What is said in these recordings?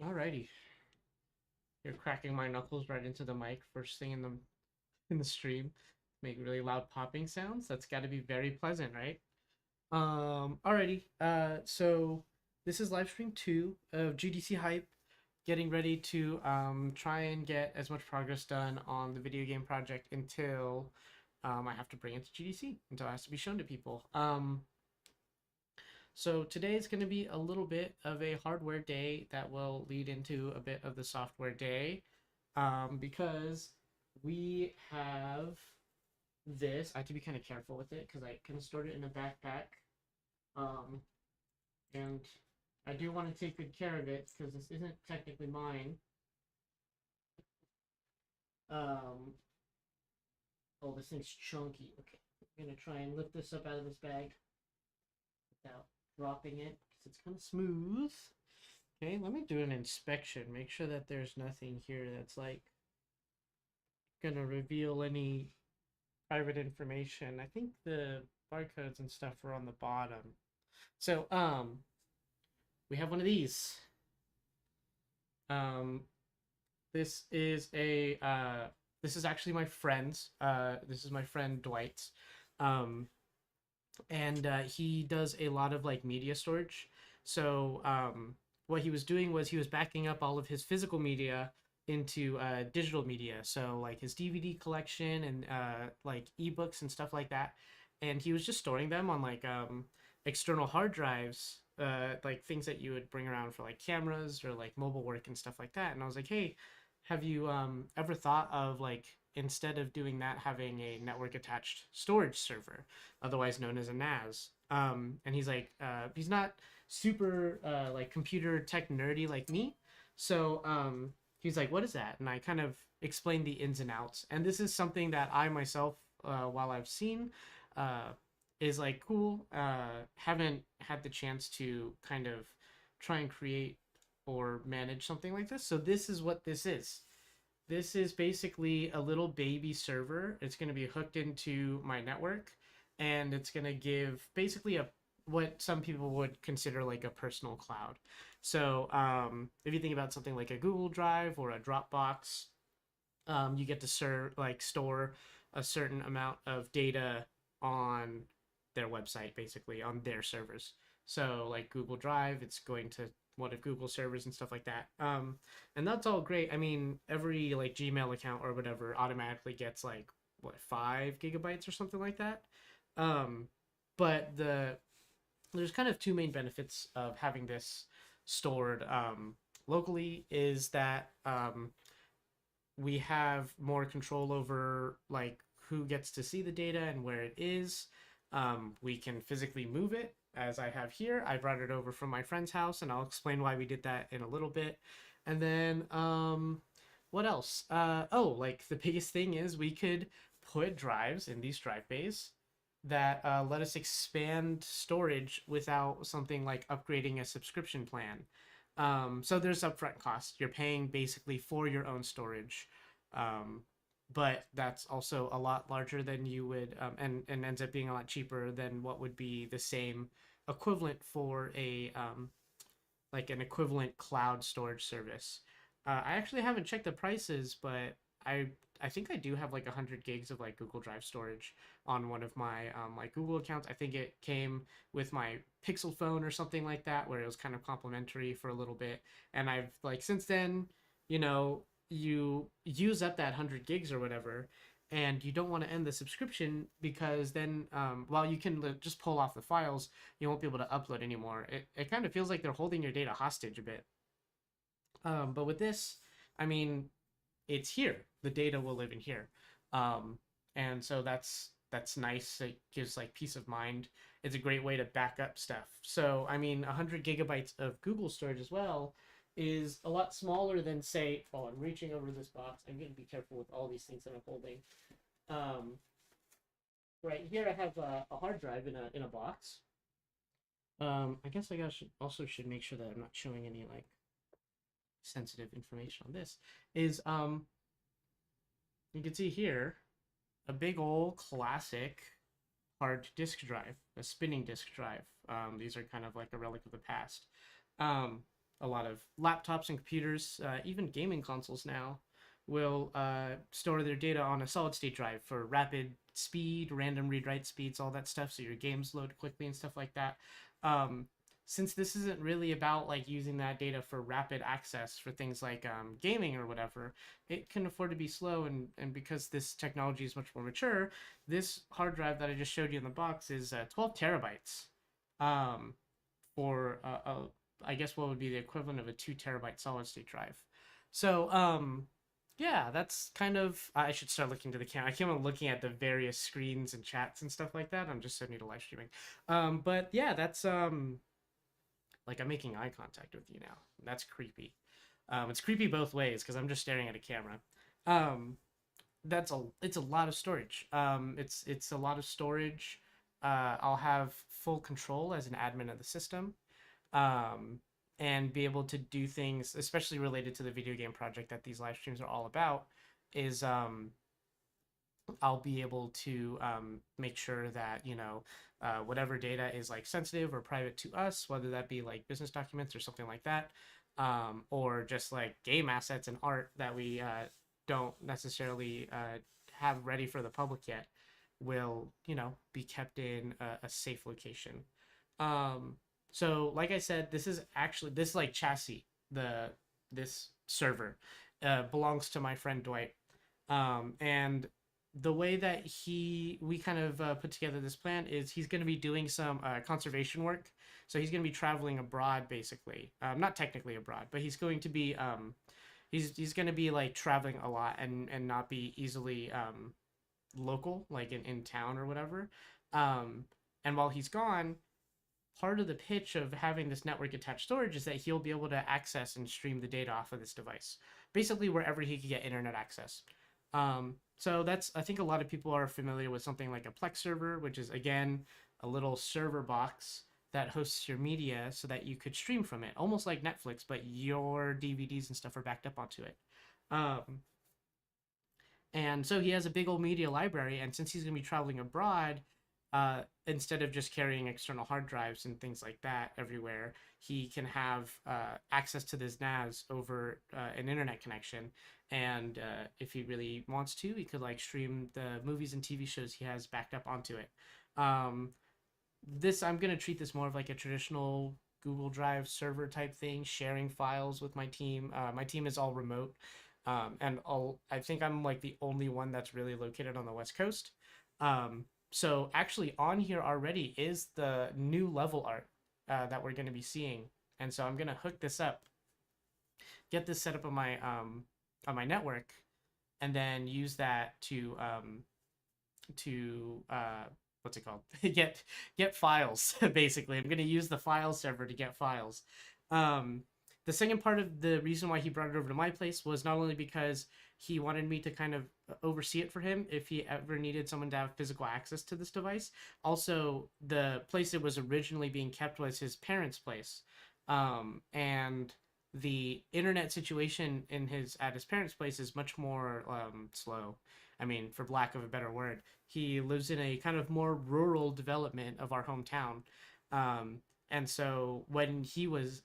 Alrighty, you're cracking my knuckles right into the mic first thing in the stream. Make really loud popping sounds. That's got to be very pleasant, right? Alrighty. So this is live stream 2 of GDC Hype, getting ready to try and get as much progress done on the video game project until I have to bring it to GDC, until it has to be shown to people. So today is going to be a little bit of a hardware day that will lead into a bit of the software day, because we have this. I have to be kind of careful with it because I kind of stored it in a backpack, um, and I do want to take good care of it because this isn't technically mine. Um, oh, this thing's chunky. Okay, I'm gonna try and lift this up out of this bag without dropping it because it's kind of smooth. Okay, let me do an inspection. Make sure that there's nothing here that's like gonna reveal any private information. I think the barcodes and stuff are on the bottom. So, we have one of these. Um, this is a this is actually my friend's. This is my friend Dwight's. Um, and he does a lot of like media storage. So what he was doing was he was backing up all of his physical media into digital media, so like his DVD collection and like ebooks and stuff like that. And he was just storing them on like external hard drives, like things that you would bring around for like cameras or like mobile work and stuff like that. And I was like, hey, have you ever thought of like instead of doing that having a network attached storage server, otherwise known as a NAS? And he's like, he's not super like computer tech nerdy like me, so he's like, what is that? And I kind of explained the ins and outs. And this is something that I myself, while I've seen, uh, is like cool. Haven't had the chance to kind of try and create or manage something like this. So this is what this is. This is basically a little baby server. It's going to be hooked into my network, and it's going to give basically a what some people would consider like a personal cloud. So if you think about something like a Google Drive or a Dropbox, you get to store a certain amount of data on their website, basically on their servers. So like Google Drive, it's going to one of Google servers and stuff like that. And that's all great. I mean, every like Gmail account or whatever automatically gets like what 5 GB or something like that. Um, but there's kind of two main benefits of having this stored locally is that we have more control over like who gets to see the data and where it is. We can physically move it, as I have here. I brought it over from my friend's house, and I'll explain why we did that in a little bit. And then, what else? Oh, like the biggest thing is we could put drives in these drive bays that let us expand storage without something like upgrading a subscription plan. So there's upfront costs. You're paying basically for your own storage, um, but that's also a lot larger than you would, and ends up being a lot cheaper than what would be the same equivalent for a like an equivalent cloud storage service. I actually haven't checked the prices, but I I think I do have like 100 gigs of like Google Drive storage on one of my like Google accounts. I think it came with my Pixel phone or something like that, where it was kind of complimentary for a little bit. And I've like since then, you use up that 100 gigs or whatever, and you don't want to end the subscription because then while you can just pull off the files, you won't be able to upload anymore. It kind of feels like they're holding your data hostage a bit. But with this, I mean, it's here. The data will live in here, um, and so that's nice. It gives like peace of mind. It's a great way to back up stuff. So I mean, 100 GB of Google storage as well is a lot smaller than say. Oh, I'm reaching over this box. I'm gonna be careful with all these things that I'm holding. Um, right here, I have a hard drive in a box. I guess I should make sure that I'm not showing any like sensitive information on this. Is You can see here a big old classic hard disk drive, a spinning disk drive. These are kind of like a relic of the past. Um, a lot of laptops and computers, even gaming consoles now, will store their data on a solid state drive for rapid speed, random read write speeds, all that stuff, so your games load quickly and stuff like that. Um, since this isn't really about like using that data for rapid access for things like gaming or whatever, it can afford to be slow. And because this technology is much more mature, this hard drive that I just showed you in the box is 12 terabytes um, for I guess what would be the equivalent of a 2 terabyte solid state drive. So yeah, that's kind of. I should start looking to the camera. I keep on looking at the various screens and chats and stuff like that. I'm just so new to live streaming. But yeah, that's like I'm making eye contact with you now. That's creepy. It's creepy both ways because I'm just staring at a camera. Um, it's a lot of storage. It's a lot of storage. I'll have full control as an admin of the system, um, and be able to do things, especially related to the video game project that these live streams are all about. Is I'll be able to make sure that whatever data is like sensitive or private to us, whether that be like business documents or something like that, or just like game assets and art that we don't necessarily have ready for the public yet, will be kept in a safe location. So like I said, this is actually this like chassis, this server belongs to my friend Dwight, and the way that we kind of put together this plan is he's going to be doing some conservation work. So he's going to be traveling abroad, basically. Not technically abroad, but he's going to be he's going to be like traveling a lot and not be easily local, like in town or whatever. And while he's gone, part of the pitch of having this network attached storage is that he'll be able to access and stream the data off of this device, basically wherever he can get internet access. So that's, I think a lot of people are familiar with something like a Plex server, which is again a little server box that hosts your media so that you could stream from it, almost like Netflix, but your DVDs and stuff are backed up onto it. Um, and so he has a big old media library, and since he's going to be traveling abroad, instead of just carrying external hard drives and things like that everywhere, he can have access to this NAS over an internet connection. And if he really wants to, he could like stream the movies and TV shows he has backed up onto it. I'm gonna treat this more of like a traditional Google Drive server type thing, sharing files with my team. My team is all remote, and I think I'm like the only one that's really located on the West Coast. So actually on here already is the new level art that we're going to be seeing. And so I'm going to hook this up, get this set up on my network, and then use that to what's it called? get files, basically. I'm going to use the file server to get files. The second part of the reason why he brought it over to my place was not only because he wanted me to kind of oversee it for him if he ever needed someone to have physical access to this device. Also, the place it was originally being kept was his parents' place. And the internet situation at his parents' place is much more slow. I mean, for lack of a better word. He lives in a kind of more rural development of our hometown. And so when he was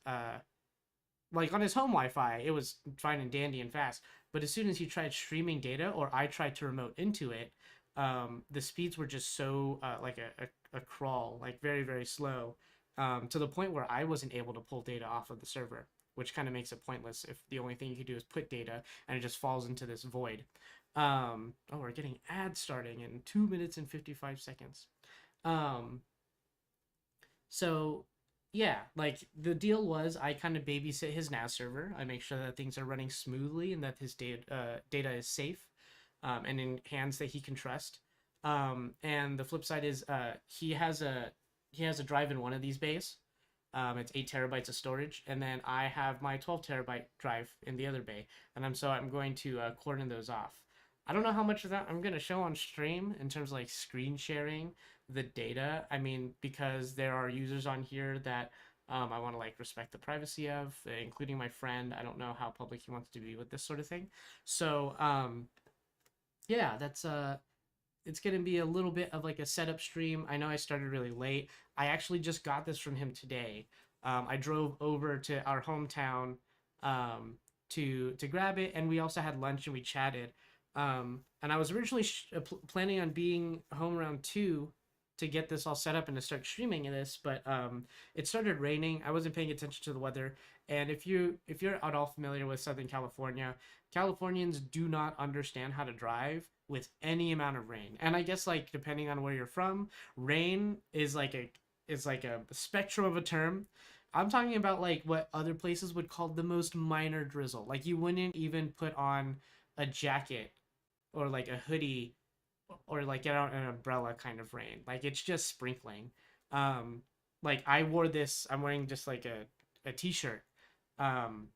like on his home Wi-Fi, it was fine and dandy and fast. But as soon as he tried streaming data, or I tried to remote into it, the speeds were just so like a crawl, like very, very slow, to the point where I wasn't able to pull data off of the server, which kind of makes it pointless if the only thing you could do is put data and it just falls into this void. Oh, we're getting ads starting in 2 minutes and 55 seconds. So yeah, like the deal was I kind of babysit his NAS server. I make sure that things are running smoothly and that his data is safe, and in hands that he can trust. And the flip side is he has a drive in one of these bays. It's 8 terabytes of storage, and then I have my 12 terabyte drive in the other bay, and I'm going to cordon those off. I don't know how much of that I'm gonna show on stream in terms of like screen sharing the data. I mean, because there are users on here that I want to like respect the privacy of, including my friend. I don't know how public he wants to be with this sort of thing. So yeah, that's it's gonna be a little bit of like a setup stream. I know I started really late. I actually just got this from him today. I drove over to our hometown um, to grab it, and we also had lunch and we chatted. And I was originally planning on being home around 2 to get this all set up and to start streaming this, but it started raining. I wasn't paying attention to the weather, and if you're at all familiar with Southern California, Californians do not understand how to drive with any amount of rain. And I guess like depending on where you're from, rain is like a spectrum of a term. I'm talking about like what other places would call the most minor drizzle. Like you wouldn't even put on a jacket or like a hoodie or like get out an umbrella kind of rain. Like it's just sprinkling. Um, like I wore this. I'm wearing just like a t-shirt. Um,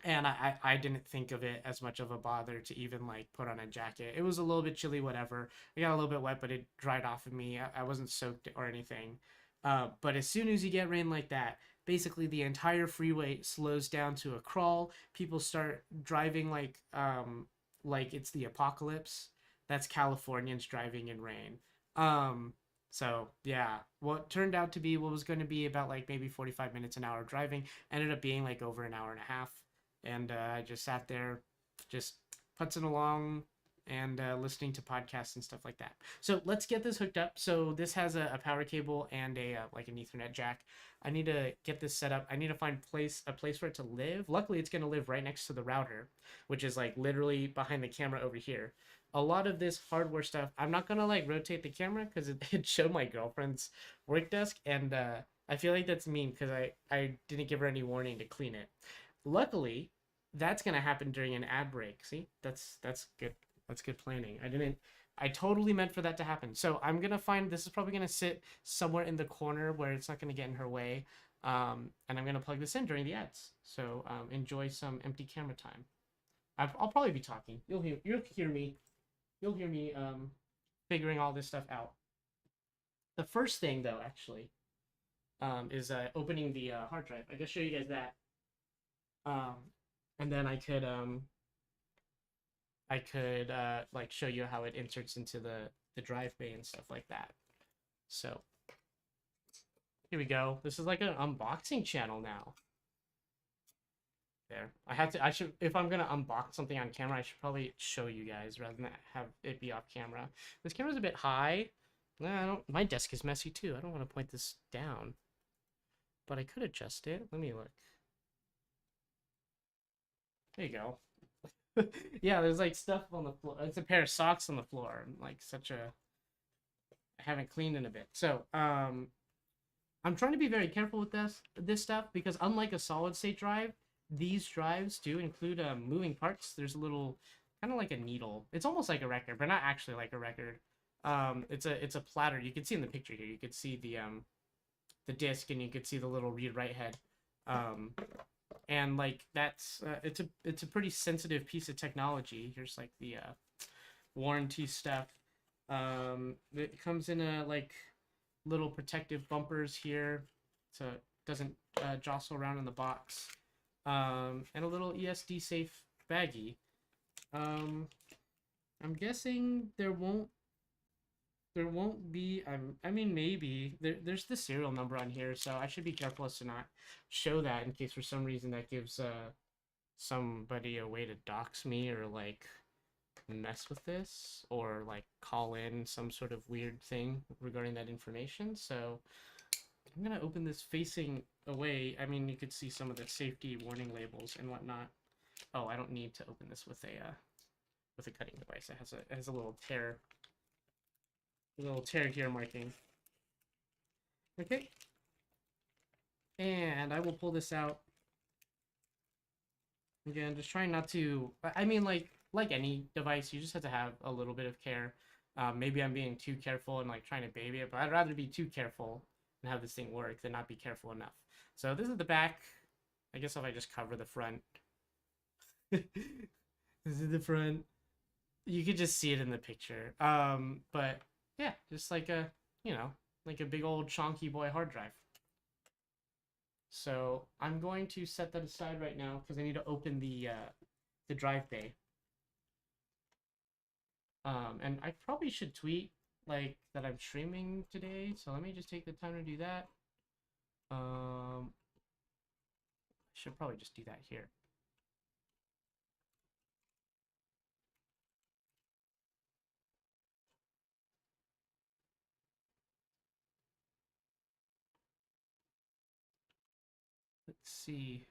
and I didn't think of it as much of a bother to even like put on a jacket. It was a little bit chilly, whatever. I got a little bit wet, but it dried off of me. I wasn't soaked or anything. But as soon as you get rain like that, basically the entire freeway slows down to a crawl. People start driving like it's the apocalypse. That's Californians driving in rain. Um, so yeah, what turned out to be what was going to be about like maybe 45 minutes an hour driving ended up being like over an hour and a half. And I just sat there, just putzing along and listening to podcasts and stuff like that. So let's get this hooked up. So this has a power cable and a like an Ethernet jack. I need to get this set up. I need to find a place for it to live. Luckily, it's gonna live right next to the router, which is like literally behind the camera over here. A lot of this hardware stuff, I'm not gonna like rotate the camera because it showed my girlfriend's work desk, and I feel like that's mean because I didn't give her any warning to clean it. Luckily, that's gonna happen during an ad break. See, that's good. That's good planning. I totally meant for that to happen. So I'm gonna find this is probably gonna sit somewhere in the corner where it's not gonna get in her way. And I'm gonna plug this in during the ads. So enjoy some empty camera time. I'll probably be talking. You'll hear me figuring all this stuff out. The first thing though, actually, is opening the hard drive. I can show you guys that. Um, and then I could like show you how it inserts into the drive bay and stuff like that. So here we go. This is like an unboxing channel now. There. I should, if I'm gonna unbox something on camera, I should probably show you guys rather than have it be off camera. This camera's a bit high. My desk is messy too. I don't want to point this down, but I could adjust it. Let me look. There you go. Yeah, there's like stuff on the floor. It's a pair of socks on the floor. Like I haven't cleaned in a bit. So, I'm trying to be very careful with this stuff because unlike a solid state drive, these drives do include moving parts. There's a little kind of like a needle. It's almost like a record, but not actually like a record. It's a platter. You can see in the picture here. You could see the disc, and you could see the little read write head. And like that's it's a pretty sensitive piece of technology. Here's like the warranty stuff. It comes in a like little protective bumpers here, so it doesn't jostle around in the box. And a little ESD safe baggie. I'm guessing there won't be. I mean, maybe there's the serial number on here, so I should be careful as to not show that in case for some reason that gives somebody a way to dox me or like mess with this or like call in some sort of weird thing regarding that information. So I'm gonna open this facing away. I mean, you could see some of the safety warning labels and whatnot. Oh, I don't need to open this with a cutting device. It has a little tear. A little tear here marking. Okay. And I will pull this out. Again, just trying not to, I mean, like any device, you just have to have a little bit of care. Maybe I'm being too careful and like trying to baby it, but I'd rather be too careful and have this thing work than not be careful enough. So this is the back. I guess if I just cover the front. This is the front. You could just see it in the picture. But yeah, just like like a big old chonky boy hard drive. So I'm going to set that aside right now because I need to open the drive bay. And I probably should tweet like that I'm streaming today. So let me just take the time to do that. should probably just do that here. Let's see.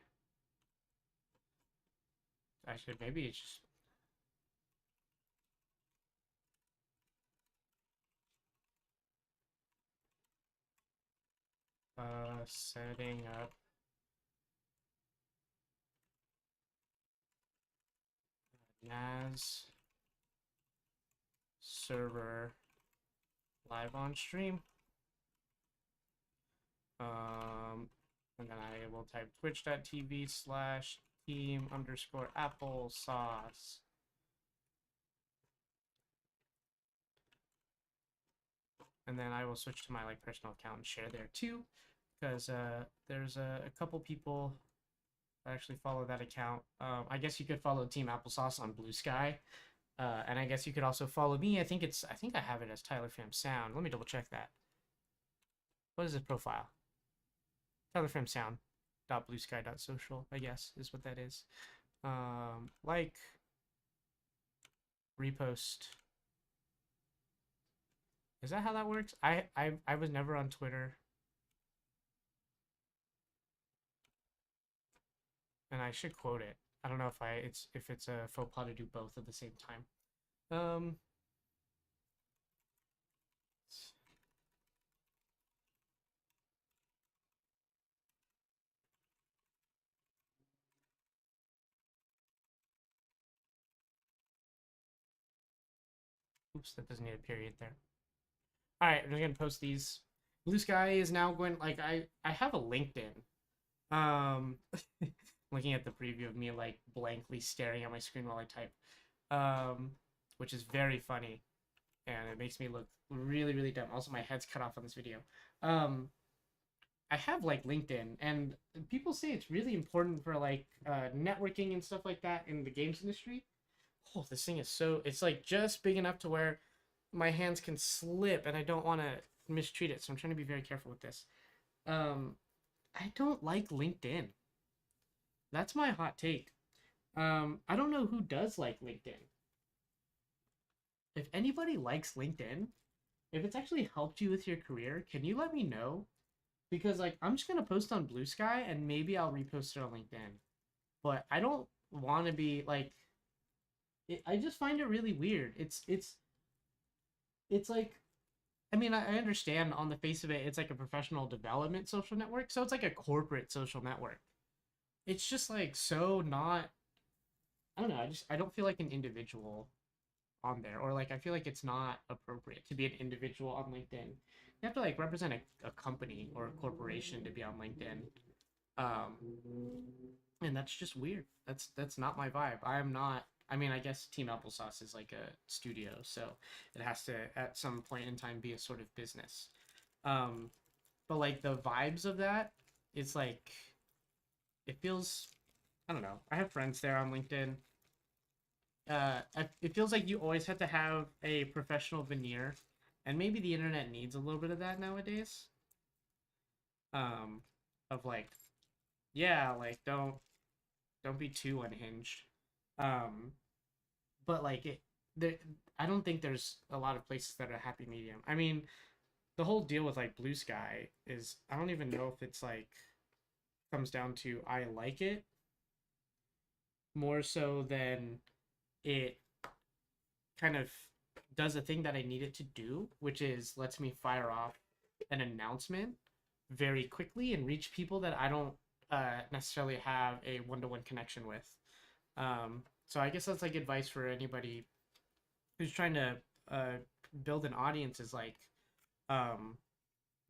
Actually, maybe it's just setting up NAS server live on stream. And then I will type twitch.tv/team_applesauce. And then I will switch to my like personal account and share there too, because there's a couple people that actually follow that account. I guess you could follow Team Applesauce on Blue Sky, and I guess you could also follow me. I think I have it as Tyler Pham Sound. Let me double check that. What is his profile? Tyler Pham Sound. .bluesky.social, I guess is what that is. Like, repost. Is that how that works? I was never on Twitter. And I should quote it. I don't know if it's a faux pas to do both at the same time. Oops, that doesn't need a period there. All right, I'm just gonna post these. Blue Sky is now going, like, I have a LinkedIn. Looking at the preview of me like blankly staring at my screen while I type, which is very funny, and it makes me look really, really dumb. Also, my head's cut off on this video. I have like LinkedIn, and people say it's really important for like networking and stuff like that in the games industry. Oh, this thing is it's like just big enough to where my hands can slip, and I don't want to mistreat it, so I'm trying to be very careful with this. I don't like LinkedIn. That's my hot take. I don't know who does like LinkedIn. If anybody likes LinkedIn, if it's actually helped you with your career, can you let me know? Because like I'm just gonna post on Blue Sky and maybe I'll repost it on LinkedIn. But I don't want to be like. I just find it really weird. It's like. I mean, I understand on the face of it, it's like a professional development social network, so it's like a corporate social network. It's just like so not. I don't know. I don't feel like an individual on there, or like I feel like it's not appropriate to be an individual on LinkedIn. You have to like represent a company or a corporation to be on LinkedIn. Um, and that's just weird. That's not my vibe. I am not. I mean, I guess Team Applesauce is like a studio, so it has to at some point in time be a sort of business. Um, but like the vibes of that, it's like it feels. I don't know. I have friends there on LinkedIn. It feels like you always have to have a professional veneer, and maybe the internet needs a little bit of that nowadays. Um, of like, yeah, like don't be too unhinged. Um, but like there, I don't think there's a lot of places that are happy medium. I mean, the whole deal with like Blue Sky is I don't even know if it's like comes down to I like it more so than it kind of does a thing that I need it to do, which is lets me fire off an announcement very quickly and reach people that I don't necessarily have a one-to-one connection with. So I guess that's like advice for anybody who's trying to build an audience is like um,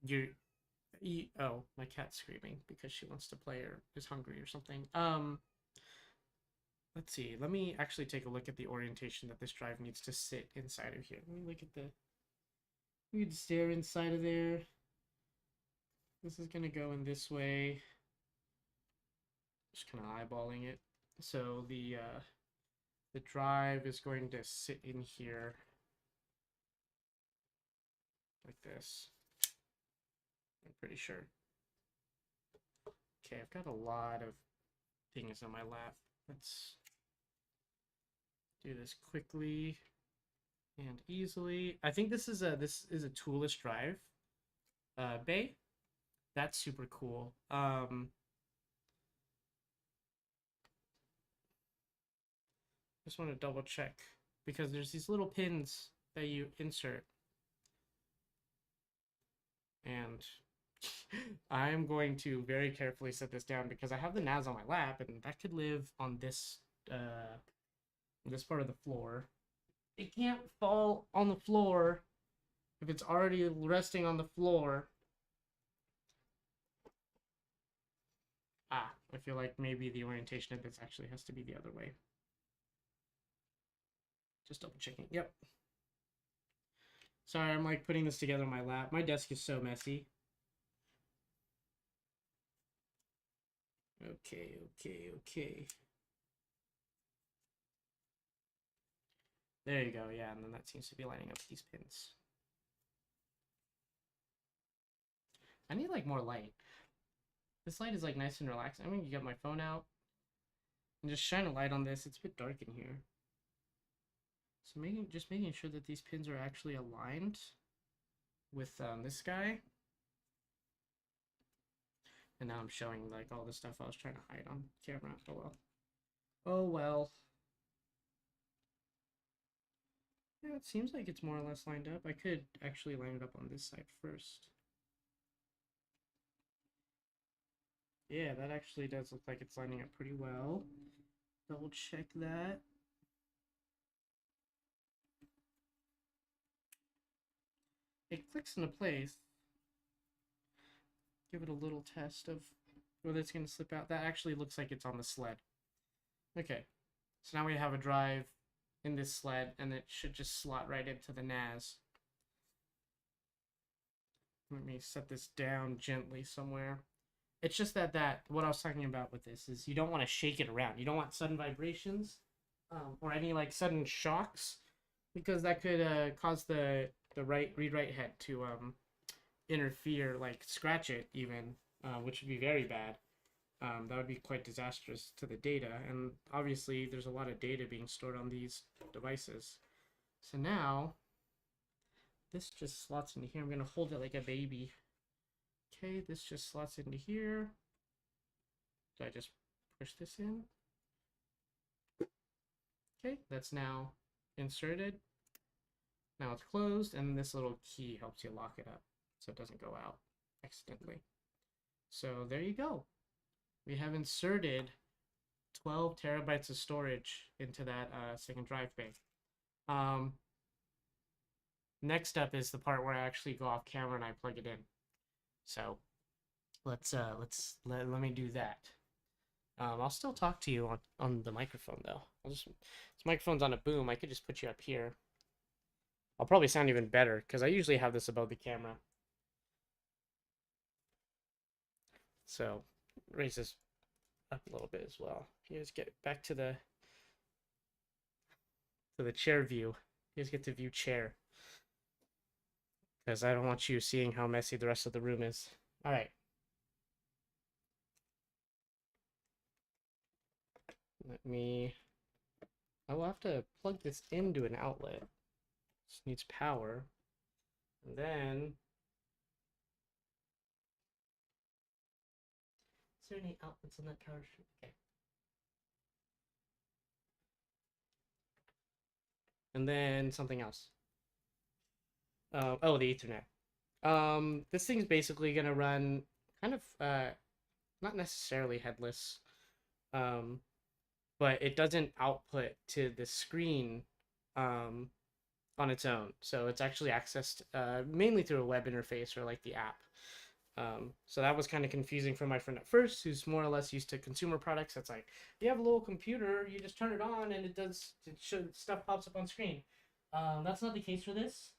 you're oh, my cat's screaming because she wants to play or is hungry or something. Let's see. Let me actually take a look at the orientation that this drive needs to sit inside of here. Let me look at the. We could stare inside of there. This is gonna go in this way. Just kind of eyeballing it. So the drive is going to sit in here like this. I'm pretty sure. Okay, I've got a lot of thing is on my lap. Let's do this quickly and easily. I think this is a toolless drive bay. That's super cool. Just want to double check because there's these little pins that you insert. And I'm going to very carefully set this down because I have the NAS on my lap and that could live on this part of the floor. It can't fall on the floor if it's already resting on the floor. I feel like maybe the orientation of this actually has to be the other way. Just double checking. Yep. Sorry, I'm like putting this together on my lap. My desk is so messy. Okay. There you go, yeah, and then that seems to be lining up these pins. I need like more light. This light is like nice and relaxing. I'm gonna get my phone out and just shine a light on this. It's a bit dark in here. So just making sure that these pins are actually aligned with this guy. And now I'm showing like all the stuff I was trying to hide on camera. Oh well. Oh well. Yeah, it seems like it's more or less lined up. I could actually line it up on this side first. Yeah, that actually does look like it's lining up pretty well. Double check that. It clicks into place. Give it a little test of whether it's going to slip out. That actually looks like it's on the sled. Okay, so now we have a drive in this sled, and it should just slot right into the NAS. Let me set this down gently somewhere. It's just that what I was talking about with this is you don't want to shake it around. You don't want sudden vibrations or any like sudden shocks, because that could cause the read-write head to interfere, like scratch it even, which would be very bad. That would be quite disastrous to the data, and obviously there's a lot of data being stored on these devices. So now this just slots into here. I'm gonna hold it like a baby. Okay, this just slots into here. So I just push this in. Okay, that's now inserted. Now it's closed, and this little key helps you lock it up so it doesn't go out accidentally. So there you go. We have inserted 12 terabytes of storage into that second drive bay. Next up is the part where I actually go off camera and I plug it in. So let me do that. I'll still talk to you on the microphone though. This microphone's on a boom. I could just put you up here. I'll probably sound even better because I usually have this above the camera. So raise this up a little bit as well. You guys get back to the chair view. You guys get to view chair, because I don't want you seeing how messy the rest of the room is. All right. I will have to plug this into an outlet. This needs power. And then, is there any outlets on that power strip? Okay. And then something else. Oh, the Ethernet. This thing's basically gonna run kind of not necessarily headless, but it doesn't output to the screen on its own. So it's actually accessed mainly through a web interface or like the app. So that was kind of confusing for my friend at first, who's more or less used to consumer products. That's like, you have a little computer, you just turn it on and it stuff pops up on screen. That's not the case for this.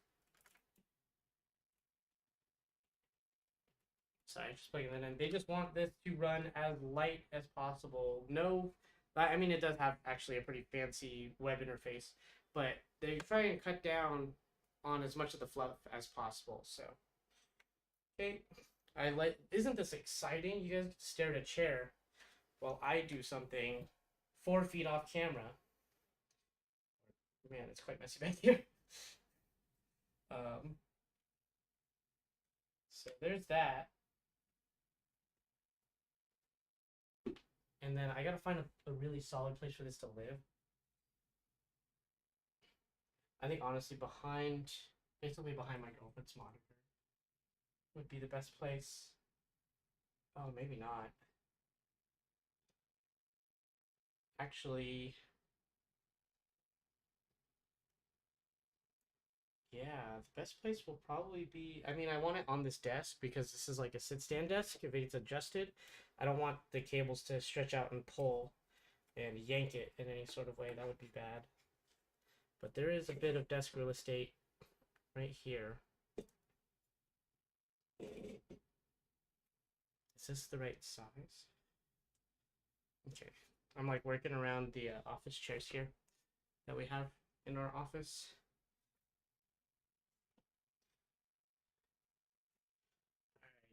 Sorry, just plugging that in. They just want this to run as light as possible. No, I mean, it does have actually a pretty fancy web interface, but they try and cut down on as much of the fluff as possible. So, okay, isn't this exciting? You guys get to stare at a chair. while I do something 4 feet off camera. Man, it's quite messy back here. Um, so there's that. And then I gotta find a really solid place for this to live. I think honestly basically behind my girlfriend's monitor would be the best place. Oh, maybe not. Actually, yeah, the best place will probably be. I mean, I want it on this desk because this is like a sit stand desk. If it's adjusted, I don't want the cables to stretch out and pull and yank it in any sort of way. That would be bad. But there is a bit of desk real estate right here. Is this the right size? Okay. I'm like working around the office chairs here that we have in our office.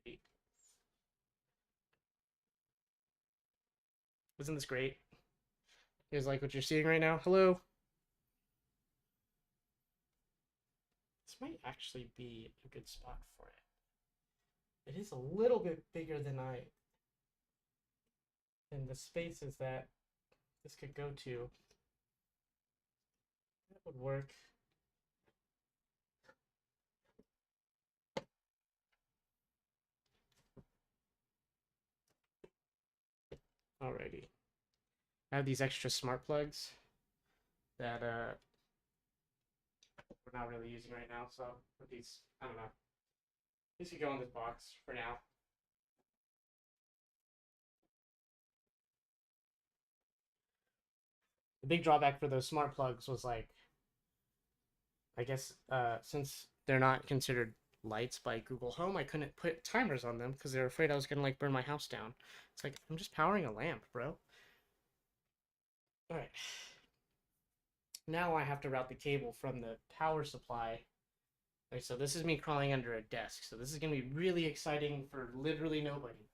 Alrighty. Isn't this great? You guys like what you're seeing right now? Hello? This might actually be a good spot for it. It is a little bit bigger than the spaces that this could go to. That would work. Alrighty. I have these extra smart plugs that we're not really using right now, so with these, I don't know. These could go in this box for now. The big drawback for those smart plugs was like, I guess since they're not considered lights by Google Home, I couldn't put timers on them because they were afraid I was gonna like burn my house down. It's like, I'm just powering a lamp, bro. All right. Now I have to route the cable from the power supply. Okay, so this is me crawling under a desk. So this is gonna be really exciting for literally nobody.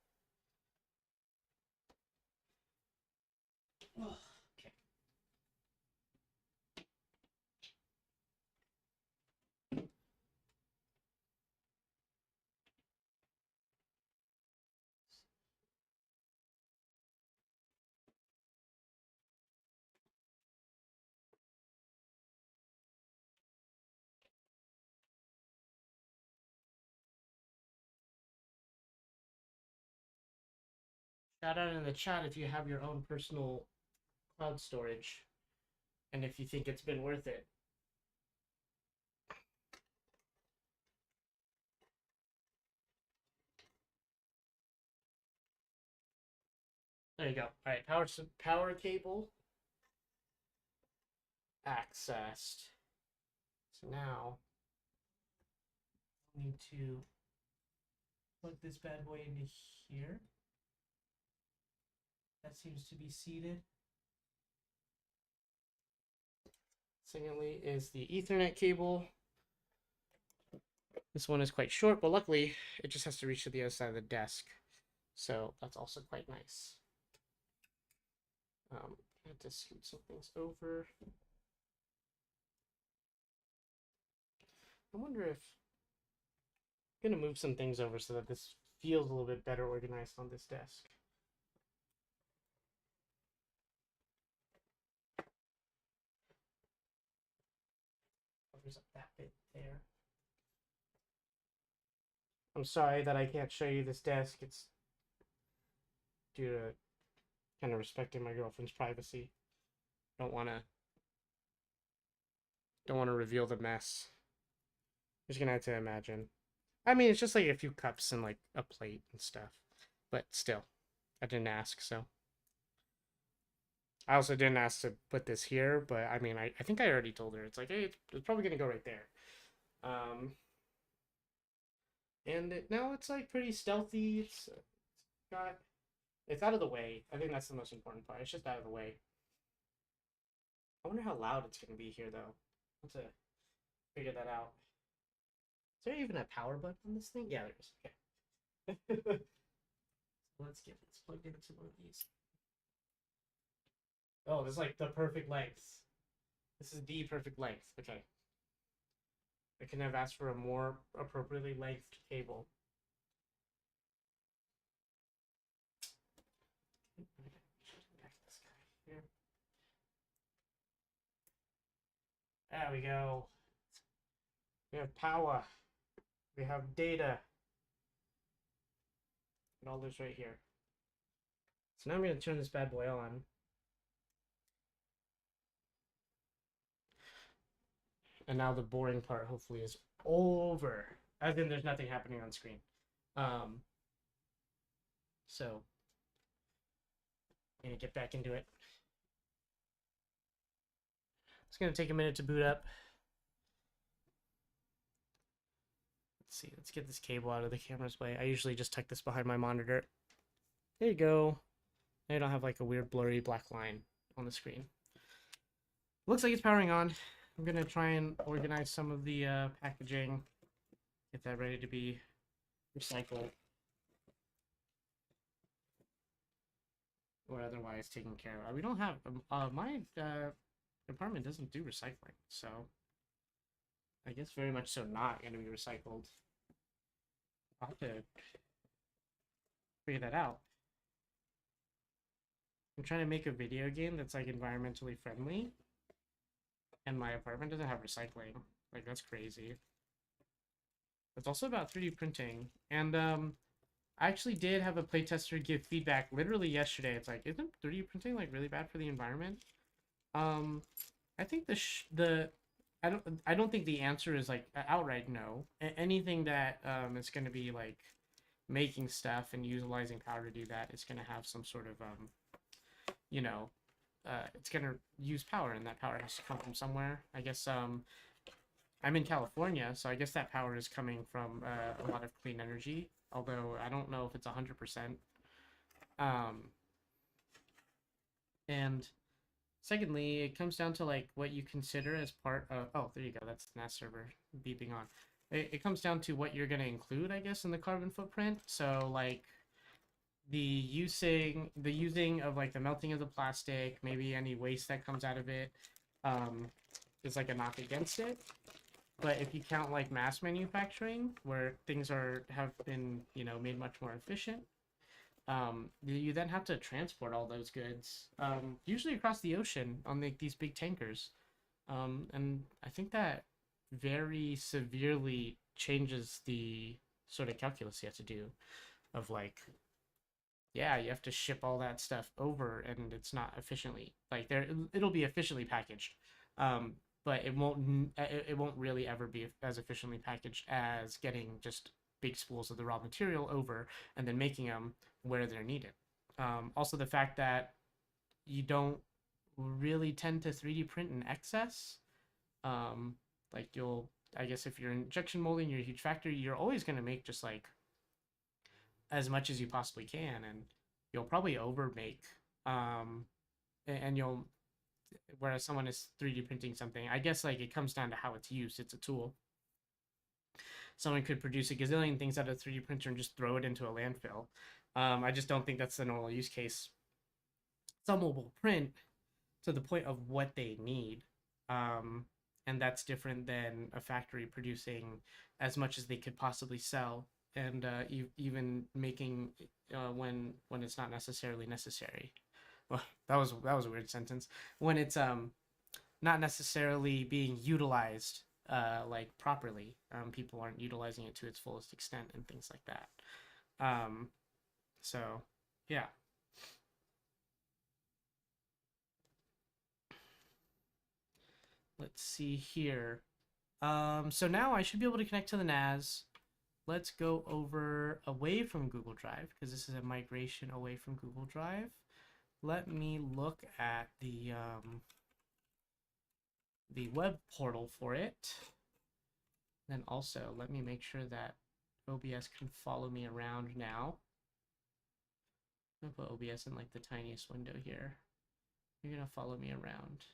Okay. Shout out in the chat if you have your own personal cloud storage and if you think it's been worth it. There you go. All right, power cable accessed. So now I need to plug this bad boy into here. That seems to be seated. Secondly is the Ethernet cable. This one is quite short, but luckily it just has to reach to the other side of the desk. So that's also quite nice. I have to scoot some things over. I wonder if I'm gonna move some things over so that this feels a little bit better organized on this desk. Covers up that bit there. I'm sorry that I can't show you this desk. It's due to kind of respecting my girlfriend's privacy. Don't want to reveal the mess. Just gonna have to imagine. I mean, it's just like a few cups and like a plate and stuff. But still, I didn't ask, so. I also didn't ask to put this here, but I mean, I think I already told her. It's like, hey, it's probably gonna go right there. And now it's like pretty stealthy. It's out of the way. I think that's the most important part. It's just out of the way. I wonder how loud it's gonna be here, though. Let's figure that out. Is there even a power button on this thing? Yeah, there is. Okay. Let's get this plugged into one of these. Oh, this is like the perfect length. This is the perfect length. Okay. I couldn't have asked for a more appropriately lengthed cable. There we go. We have power. We have data. And all this right here. So now I'm going to turn this bad boy on. And now the boring part hopefully is over. As in there's nothing happening on screen. So I'm going to get back into it. It's going to take a minute to boot up. Let's see. Let's get this cable out of the camera's way. I usually just tuck this behind my monitor. There you go. I don't have like a weird blurry black line on the screen. Looks like it's powering on. I'm going to try and organize some of the packaging. Get that ready to be recycled. Or otherwise taken care of. We don't have... my department doesn't do recycling, so... I guess very much so not going to be recycled. I'll have to figure that out. I'm trying to make a video game that's like environmentally friendly. And my apartment doesn't have recycling. Like, that's crazy. It's also about 3D printing. And I actually did have a playtester give feedback literally yesterday. It's like, isn't 3D printing like really bad for the environment? I think I don't think the answer is like outright no. Anything that is going to be like making stuff and utilizing power to do that is going to have some sort of you know, it's going to use power, and that power has to come from somewhere. I guess I'm in California, so I guess that power is coming from a lot of clean energy, although I don't know if it's 100%. And secondly, it comes down to like what you consider as part of... Oh, there you go. That's the NAS server beeping on. It comes down to what you're going to include, I guess, in the carbon footprint. So like the using of like the melting of the plastic, maybe any waste that comes out of it, is like a knock against it. But if you count like mass manufacturing, where things have been, you know, made much more efficient, you then have to transport all those goods, usually across the ocean on these big tankers. And I think that very severely changes the sort of calculus you have to do of like, yeah, you have to ship all that stuff over, and it's not efficiently like it'll be efficiently packaged. But it won't really ever be as efficiently packaged as getting just big spools of the raw material over and then making them where they're needed. Also, the fact that you don't really tend to 3D print in excess. Like I guess if you're injection molding, you're a huge factory, you're always going to make just like as much as you possibly can, and you'll probably overmake. And whereas someone is 3D printing something, I guess like it comes down to how it's used. It's a tool. Someone could produce a gazillion things out of a 3D printer and just throw it into a landfill. I just don't think that's the normal use case. Some will print to the point of what they need. And that's different than a factory producing as much as they could possibly sell, and even making when it's not necessarily necessary. Well, that was a weird sentence. When it's not necessarily being utilized like properly, people aren't utilizing it to its fullest extent and things like that. So yeah. Let's see here. So now I should be able to connect to the NAS. Let's go over away from Google Drive, because this is a migration away from Google Drive. Let me look at the web portal for it. Then also let me make sure that OBS can follow me around now. I'm gonna put OBS in like the tiniest window here. You're gonna follow me around.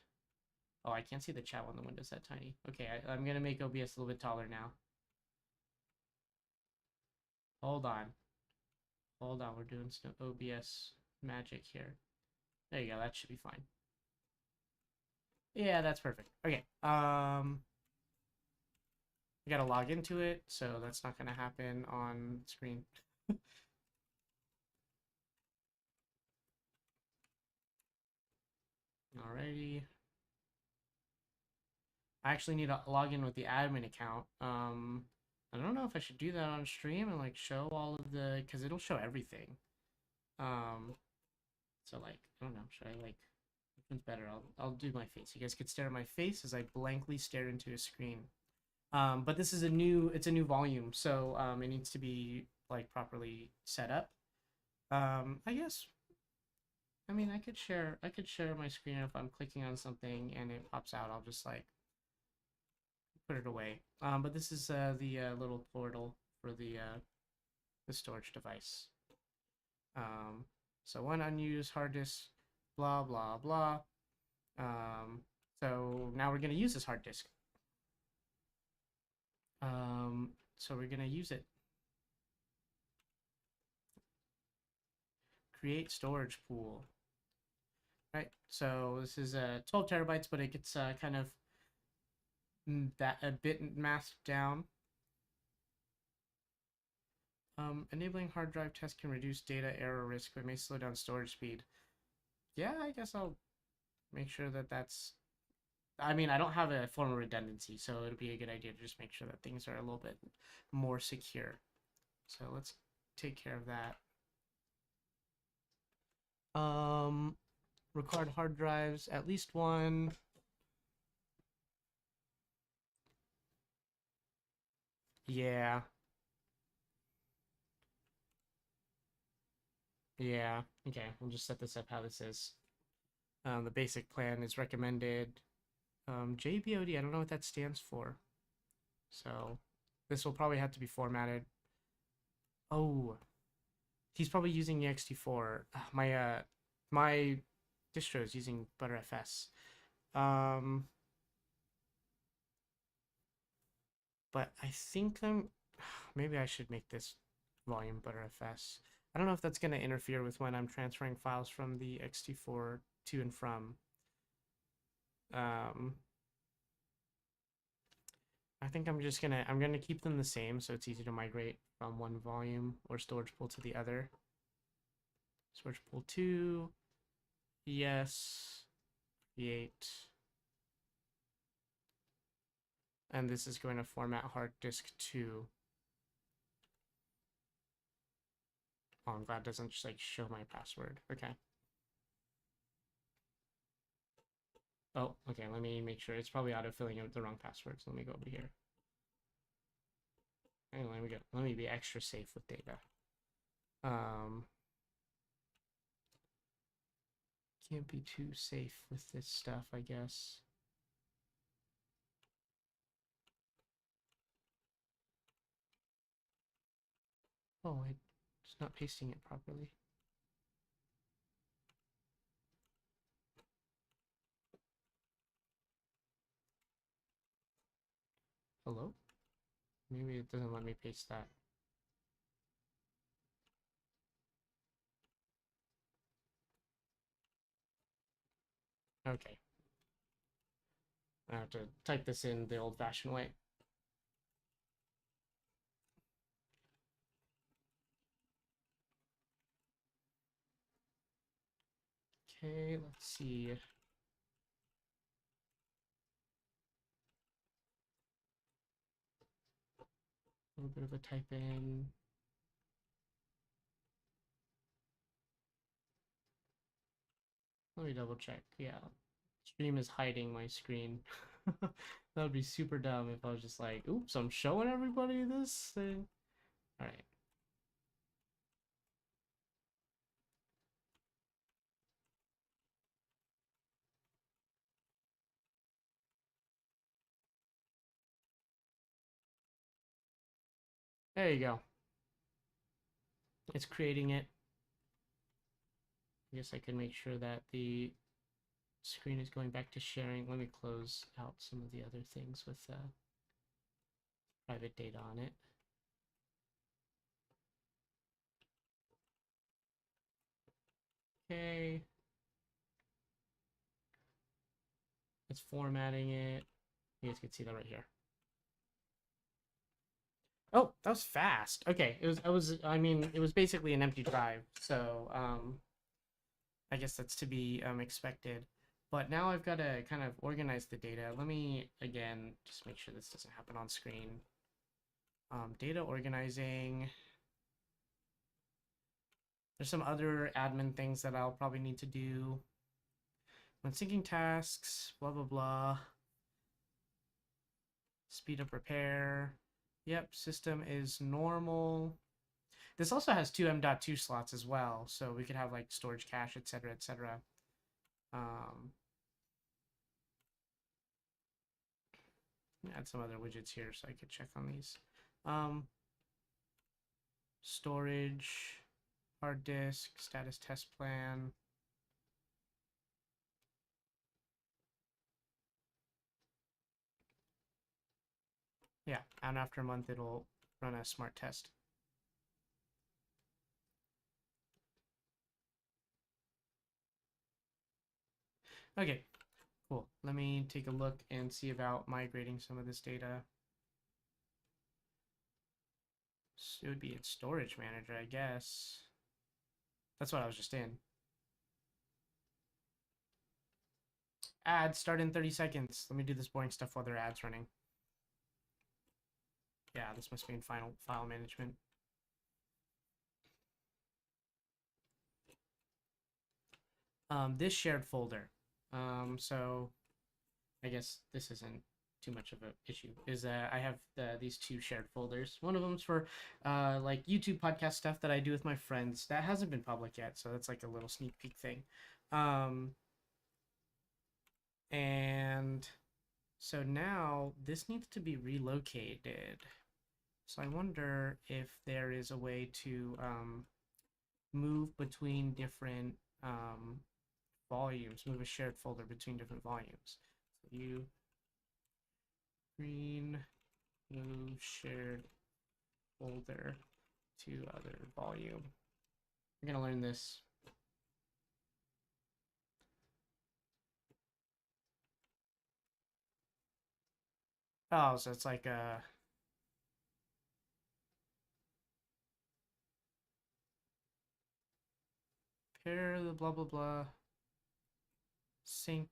Oh, I can't see the chat when the window's that tiny. Okay, I'm gonna make OBS a little bit taller now. Hold on. Hold on, we're doing some OBS magic here. There you go, that should be fine. Yeah, that's perfect. Okay. We gotta log into it, so that's not gonna happen on screen. Alrighty. I actually need to log in with the admin account. I don't know if I should do that on stream and like show all of the, because it'll show everything. Um, so like, I don't know, should I like, which one's better? I'll do my face. You guys could stare at my face as I blankly stare into a screen. But this is it's a new volume, so it needs to be like properly set up. I guess, I mean, I could share my screen if I'm clicking on something and it pops out. I'll just like put it away. But this is the little portal for the storage device. Um, so one unused hard disk, blah blah blah. Um, so now we're gonna use this hard disk. So we're gonna use it. Create storage pool. Right. So this is 12 terabytes, but it gets kind of that a bit masked down. Enabling hard drive test can reduce data error risk, but may slow down storage speed. Yeah, I guess I'll make sure that that's. I mean, I don't have a form of redundancy, so it'd be a good idea to just make sure that things are a little bit more secure. So let's take care of that. Required hard drives, at least one. Yeah, yeah. Okay, we'll just set this up how this is. The basic plan is recommended. JBOD, I don't know what that stands for. So this will probably have to be formatted. Oh, he's probably using ext4. My distro is using ButterFS. Um, but I think maybe I should make this volume ButterFS. I don't know if that's going to interfere with when I'm transferring files from the ext4 to and from. Um, I think I'm gonna keep them the same so it's easy to migrate from one volume or storage pool to the other. Storage pool 2, yes, create. And this is going to format hard disk 2. Oh, I'm glad it doesn't just like show my password. Okay. Oh, okay, let me make sure. It's probably auto-filling out the wrong password, so let me go over here. And let me go. Let me be extra safe with data. Can't be too safe with this stuff, I guess. Oh, it's not pasting it properly. Hello? Maybe it doesn't let me paste that. Okay. I have to type this in the old-fashioned way. Okay, let's see. A little bit of a type in. Let me double check. Yeah. Stream is hiding my screen. That would be super dumb if I was just like, oops, I'm showing everybody this thing. All right. There you go. It's creating it. I guess I can make sure that the screen is going back to sharing. Let me close out some of the other things with private data on it. Okay. It's formatting it. You guys can see that right here. Oh, that was fast. Okay, I mean, it was basically an empty drive, so I guess that's to be expected. But now I've got to kind of organize the data. Let me again just make sure this doesn't happen on screen. Data organizing. There's some other admin things that I'll probably need to do. When syncing tasks, blah blah blah. Speed up repair. Yep, system is normal. This also has two M.2 slots as well, so we could have like storage cache, etc., etc. Add some other widgets here so I could check on these. Storage, hard disk, status test plan. Yeah, and after a month, it'll run a smart test. Okay, cool. Let me take a look and see about migrating some of this data. So it would be in storage manager, I guess. That's what I was just in. Ads start in 30 seconds. Let me do this boring stuff while there are ads running. Yeah, this must be in file management. This shared folder. So I guess this isn't too much of an issue. Is I have these two shared folders. One of them's for like YouTube podcast stuff that I do with my friends. That hasn't been public yet, so that's like a little sneak peek thing. And so now this needs to be relocated. So I wonder if there is a way to move between different volumes, move a shared folder between different volumes. So you green move shared folder to other volume. We're gonna learn this. Oh, so it's like a pair the blah blah blah sync.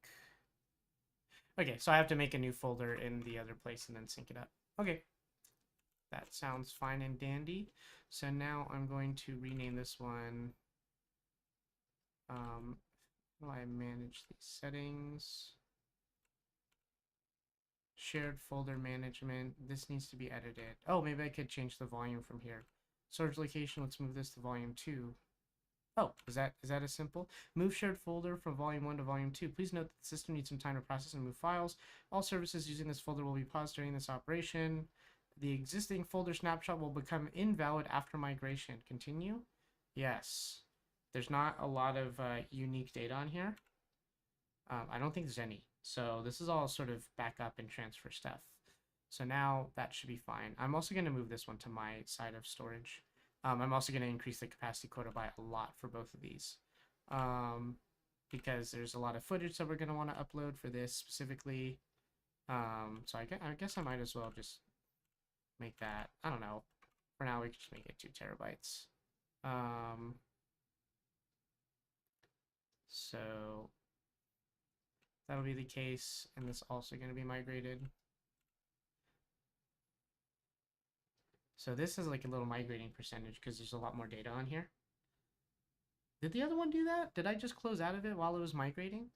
Okay, so I have to make a new folder in the other place and then sync it up. Okay, that sounds fine and dandy. So now I'm going to rename this one. How do I manage these settings? Shared folder management. This needs to be edited. Oh, maybe I could change the volume from here. Storage location. Let's move this to volume 2. Oh, is that as simple? Move shared folder from volume 1 to volume 2. Please note that the system needs some time to process and move files. All services using this folder will be paused during this operation. The existing folder snapshot will become invalid after migration. Continue? Yes. There's not a lot of unique data on here. I don't think there's any. So this is all sort of backup and transfer stuff. So now that should be fine. I'm also going to move this one to my side of storage. I'm also going to increase the capacity quota by a lot for both of these. Because there's a lot of footage that we're going to want to upload for this specifically. So I guess I might as well just make that, I don't know. For now, we can just make it 2 terabytes. So that'll be the case, and this also going to be migrated. So this is like a little migrating percentage because there's a lot more data on here. Did the other one do that? Did I just close out of it while it was migrating?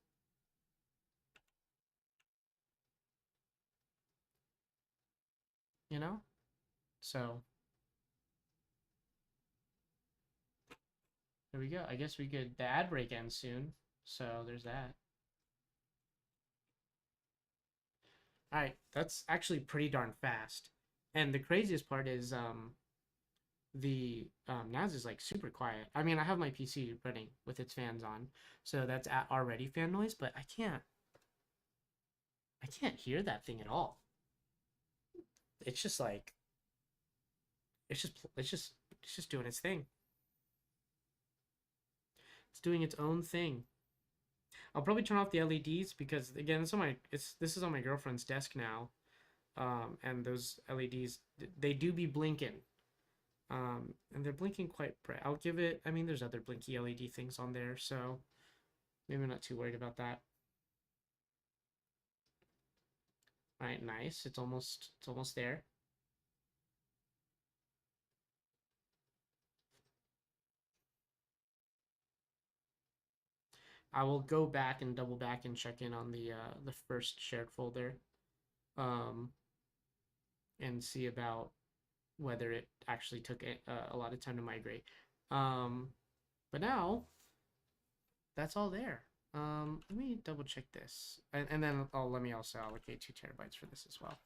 You know? So there we go. I guess we could, the ad break ends soon. So there's that. All right, that's actually pretty darn fast. And the craziest part is the NAS is like super quiet. I mean, I have my PC running with its fans on, so that's already fan noise, but I can't hear that thing at all. It's just like it's just doing its thing. It's doing its own thing. I'll probably turn off the LEDs because again, this is on my girlfriend's desk now. And those LEDs, they do be blinking. And they're blinking quite bright. I'll give it, I mean, there's other blinky LED things on there, so maybe I'm not too worried about that. All right, nice. It's almost there. I will go back and double back and check in on the first shared folder, um, and see about whether it actually took a lot of time to migrate. Um, but now that's all there. Let me double check this, and then let me also allocate 2 TB for this as well.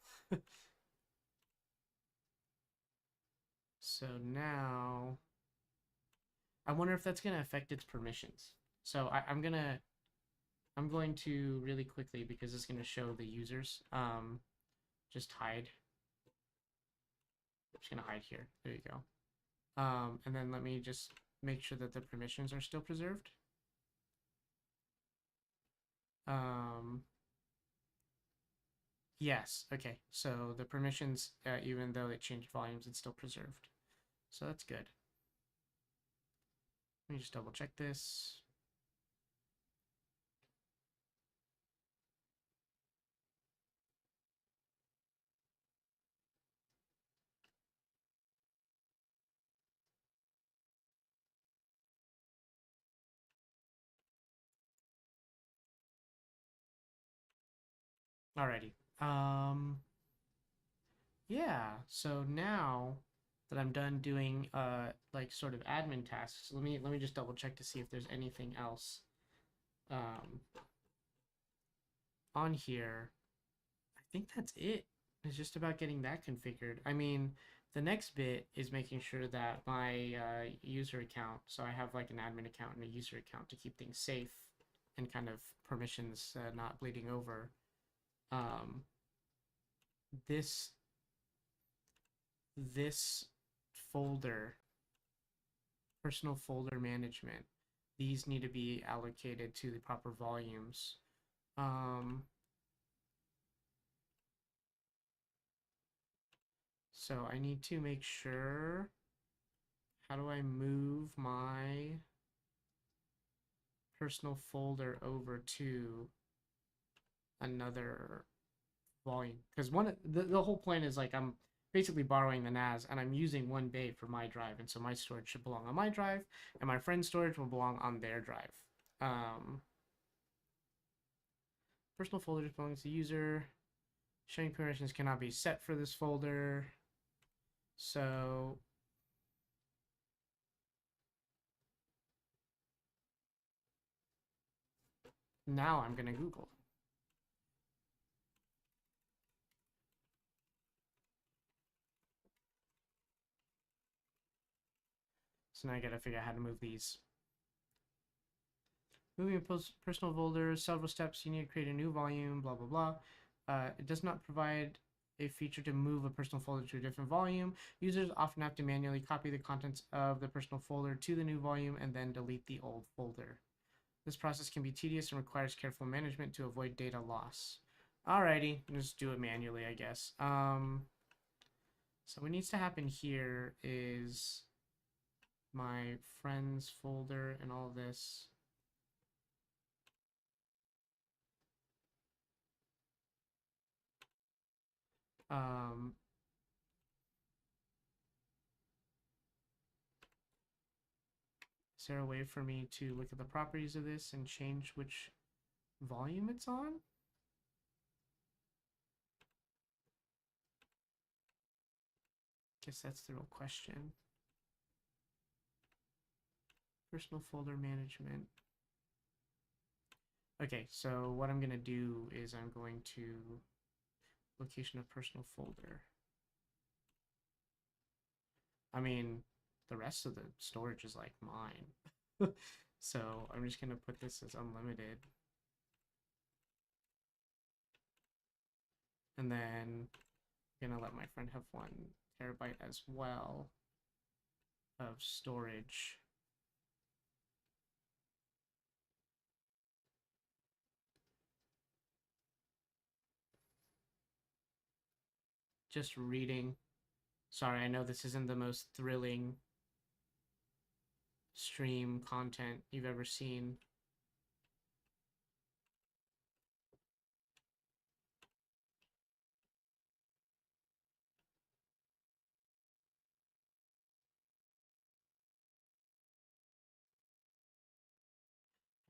So now, I wonder if that's gonna affect its permissions. So I'm going to really quickly because it's gonna show the users. Just hide. I'm just gonna hide here. There you go. And then let me just make sure that the permissions are still preserved. Yes, okay. So the permissions, even though it changed volumes, it's still preserved. So that's good. Let me just double check this. Alrighty. Yeah, so now that I'm done doing like sort of admin tasks, let me just double check to see if there's anything else um on here. I think that's it. It's just about getting that configured. I mean, the next bit is making sure that my user account, so I have like an admin account and a user account to keep things safe and kind of permissions not bleeding over. Um, this this folder, personal folder management, these need to be allocated to the proper volumes. So I need to make sure, how do I move my personal folder over to another volume? Because the whole point is like I'm basically borrowing the NAS and I'm using one bay for my drive, and so my storage should belong on my drive, and my friend's storage will belong on their drive. Personal folder just belongs to the user. Sharing permissions cannot be set for this folder. So now I'm gonna Google. So now I gotta figure out how to move these. Moving a personal folder, several steps. You need to create a new volume, blah, blah, blah. It does not provide a feature to move a personal folder to a different volume. Users often have to manually copy the contents of the personal folder to the new volume and then delete the old folder. This process can be tedious and requires careful management to avoid data loss. Alrighty, just do it manually, I guess. So what needs to happen here is my friends folder and all this. Is there a way for me to look at the properties of this and change which volume it's on? Guess that's the real question. Personal folder management. Okay, so what I'm gonna do is I'm going to location of personal folder. I mean, the rest of the storage is like mine. So I'm just gonna put this as unlimited. And then I'm gonna let my friend have 1 TB as well of storage. just reading. Sorry, I know this isn't the most thrilling stream content you've ever seen.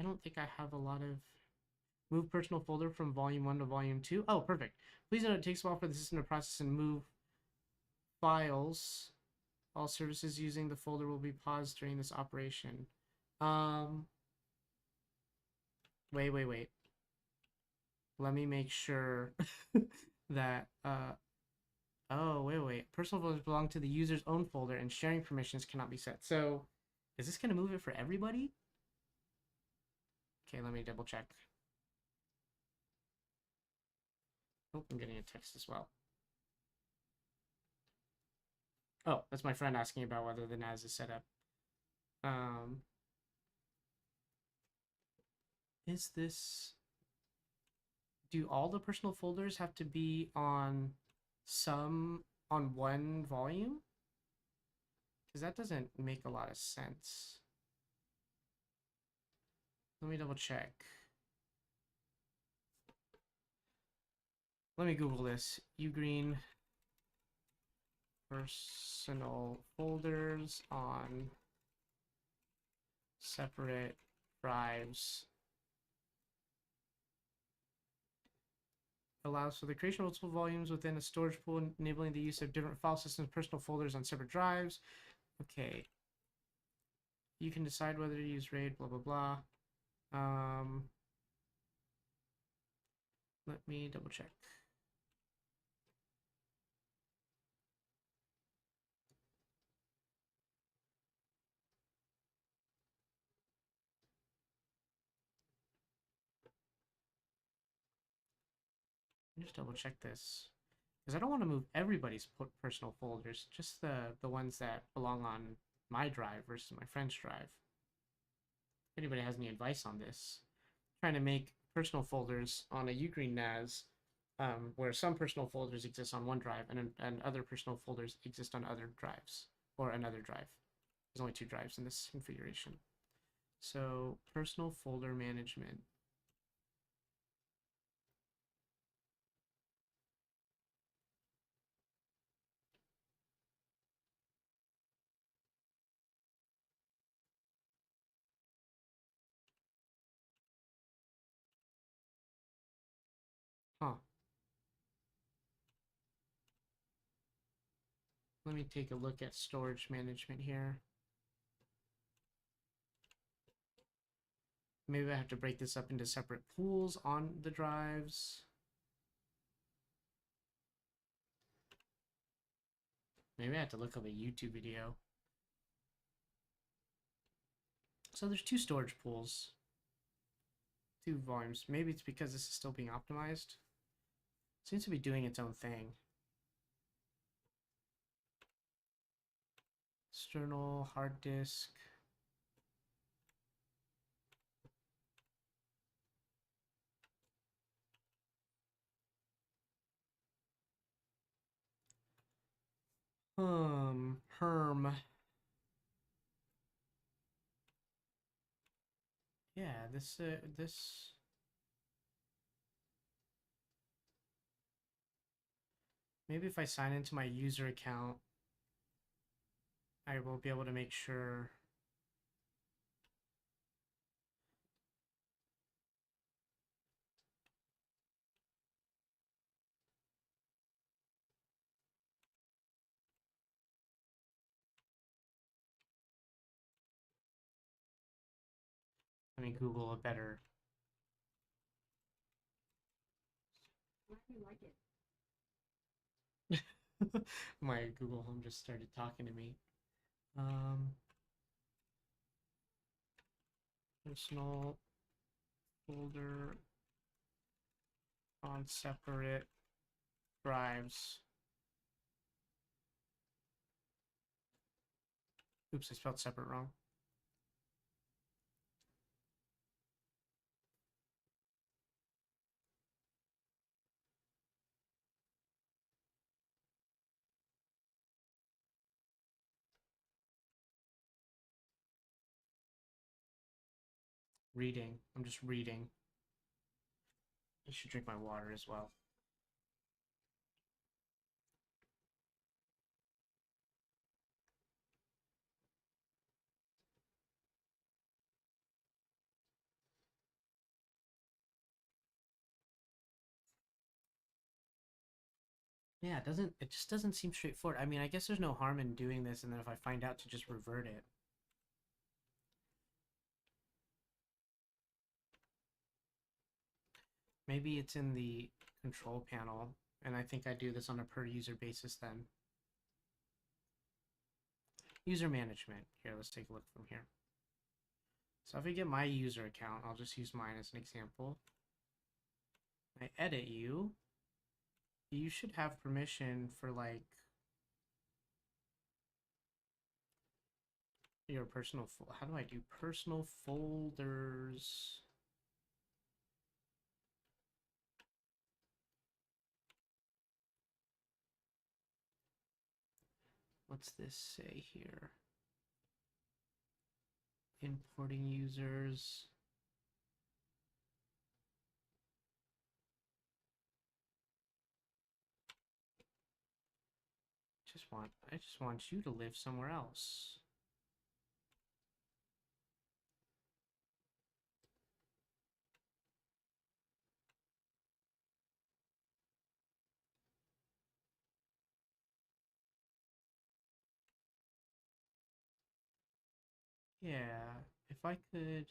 I don't think I have a lot of... Move personal folder from volume 1 to volume 2. Oh, perfect. Please note it takes a while for the system to process and move files. All services using the folder will be paused during this operation. Wait. Let me make sure that, oh, wait. Personal folders belong to the user's own folder and sharing permissions cannot be set. So, is this going to move it for everybody? Okay, let me double check. Oh, I'm getting a text as well. Oh, that's my friend asking about whether the NAS is set up. Is this... Do all the personal folders have to be on one volume? Because that doesn't make a lot of sense. Let me double check. Let me Google this. Ugreen personal folders on separate drives. Allows for the creation of multiple volumes within a storage pool, enabling the use of different file systems, personal folders on separate drives. Okay. You can decide whether to use RAID, blah, blah, blah. Let me double check. Just double check this. Because I don't want to move everybody's personal folders, just the ones that belong on my drive versus my friend's drive. If anybody has any advice on this, I'm trying to make personal folders on a Ugreen NAS where some personal folders exist on one drive and other personal folders exist on other drives or another drive. There's only 2 drives in this configuration. So personal folder management. Huh. Let me take a look at storage management here. Maybe I have to break this up into separate pools on the drives. Maybe I have to look up a YouTube video. So there's 2 storage pools. 2 volumes. Maybe it's because this is still being optimized. It seems to be doing its own thing. External hard disk. Herm. Yeah, this maybe if I sign into my user account, I will be able to make sure. Let me Google a better. Why do you like it? My Google Home just started talking to me. Personal folder on separate drives. Oops, I spelled separate wrong. reading. I'm just reading. I should drink my water as well. Yeah, it just doesn't seem straightforward. I mean, I guess there's no harm in doing this, and then if I find out to just revert it. Maybe it's in the control panel, and I think I do this on a per user basis then. User management. Here, let's take a look from here. So if I get my user account, I'll just use mine as an example. I edit you. You should have permission for like your personal. How do I do personal folders? What's this say here? Importing users. I just want you to live somewhere else. Yeah, if I could.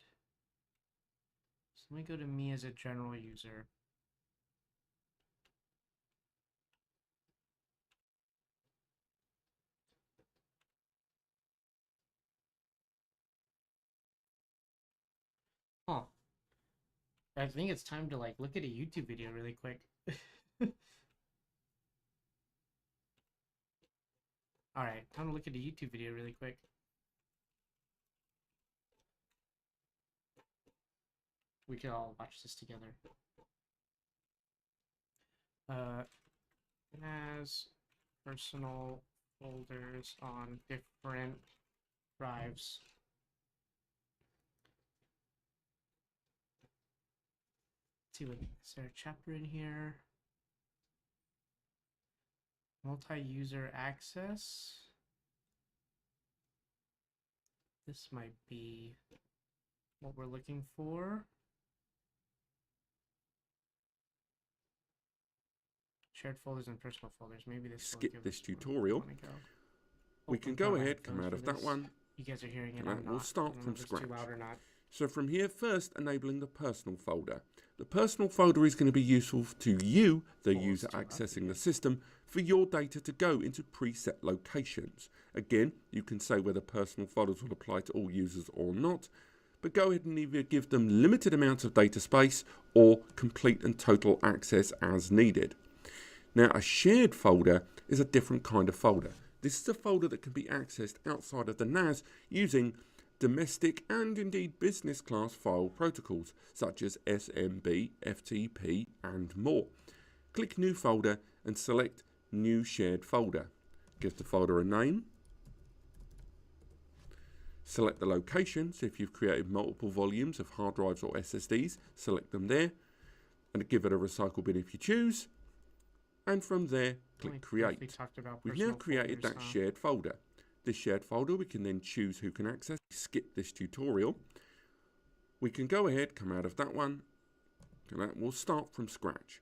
So let me go to me as a general user. Huh. I think it's time to like look at a YouTube video really quick. Alright, time to look at a YouTube video really quick. We could all watch this together. Has personal folders on different drives. Let's see what is there a chapter in here? Multi-user access. This might be what we're looking for. Shared folders and personal folders. Maybe this. Skip this tutorial. We can go ahead, come out of that one. You guys are hearing it. And we'll start from scratch. Too loud or not. So from here, first enabling the personal folder. The personal folder is going to be useful to you, the user accessing the system, for your data to go into preset locations. Again, you can say whether personal folders will apply to all users or not, but go ahead and either give them limited amounts of data space or complete and total access as needed. Now, a shared folder is a different kind of folder. This is a folder that can be accessed outside of the NAS using domestic and indeed business class file protocols such as SMB, FTP and more. Click New Folder and select New Shared Folder. Give the folder a name. Select the location, so if you've created multiple volumes of hard drives or SSDs, select them there and give it a recycle bin if you choose. And from there, click Create. We've now created that shared folder. This shared folder, we can then choose who can access. Skip this tutorial. We can go ahead, come out of that one. We'll start from scratch.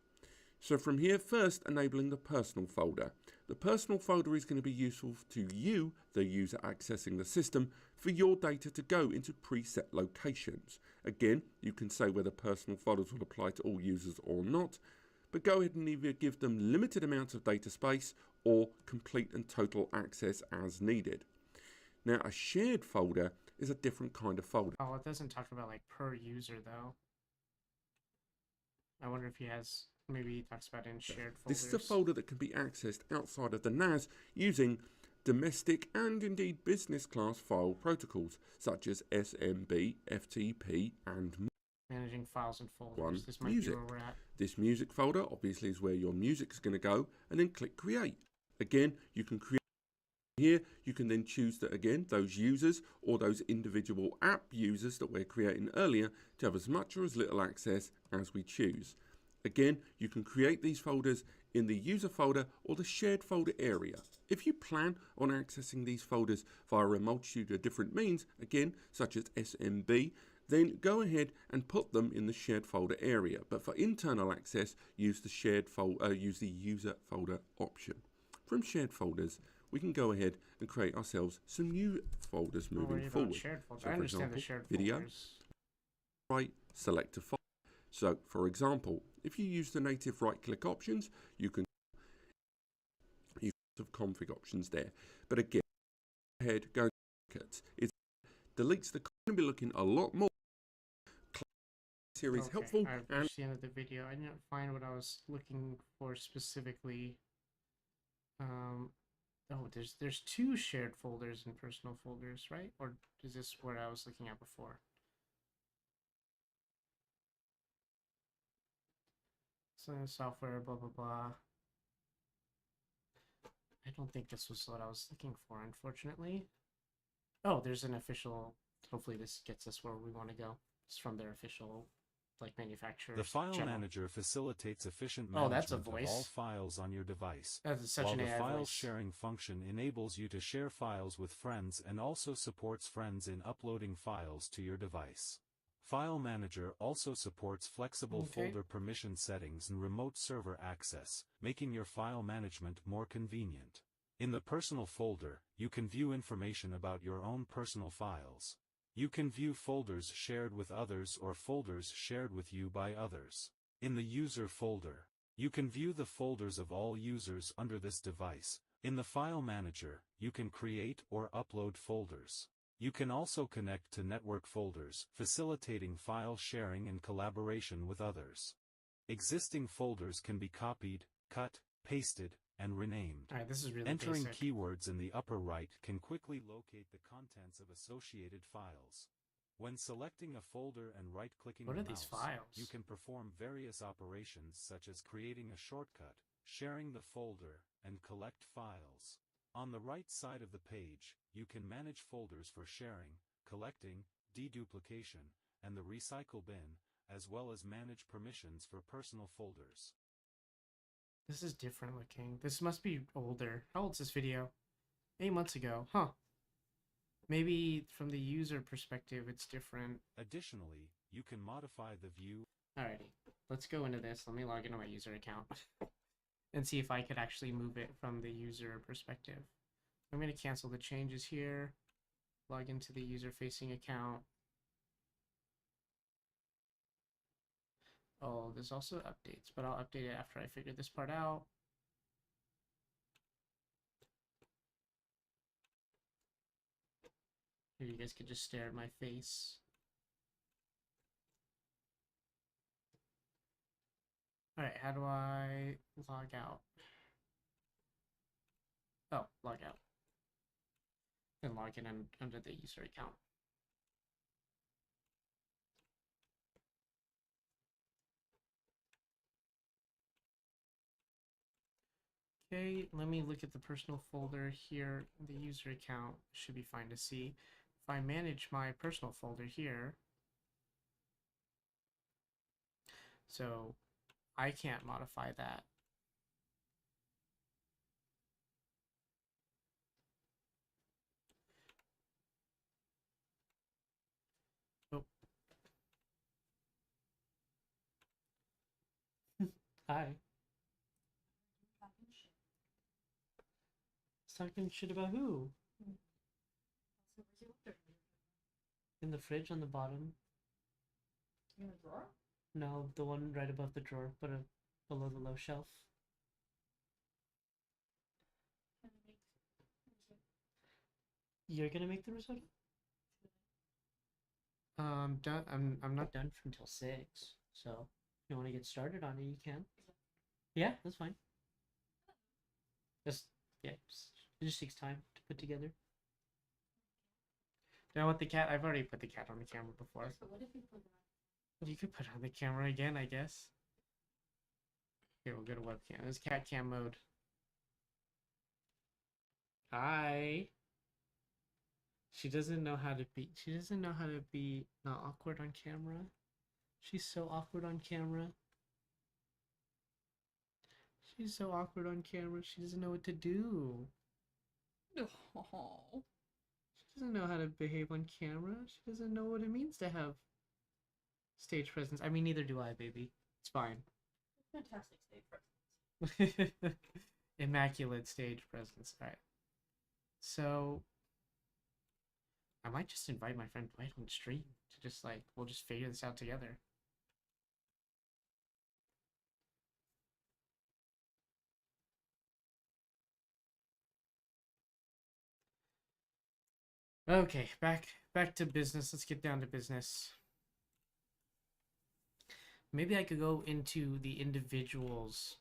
So from here, first enabling the personal folder. The personal folder is going to be useful to you, the user accessing the system, for your data to go into preset locations. Again, you can say whether personal folders will apply to all users or not, but go ahead and either give them limited amounts of data space or complete and total access as needed. Now, a shared folder is a different kind of folder. Oh, it doesn't talk about like per user though. I wonder if he has, maybe he talks about in shared folders. This is a folder that can be accessed outside of the NAS using domestic and indeed business class file protocols such as SMB, FTP and more. Managing files and folders. This might music. Be where we're at. This music folder obviously is where your music is going to go, and then click Create. Again, you can create Here you can then choose that again, those users or those individual app users that we're creating earlier to have as much or as little access as we choose. Again, you can create these folders in the user folder or the shared folder area. If you plan on accessing these folders via a multitude of different means, again, such as SMB, then go ahead and put them in the shared folder area. But for internal access, use the user folder option. From shared folders, we can go ahead and create ourselves some new folders moving forward. Shared So, I understand the shared video, folders. right, select a file. So, for example, if you use the native right-click options, you can have config options there. But again, go ahead, go to shortcuts. It deletes the. Going to be looking a lot more. Here is helpful. I've reached the end of the video. I didn't find what I was looking for specifically. Oh, there's two shared folders and personal folders, right? Or is this what I was looking at before? So software, blah blah blah. I don't think this was what I was looking for, unfortunately. Oh, there's an official. Hopefully, this gets us where we want to go. It's from their official, manufacturer. The file manager facilitates efficient management of all files on your device, while the file sharing function enables you to share files with friends and also supports friends in uploading files to your device. File Manager also supports flexible folder permission settings and remote server access, making your file management more convenient. In the Personal folder, you can view information about your own personal files. You can view folders shared with others or folders shared with you by others. In the User folder, you can view the folders of all users under this device. In the File Manager, you can create or upload folders. You can also connect to network folders, facilitating file sharing and collaboration with others. Existing folders can be copied, cut, pasted, and renamed. All right, this is really Entering basic. keywords in the upper right can quickly locate the contents of associated files. When selecting a folder and right-clicking the mouse, you can perform various operations such as creating a shortcut, sharing the folder, and collect files. On the right side of the page, you can manage folders for sharing, collecting, deduplication, and the recycle bin, as well as manage permissions for personal folders. This is different looking. This must be older. How old is this video? 8 months ago. Huh. Maybe from the user perspective, it's different. Additionally, you can modify the view. Alrighty. Let's go into this. Let me log into my user account and see if I could actually move it from the user perspective. I'm going to cancel the changes here. Log into the user-facing account. Oh, there's also updates, but I'll update it after I figure this part out. Maybe you guys could just stare at my face. Alright, how do I log out? Oh, log out. And log in under the user account. Okay, let me look at the personal folder here. The user account should be fine to see. If I manage my personal folder here, so I can't modify that. Oh. Hi. Talking shit about who? In the fridge on the bottom. In the drawer? No, the one right above the drawer, but below the low shelf. You're gonna make the risotto? Done. I'm not done until 6. So if you want to get started on it, you can. Yeah, that's fine. Yeah, it just takes time to put together. Do I want the cat? I've already put the cat on the camera before. So what if you put it on? You could put it on the camera again, I guess. Here, we'll go to webcam. This cat cam mode. Hi. She doesn't know how to be. She doesn't know how to be not awkward on camera. She's so awkward on camera. She's so awkward on camera. She doesn't know what to do. Oh. She doesn't know how to behave on camera. She doesn't know what it means to have stage presence. I mean, neither do I, baby. It's fine. Fantastic stage presence. Immaculate stage presence. All right. So I might just invite my friend Dwight on stream to just like we'll just figure this out together. Okay, back to business. Let's get down to business. Maybe I could go into the individual's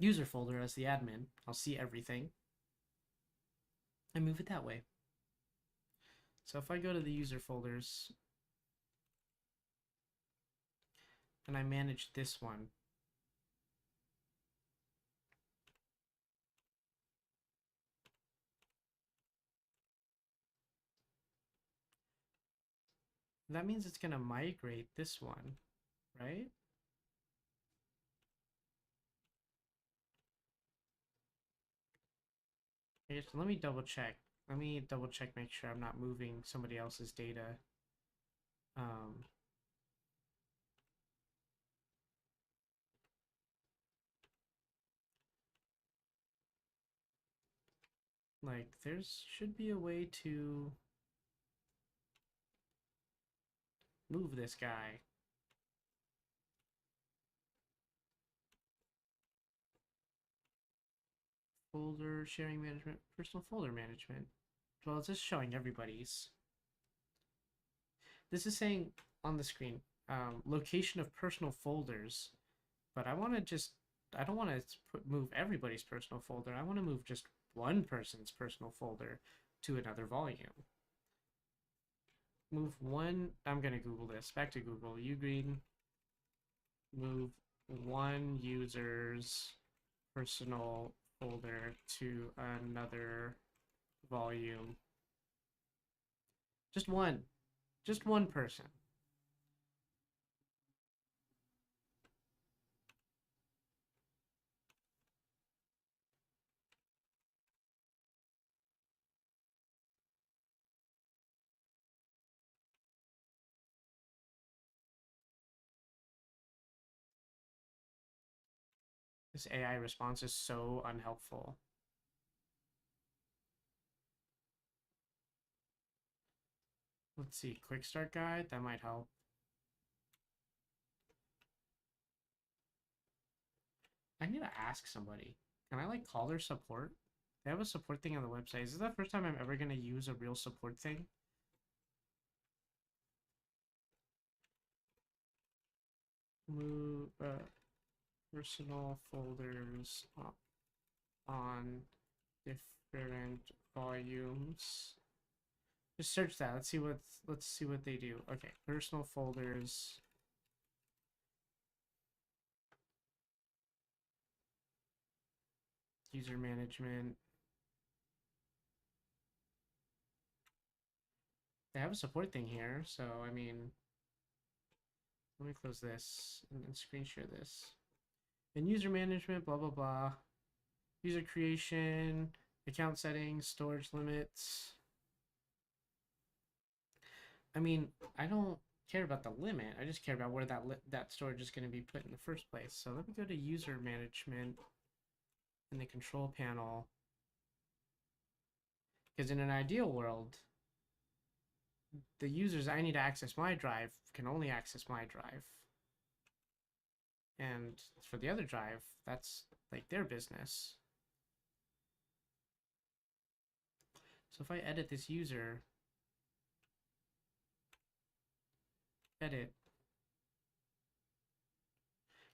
user folder as the admin. I'll see everything and move it that way. So if I go to the user folders and I manage this one, that means it's going to migrate this one, right? Okay, so let me double check. Let me double check, make sure I'm not moving somebody else's data. Like, there's should be a way to move this guy. Folder sharing management, personal folder management. Well, it's just showing everybody's. This is saying on the screen, location of personal folders, but I want to just, I don't want to move everybody's personal folder. I want to move just one person's personal folder to another volume. Move one, I'm going to Google this. Back to Google. Ugreen, move one user's personal folder to another volume. Just one person. This AI response is so unhelpful. Let's see, quick start guide, that might help. I need to ask somebody. Can I like call their support? They have a support thing on the website. Is this the first time I'm ever gonna use a real support thing? Move personal folders on different volumes. Just search that. Let's see what they do. Okay, personal folders. User management. They have a support thing here, so I mean, let me close this and screen share this. And user management, blah blah blah. User creation, account settings, storage limits. I mean, I don't care about the limit. I just care about where that storage is going to be put in the first place. So let me go to user management in the control panel. Because in an ideal world, the users I need to access my drive can only access my drive. And for the other drive, that's like their business. So if I edit this user, edit,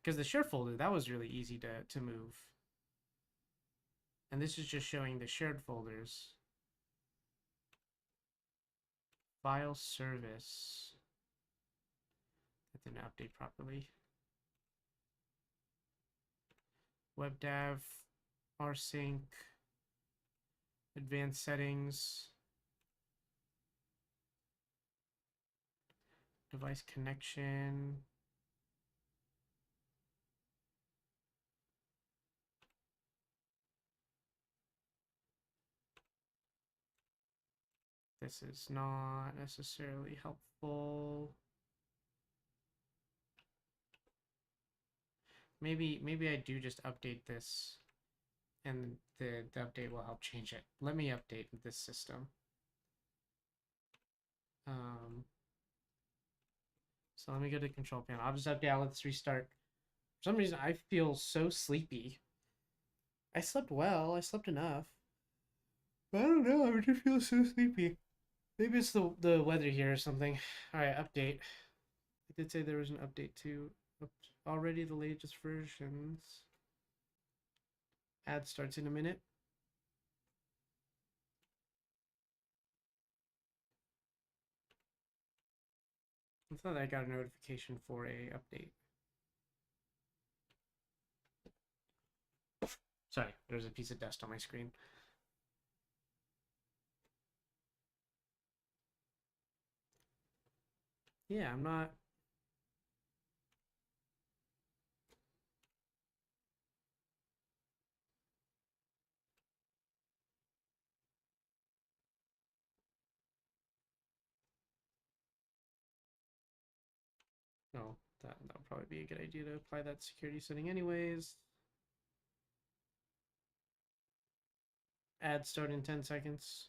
because the share folder, that was really easy to move. And this is just showing the shared folders. File service. That didn't update properly. WebDAV, rsync, Advanced settings. Device connection. This is not necessarily helpful. Maybe I do just update this and the update will help change it. Let me update this system. So let me go to the control panel. I'll just update. Let's restart. For some reason, I feel so sleepy. I slept well. I slept enough. But I don't know. I just feel so sleepy. Maybe it's the weather here or something. All right, update. I did say there was an update to already the latest versions. Ad starts in a minute. I thought I got a notification for a update. Sorry, there's a piece of dust on my screen. Yeah, I'm not. No, that'll probably be a good idea to apply that security setting anyways. Ad start in 10 seconds.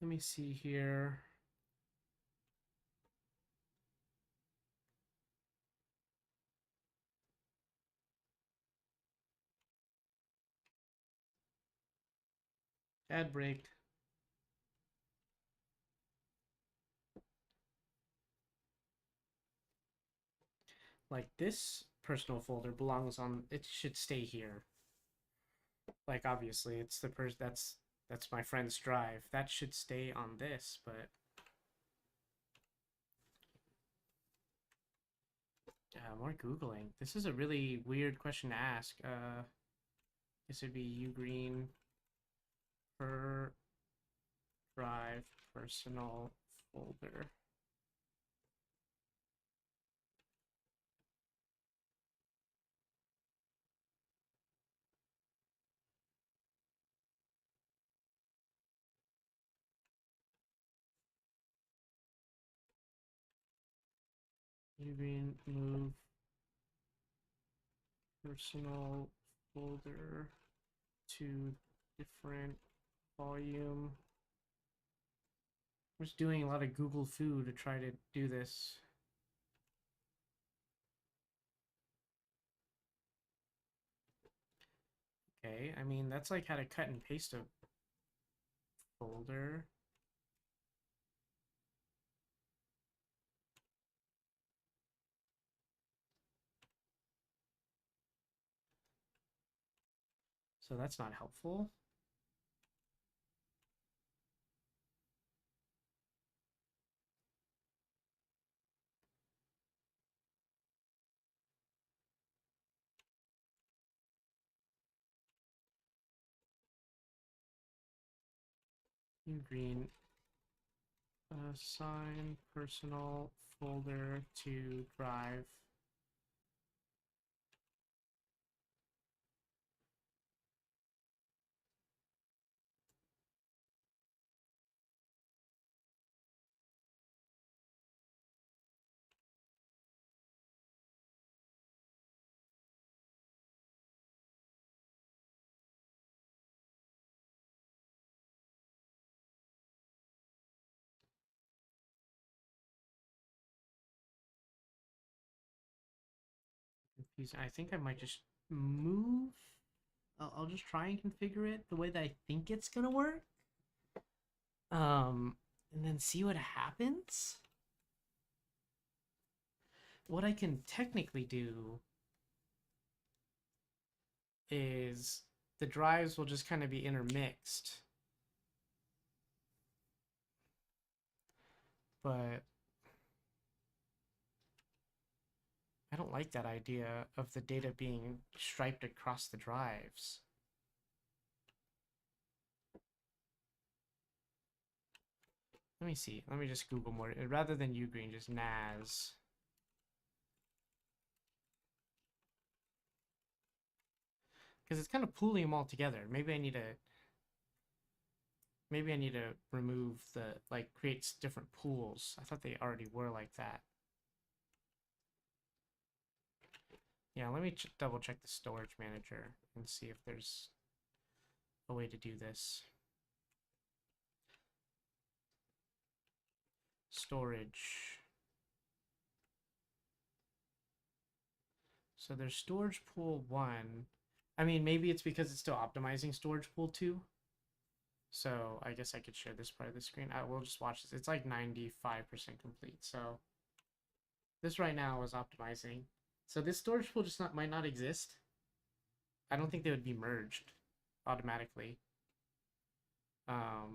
Let me see here. Ad break. Like this personal folder belongs on, it should stay here. Like obviously it's the person that's my friend's drive. That should stay on this, but more Googling. This is a really weird question to ask. This would be ugreen per drive personal folder. Ugreen move personal folder to different volume. I'm just doing a lot of Google foo to try to do this. Okay, I mean, that's like how to cut and paste a folder. So that's not helpful. Green assign personal folder to drive. I think I might just move. I'll just try and configure it the way that I think it's gonna work. And then see what happens. What I can technically do is the drives will just kind of be intermixed. But I don't like that idea of the data being striped across the drives. Let me see. Let me just Google more. Rather than Ugreen, just NAS. Because it's kind of pooling them all together. Maybe I need to remove the, like, create different pools. I thought they already were like that. Yeah, let me double check the storage manager and see if there's a way to do this. Storage. So there's storage pool 1. I mean, maybe it's because it's still optimizing storage pool 2. So I guess I could share this part of the screen. I will just watch this. It's like 95% complete. So this right now is optimizing. So this storage pool just might not exist. I don't think they would be merged automatically. I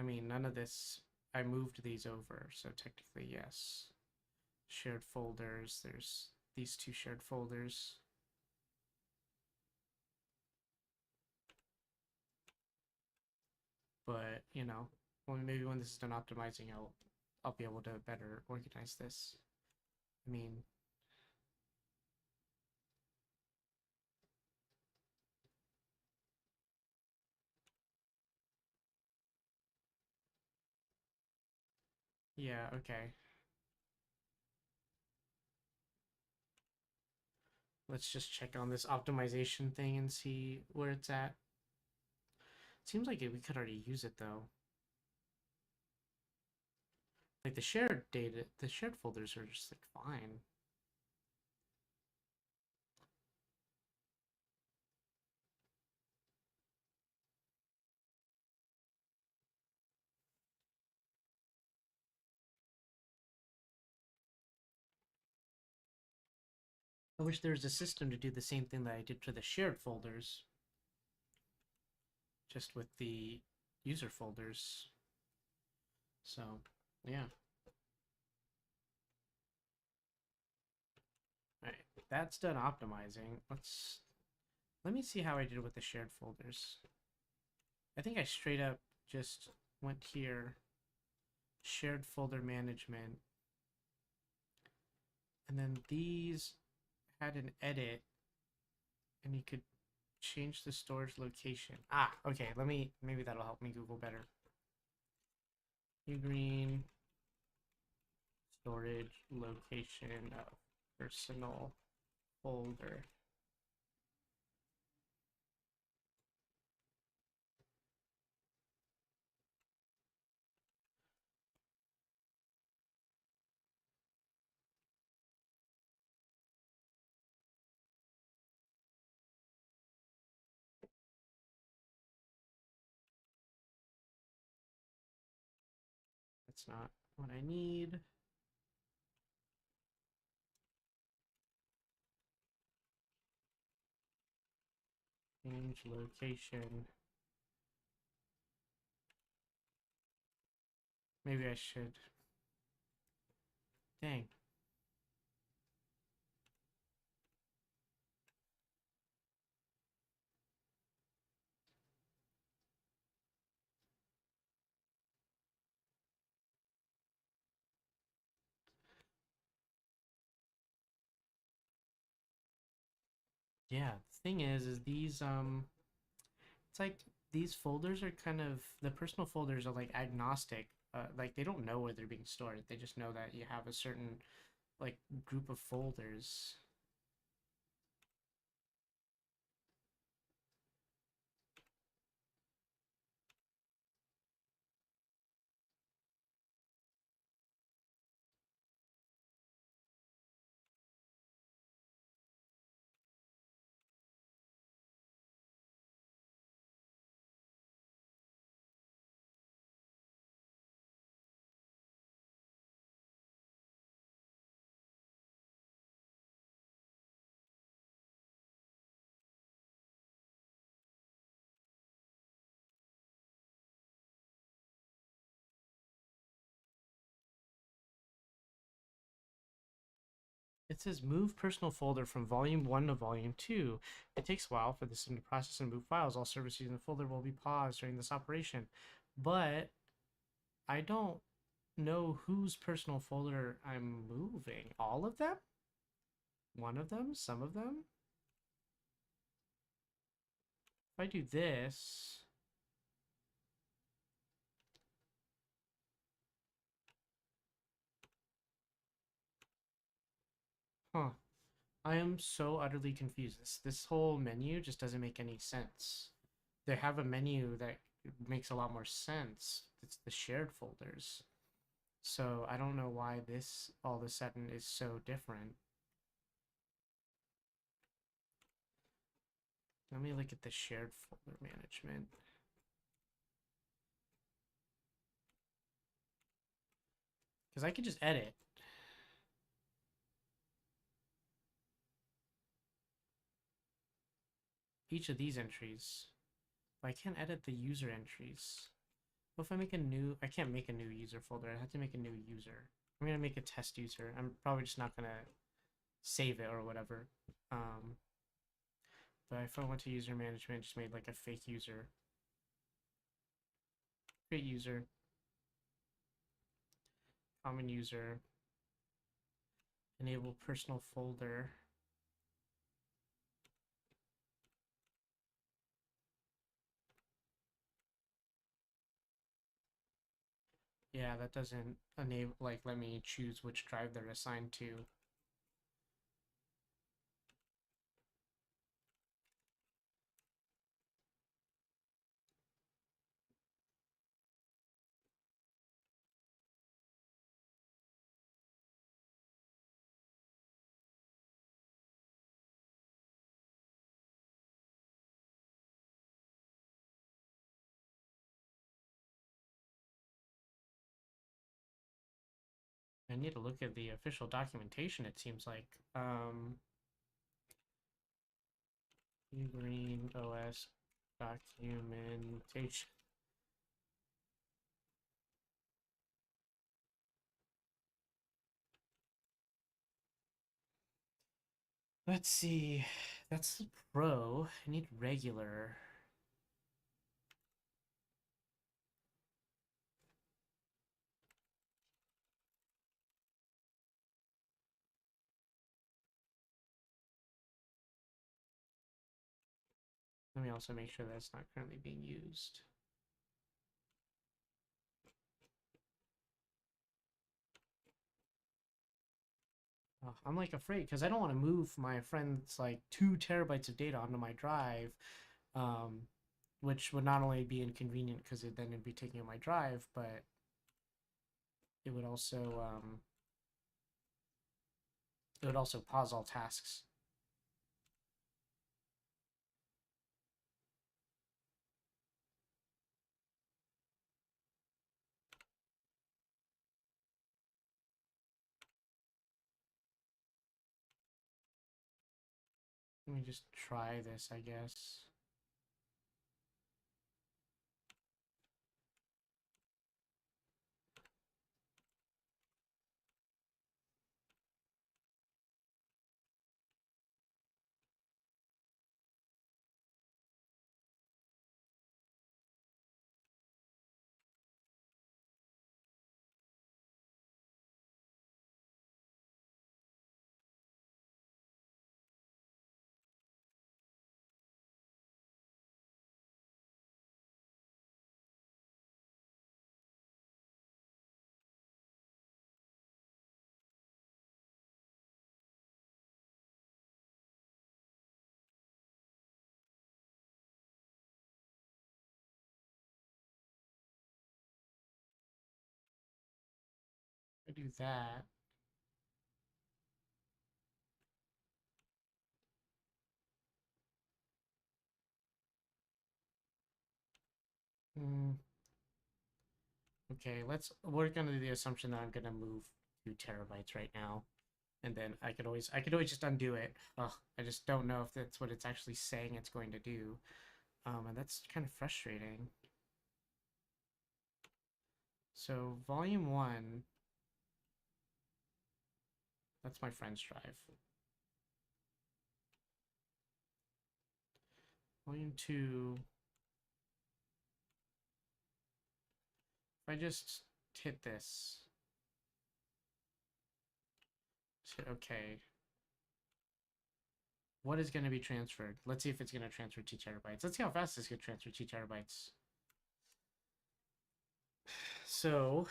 mean, none of this, I moved these over, so technically, yes. Shared folders, there's these 2 shared folders. But, you know, well, maybe when this is done optimizing, I'll be able to better organize this. I mean, yeah, okay. Let's just check on this optimization thing and see where it's at. Seems like we could already use it though. Like the shared data, the shared folders are just like fine. I wish there was a system to do the same thing that I did for the shared folders. Just with the user folders. So, yeah. Alright, that's done optimizing. Let me see how I did with the shared folders. I think I straight up just went here, shared folder management, and then these had an edit, and you could change the storage location. Ah, okay, maybe that'll help me Google better. Ugreen storage location of personal folder. That's not what I need. Change location. Maybe I should. Dang. Yeah, the thing is these it's like these folders are kind of, the personal folders are like agnostic. Like they don't know where they're being stored. They just know that you have a certain like group of folders. It says move personal folder from volume 1 to volume 2. It takes a while for the system to process and move files. All services using the folder will be paused during this operation. But I don't know whose personal folder I'm moving. All of them? One of them? Some of them? If I do this... Huh. I am so utterly confused. This whole menu just doesn't make any sense. They have a menu that makes a lot more sense. It's the shared folders. So I don't know why this all of a sudden is so different. Let me look at the shared folder management. Because I could just edit. Each of these entries. But I can't edit the user entries. What if I make a new... I can't make a new user folder. I have to make a new user. I'm going to make a test user. I'm probably just not going to save it or whatever. But if I went to user management, just made like a fake user. Create user. Common user. Enable personal folder. Yeah, that doesn't enable, like, let me choose which drive they're assigned to. I need to look at the official documentation, it seems like. Green OS documentation. Let's see. That's the pro. I need regular. Let me also make sure that's not currently being used. Oh, I'm like afraid because I don't want to move my friend's like 2 terabytes of data onto my drive, which would not only be inconvenient because then it'd be taking up my drive, but it would also pause all tasks. Let me just try this, I guess. I do that. Okay, let's work under the assumption that I'm gonna move 2 terabytes right now, and then I could always just undo it. Ugh, I just don't know if that's what it's actually saying it's going to do, and that's kind of frustrating. So volume 1, That's my friend's drive. Volume 2. If I just hit this. Hit OK. What is going to be transferred? Let's see if it's going to transfer 2 terabytes. Let's see how fast this can transfer 2 terabytes. So,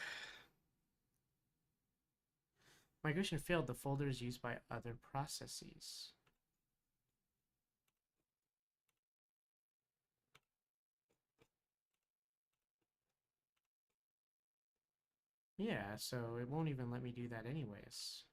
migration failed. The folder is used by other processes. Yeah, so it won't even let me do that anyways.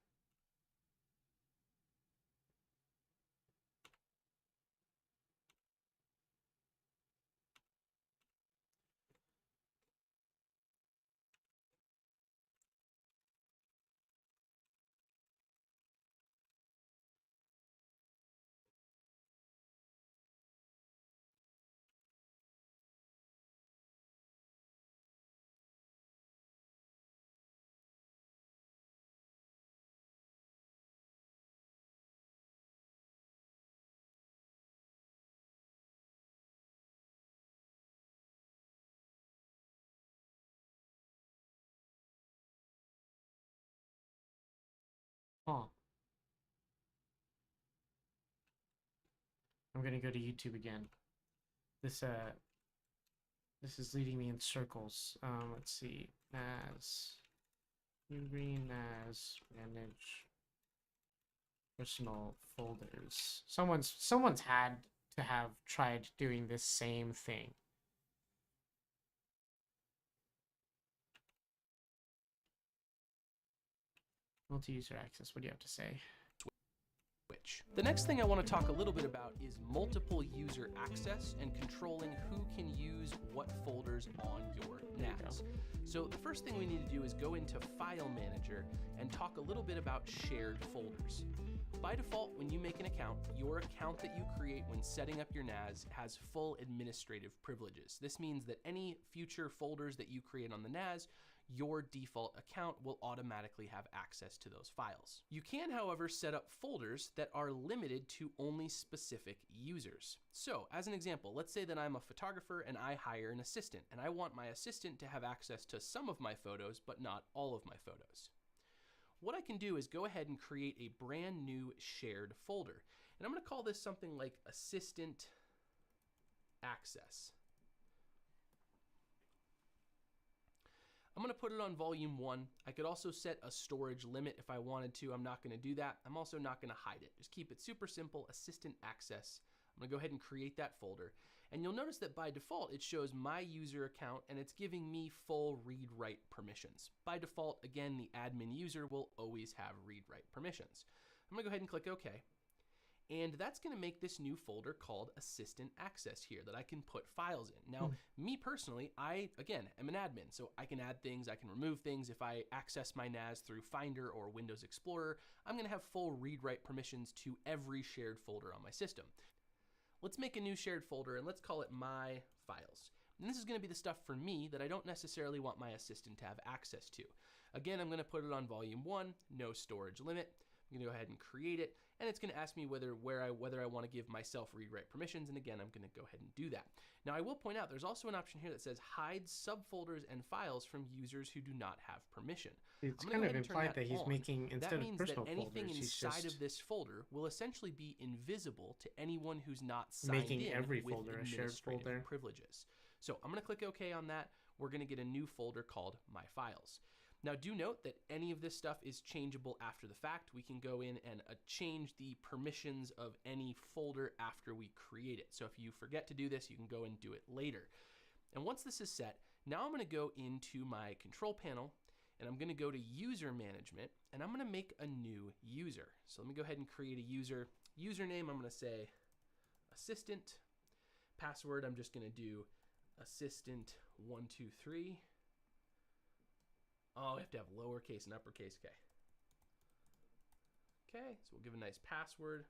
Huh. I'm gonna go to YouTube again. This is leading me in circles. Let's see. NAS. New green NAS. Manage personal folders. Someone's had to have tried doing this same thing. Multi-user access. What do you have to say? The next thing I want to talk a little bit about is multiple user access and controlling who can use what folders on your NAS. So the first thing we need to do is go into File Manager and talk a little bit about shared folders. By default, when you make an account, your account that you create when setting up your NAS has full administrative privileges. This means that any future folders that you create on the NAS, your default account will automatically have access to those files. You can, however, set up folders that are limited to only specific users. So, as an example, let's say that I'm a photographer and I hire an assistant, and I want my assistant to have access to some of my photos, but not all of my photos. What I can do is go ahead and create a brand new shared folder. And I'm going to call this something like Assistant Access. I'm going to put it on volume 1. I could also set a storage limit if I wanted to. I'm not going to do that. I'm also not going to hide it. Just keep it super simple, Assistant Access. I'm going to go ahead and create that folder. And you'll notice that by default, it shows my user account and it's giving me full read-write permissions. By default, again, the admin user will always have read-write permissions. I'm going to go ahead and click OK. And that's going to make this new folder called Assistant Access here that I can put files in. Now, me personally, I, again, am an admin, so I can add things, I can remove things. If I access my NAS through Finder or Windows Explorer, I'm going to have full read-write permissions to every shared folder on my system. Let's make a new shared folder and let's call it My Files. And this is going to be the stuff for me that I don't necessarily want my assistant to have access to. Again, I'm going to put it on volume 1, no storage limit. I'm going to go ahead and create it, and it's going to ask me whether I want to give myself read-write permissions, and again, I'm going to go ahead and do that. Now, I will point out there's also an option here that says hide subfolders and files from users who do not have permission. It's kind of implied that he's making, instead of personal folders, that means that anything inside of this folder will essentially be invisible to anyone who's not signed in every with folder a shared folder privileges. So I'm going to click OK on that. We're going to get a new folder called My Files. Now do note that any of this stuff is changeable after the fact. We can go in and change the permissions of any folder after we create it. So if you forget to do this, you can go and do it later. And once this is set, now I'm going to go into my control panel and I'm going to go to user management and I'm going to make a new user. So let me go ahead and create a user. Username, I'm going to say assistant. Password, I'm just going to do assistant123. Oh, we have to have lowercase and uppercase. Okay. Okay, so we'll give a nice password.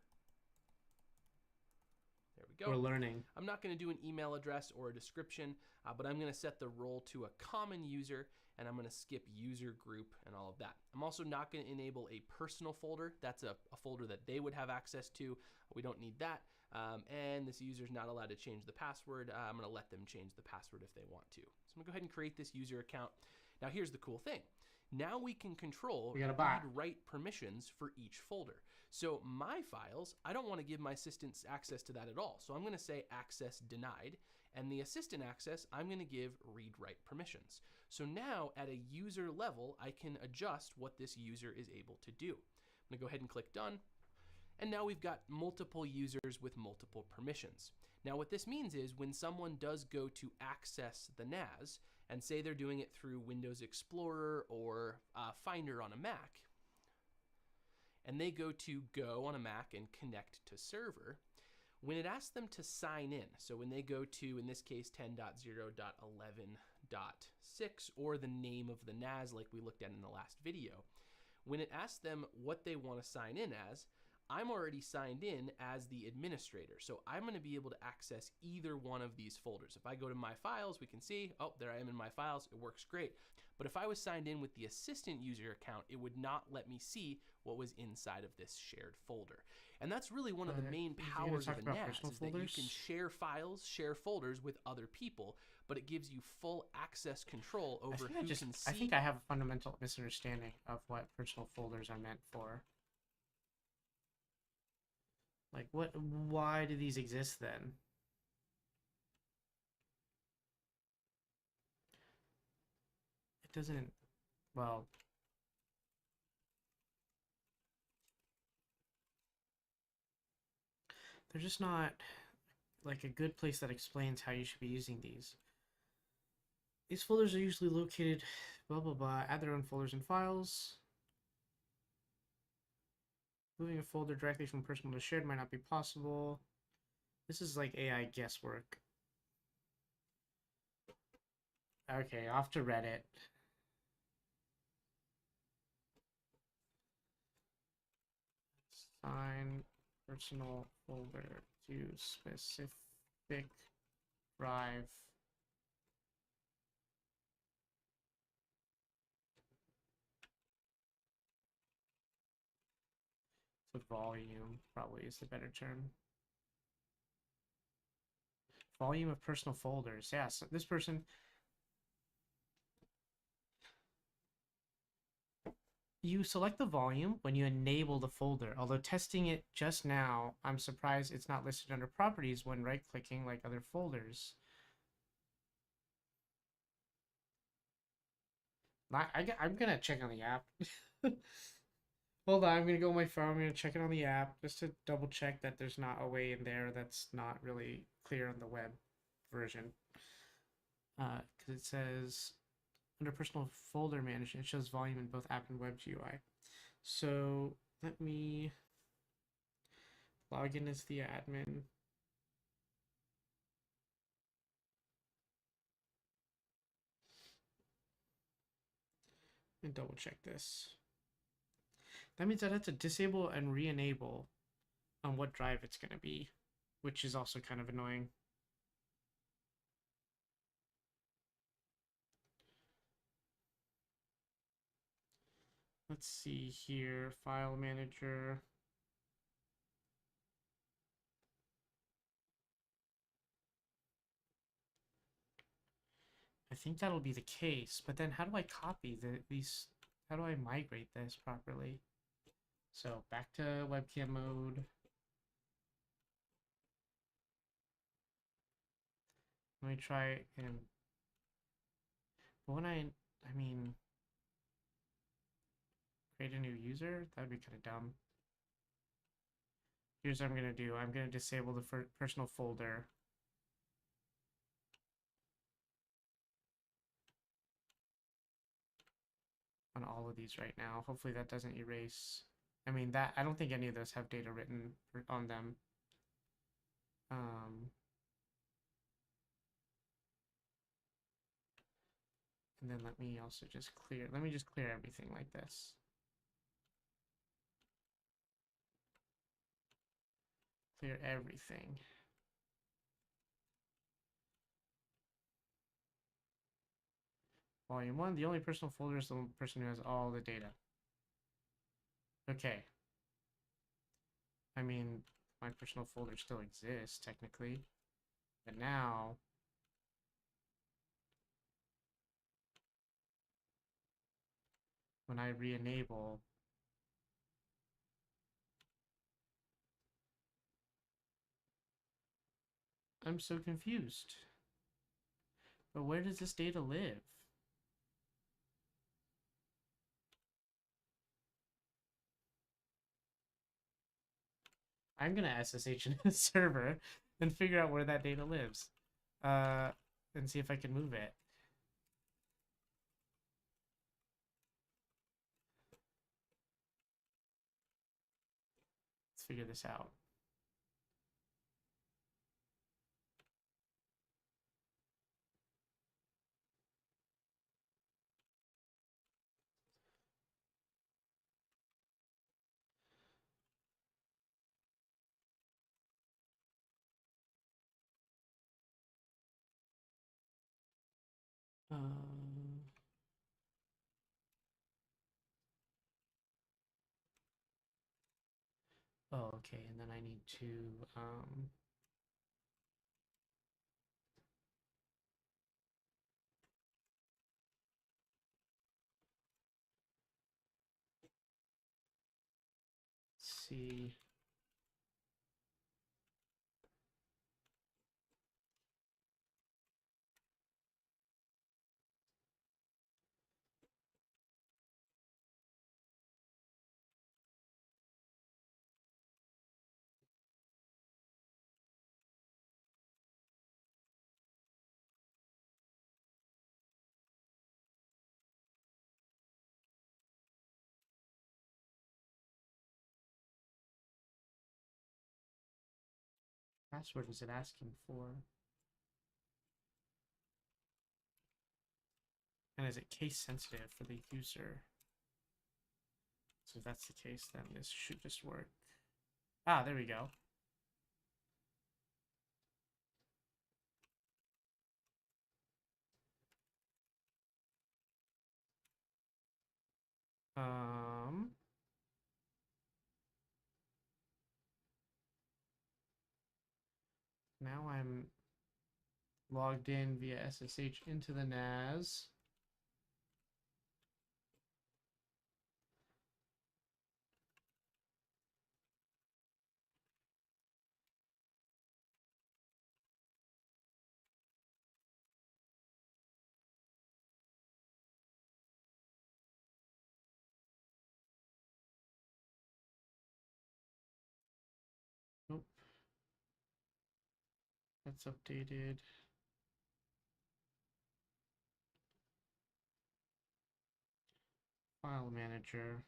There we go. We're learning. I'm not going to do an email address or a description, but I'm going to set the role to a common user, and I'm going to skip user group and all of that. I'm also not going to enable a personal folder. That's a folder that they would have access to. We don't need that. And this user is not allowed to change the password. I'm going to let them change the password if they want to. So I'm going to go ahead and create this user account. Now here's the cool thing. Now we can control read-write permissions for each folder. So my files, I don't want to give my assistants access to that at all. So I'm going to say access denied. And the assistant access, I'm going to give read-write permissions. So now at a user level, I can adjust what this user is able to do. I'm going to go ahead and click done. And now we've got multiple users with multiple permissions. Now what this means is when someone does go to access the NAS, and say they're doing it through Windows Explorer or Finder on a Mac, and they go to Go on a Mac and connect to server, when it asks them to sign in, so when they go to, in this case, 10.0.11.6, or the name of the NAS like we looked at in the last video, when it asks them what they want to sign in as, I'm already signed in as the administrator. So I'm going to be able to access either one of these folders. If I go to my files, we can see, oh, there I am in my files. It works great. But if I was signed in with the assistant user account, it would not let me see what was inside of this shared folder. And that's really one of the main powers of a NAS, is that you can share files, share folders with other people, but it gives you full access control over who can see. I think I have a fundamental misunderstanding of what personal folders are meant for. Like, why do these exist then? It doesn't, well, they're just not like a good place that explains how you should be using these. These folders are usually located, blah, blah, blah, add their own folders and files. Moving a folder directly from personal to shared might not be possible. This is like AI guesswork. Okay, off to Reddit. Assign personal folder to specific drive. The volume probably is the better term. Volume of personal folders. Yeah, so this person, you select the volume when you enable the folder. Although testing it just now, I'm surprised it's not listed under properties when right-clicking like other folders. I'm gonna check on the app. Hold on, I'm gonna go on my phone. I'm gonna check it on the app just to double check that there's not a way in there that's not really clear on the web version. Because it says under personal folder management, it shows volume in both app and web GUI. So let me log in as the admin. And double check this. That means I'd have to disable and re-enable on what drive it's going to be, which is also kind of annoying. Let's see here, file manager. I think that'll be the case, but then how do I copy these? How do I migrate this properly? So back to webcam mode. Let me try and, but when I mean, create a new user, that would be kind of dumb. Here's what I'm going to do. I'm going to disable the personal folder. On all of these right now. Hopefully that doesn't erase. I mean, that I don't think any of those have data written on them. And then let me also just clear. Let me just clear everything like this. Clear everything. Volume 1, the only personal folder is the person who has all the data. Okay. I mean, my personal folder still exists, technically. But now... when I re-enable... I'm so confused. But where does this data live? I'm gonna SSH in a server and figure out where that data lives. And see if I can move it. Let's figure this out. Oh, okay, and then I need to see. Password is it asking for? And is it case sensitive for the user? So if that's the case, then this should just work. Ah, there we go. Now I'm logged in via SSH into the NAS. Nope. That's updated. File manager.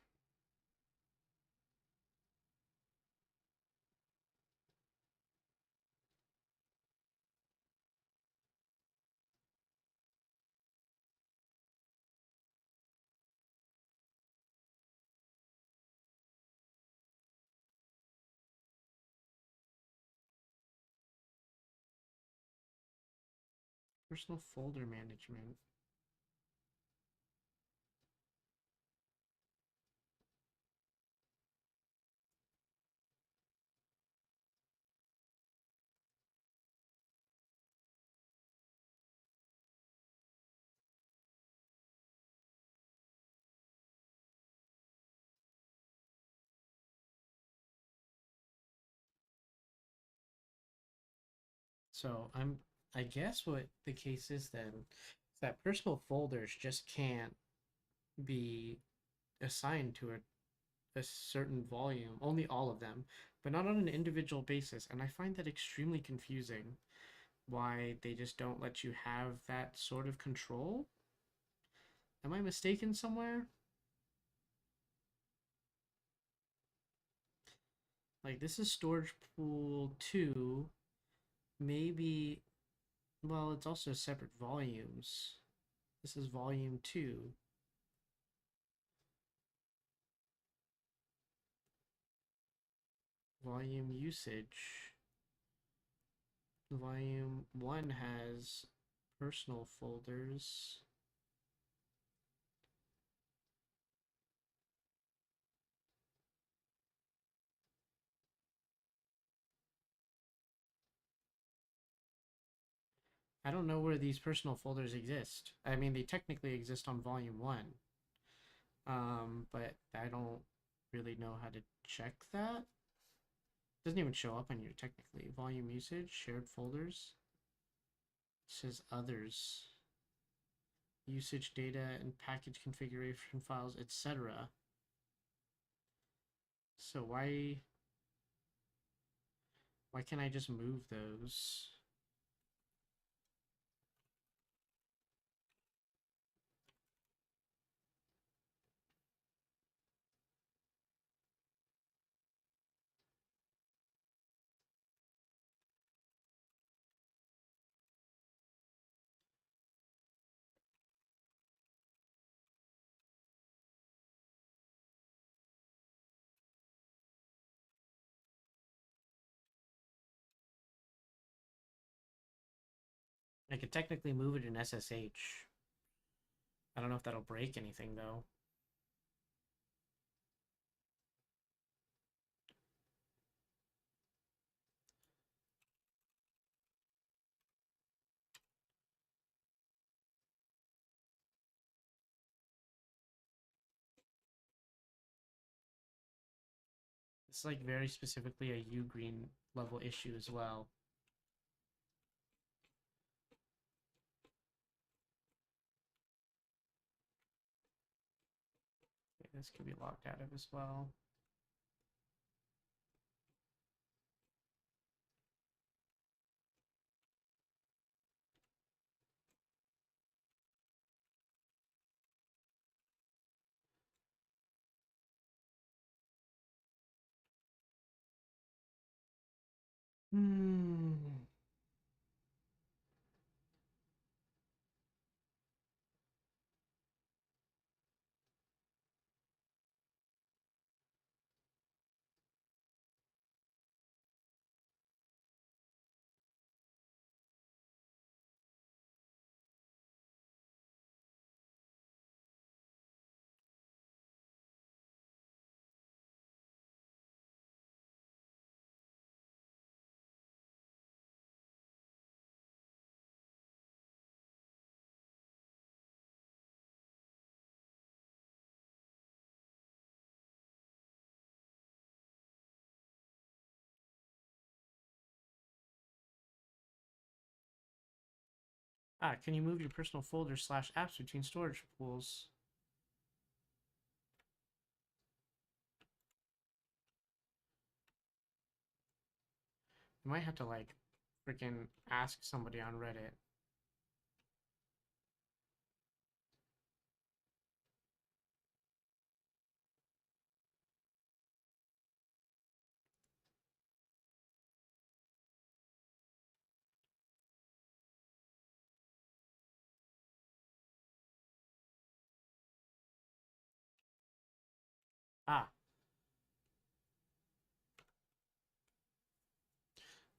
Personal folder management. So I guess what the case is then is that personal folders just can't be assigned to a certain volume, only all of them, but not on an individual basis. And I find that extremely confusing, why they just don't let you have that sort of control. Am I mistaken somewhere? Like, this is storage pool 2. Maybe, well, it's also separate volumes. This is volume 2. Volume usage. Volume 1 has personal folders. I don't know where these personal folders exist. I mean, they technically exist on volume 1. But I don't really know how to check that. Doesn't even show up on here technically. Volume usage, shared folders. It says others. Usage data and package configuration files, etc. So why can't I just move those? I could technically move it in SSH. I don't know if that'll break anything though. It's like very specifically a Ugreen level issue as well. Okay, this could be logged out of as well. Can you move your personal folders / apps between storage pools? You might have to like freaking ask somebody on Reddit.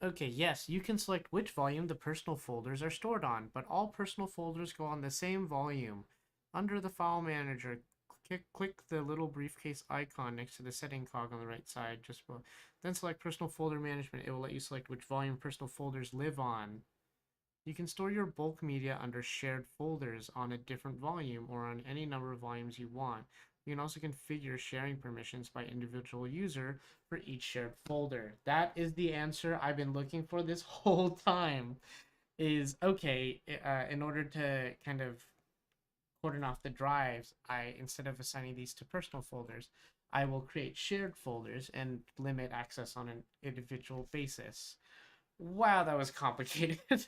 Okay, yes, you can select which volume the personal folders are stored on, but all personal folders go on the same volume. Under the file manager, click the little briefcase icon next to the setting cog on the right side, just below. Then select personal folder management. It will let you select which volume personal folders live on. You can store your bulk media under shared folders on a different volume or on any number of volumes you want. You can also configure sharing permissions by individual user for each shared folder. That is the answer I've been looking for this whole time. Is okay, in order to kind of cordon off the drives, instead of assigning these to personal folders, I will create shared folders and limit access on an individual basis. Wow, that was complicated.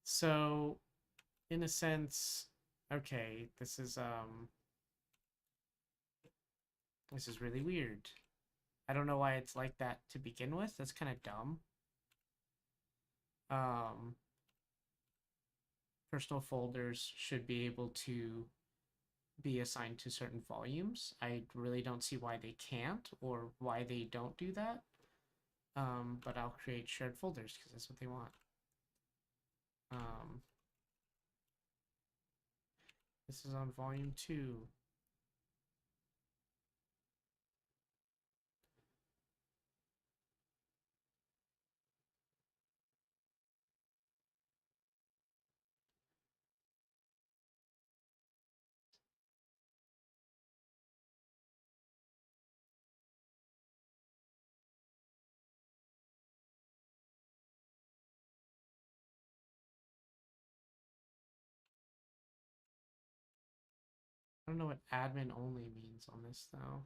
So in a sense, okay, this is really weird. I don't know why it's like that to begin with. That's kind of dumb. Personal folders should be able to be assigned to certain volumes. I really don't see why they can't or why they don't do that. But I'll create shared folders because that's what they want. This is on volume 2. I don't know what admin only means on this though.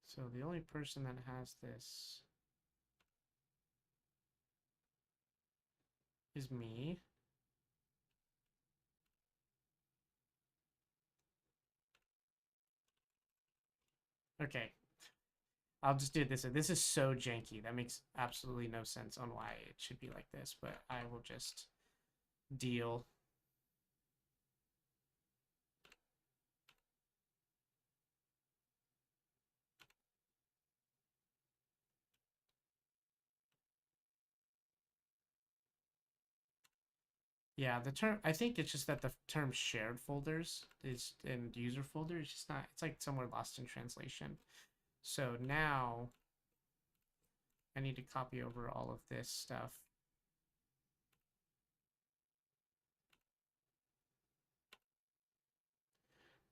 So the only person that has this is me. Okay. I'll just do it this way. This is so janky. That makes absolutely no sense on why it should be like this, but I will just deal. Yeah, the term, I think it's just that the term shared folders is and user folder is just not, it's like somewhere lost in translation. So now I need to copy over all of this stuff.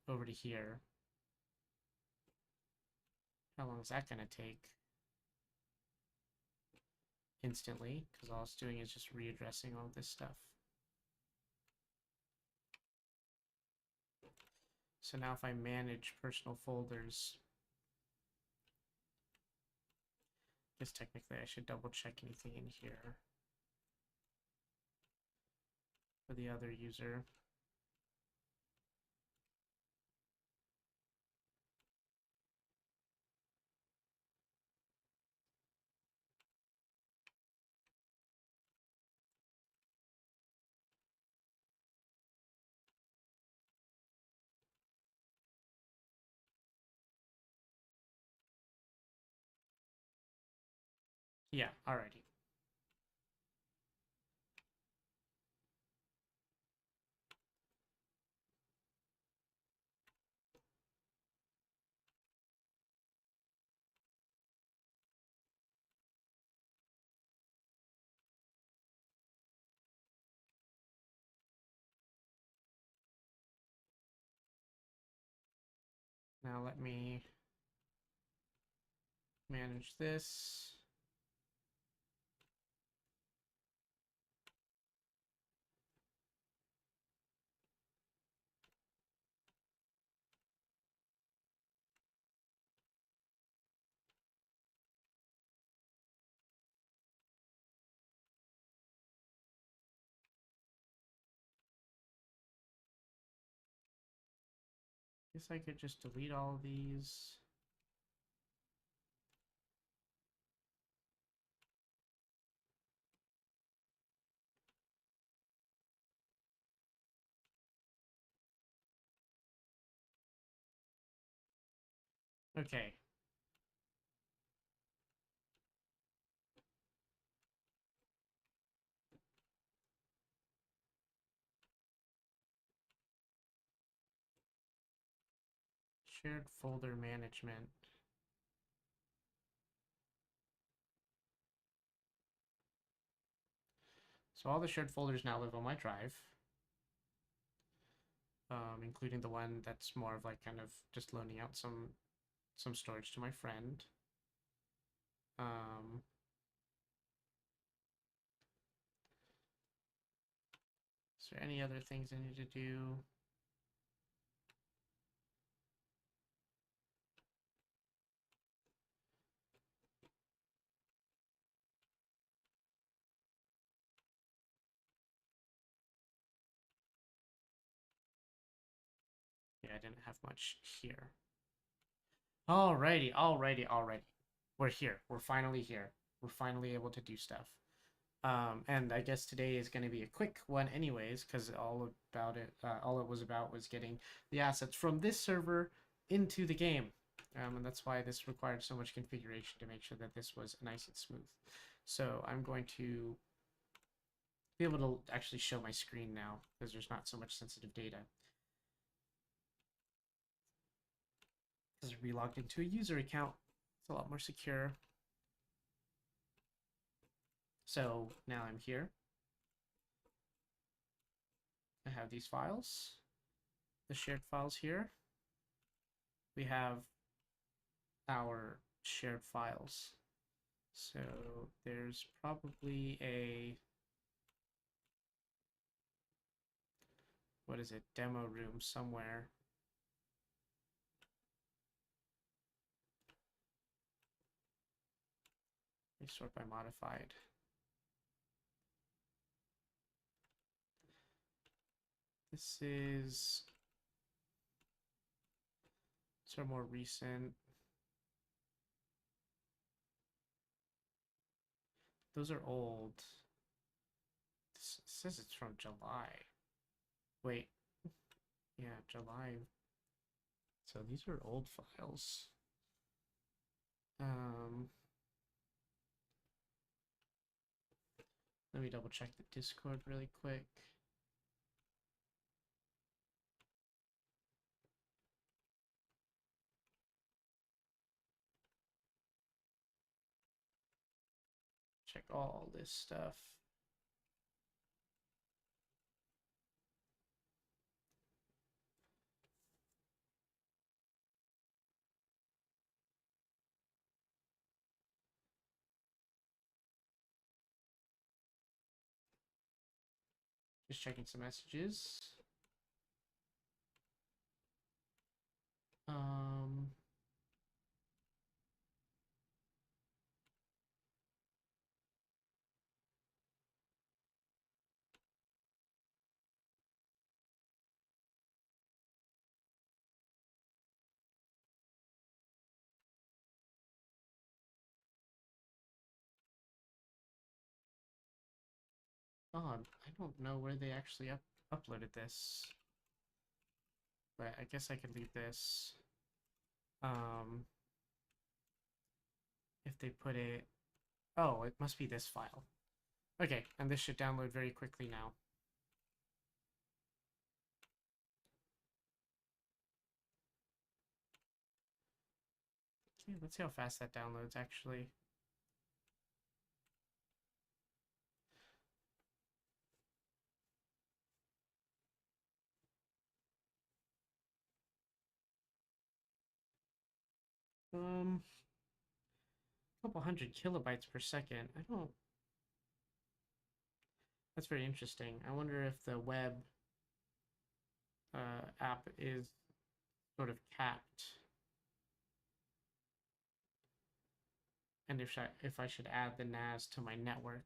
Over to here. How long is that going to take? Instantly, because all it's doing is just readdressing all this stuff. So now if I manage personal folders, I guess technically I should double check anything in here for the other user. Yeah, alrighty. Now let me manage this. Guess I could just delete all of these. Okay. Shared folder management. So all the shared folders now live on my drive, including the one that's more of like kind of just loaning out some storage to my friend. Is there any other things I need to do? Yeah, I didn't have much here. Alrighty. We're here. We're finally here. We're finally able to do stuff. And I guess today is going to be a quick one anyways, because all it was about was getting the assets from this server into the game. And that's why this required so much configuration to make sure that this was nice and smooth. So I'm going to be able to actually show my screen now, because there's not so much sensitive data. Because we logged into a user account. It's a lot more secure. So now I'm here. I have these files, the shared files here. We have our shared files. So there's probably a what is it, demo room somewhere. Let me sort by modified. This is sort of more recent. Those are old. This says it's from July. Wait. Yeah, July. So these are old files. Let me double check the Discord really quick. Check all this stuff. Just checking some messages. Oh, I don't know where they actually uploaded this. But I guess I could leave this. If they put it... Oh, it must be this file. Okay, and this should download very quickly now. Okay, let's see how fast that downloads, actually. A couple hundred kilobytes per second. I don't... That's very interesting. I wonder if the web app is sort of capped. And if I should add the NAS to my network.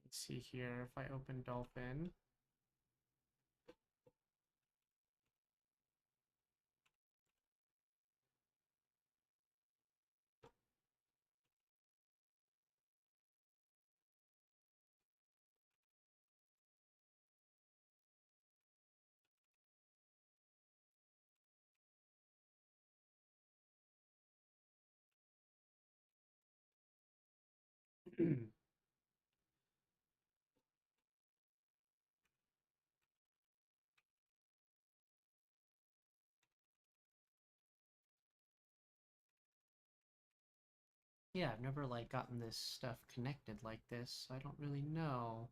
Let's see here, if I open Dolphin. Yeah, I've never like gotten this stuff connected like this. I don't really know.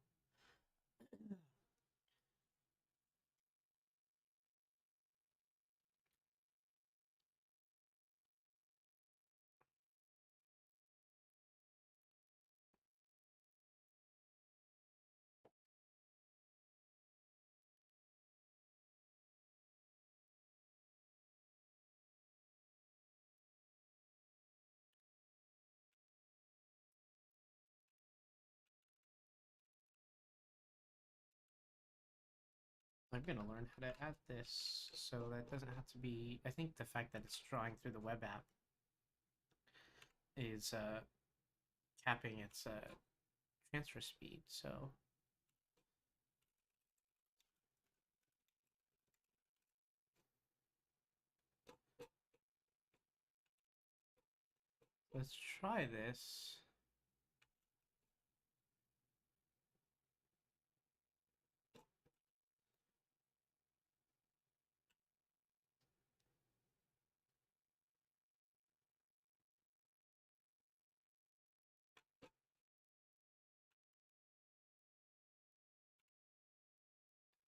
I'm gonna learn how to add this so that doesn't have to be... I think the fact that it's drawing through the web app is capping its transfer speed, so... Let's try this.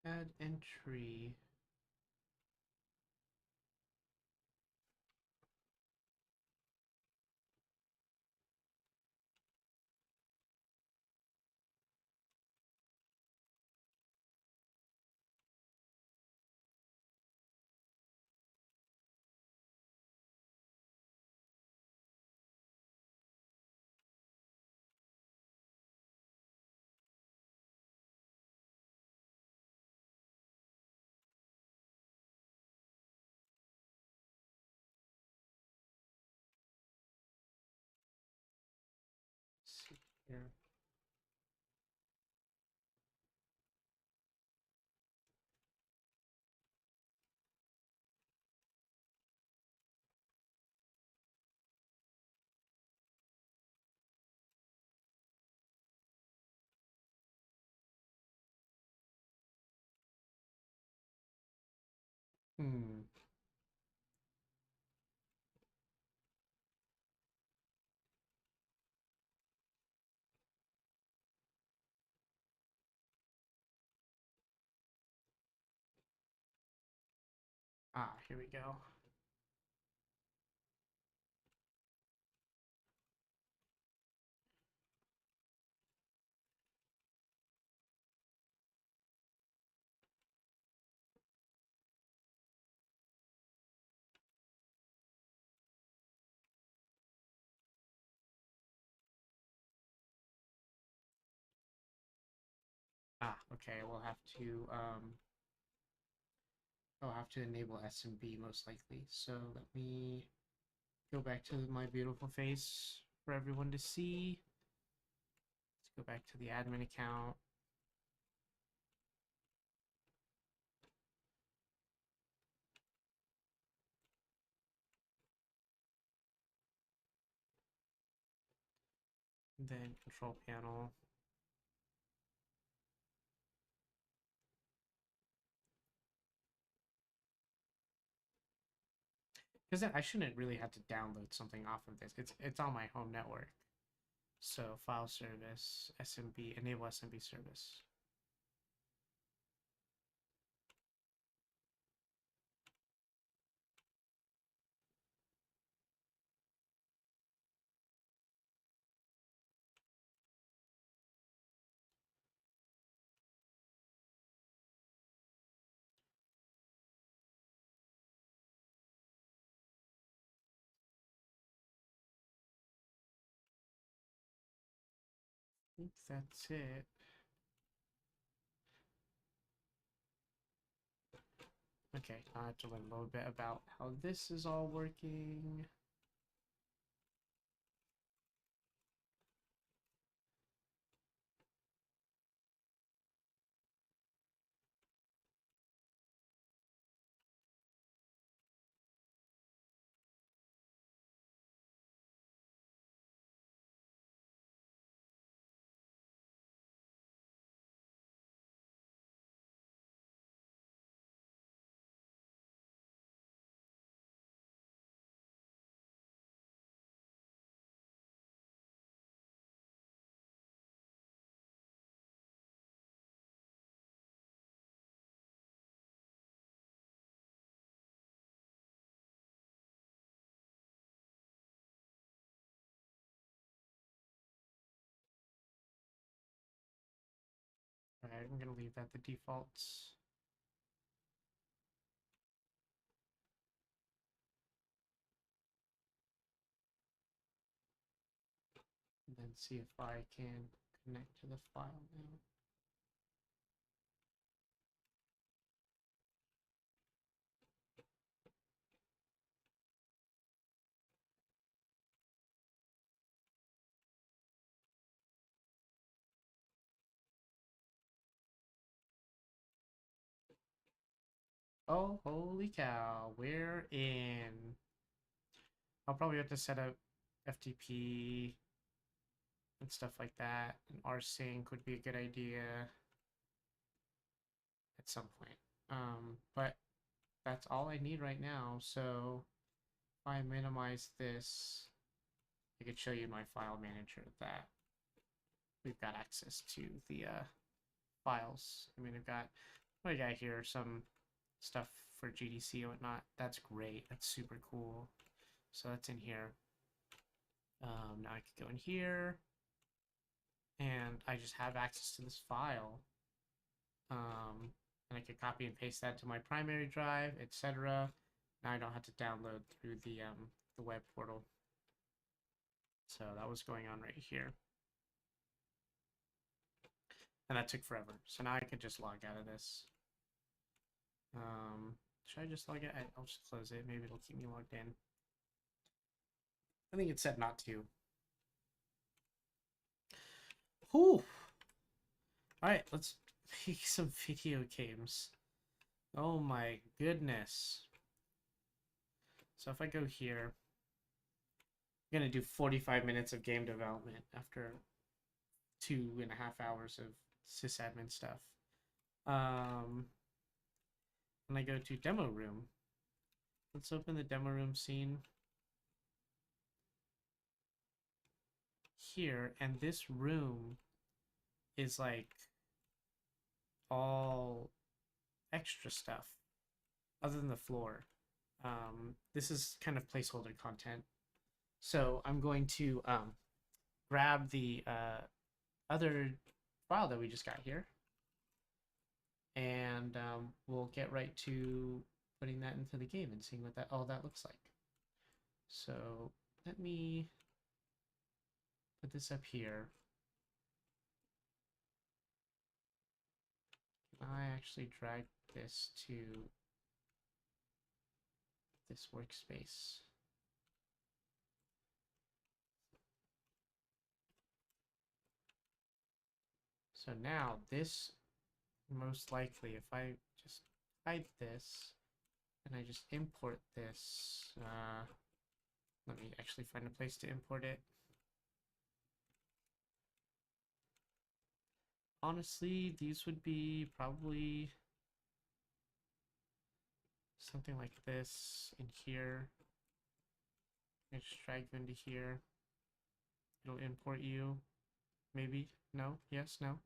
Add entry. See here. Here we go. Okay, I'll have to enable SMB most likely. So let me go back to my beautiful face for everyone to see. Let's go back to the admin account. Then control panel. Because I shouldn't really have to download something off of this. It's on my home network. So file service, SMB, enable SMB service. I think that's it. Okay, now I have to learn a little bit about how this is all working. Alright, I'm gonna leave that the defaults. And then see if I can connect to the file now. Oh, holy cow, we're in. I'll probably have to set up FTP and stuff like that. And rsync would be a good idea at some point. But that's all I need right now. So if I minimize this, I could show you my file manager that we've got access to the files. I mean, I've got what do I got here? Some stuff for GDC and whatnot. That's great. That's super cool. So that's in here. Now I could go in here, and I just have access to this file. And I could copy and paste that to my primary drive, etc. Now I don't have to download through the web portal. So that was going on right here. And that took forever. So now I could just log out of this. Should I just log out? I'll just close it. Maybe it'll keep me logged in. I think it said not to. Whew. Alright, let's make some video games. Oh my goodness. So if I go here, I'm going to do 45 minutes of game development after 2.5 hours of sysadmin stuff. When I go to demo room, let's open the demo room scene here, and this room is like all extra stuff other than the floor. This is kind of placeholder content. So I'm going to grab the other file that we just got here, and we'll get right to putting that into the game and seeing what all that looks like. So let me put this up here. Can I actually drag this to this workspace? So now this, most likely, if I just hide this and I just import this, let me actually find a place to import it. Honestly, these would be probably something like this in here. I just drag you into here. It'll import you. Maybe. No. Yes. No.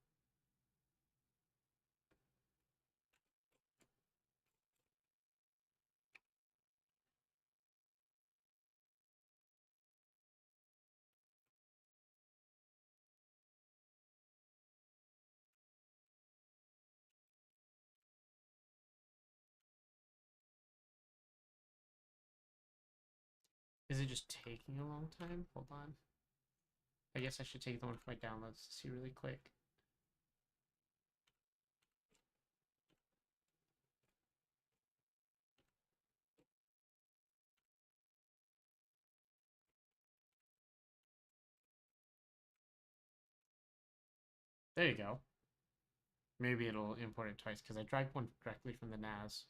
Is it just taking a long time? Hold on. I guess I should take the one for my downloads to see really quick. There you go. Maybe it'll import it twice because I dragged one directly from the NAS.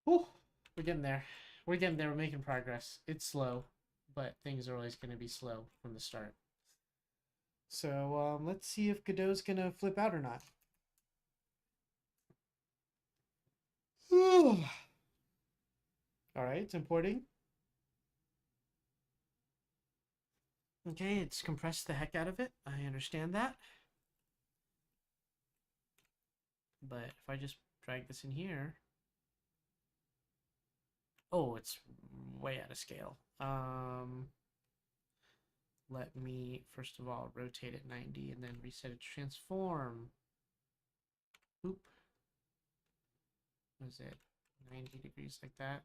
Whew, we're getting there. We're getting there. We're making progress. It's slow, but things are always going to be slow from the start. So let's see if Godot's going to flip out or not. All right, it's importing. Okay, it's compressed the heck out of it. I understand that. But if I just drag this in here... Oh, it's way out of scale. Let me, first of all, rotate it 90 and then reset it to transform. Boop. What is it? 90 degrees like that.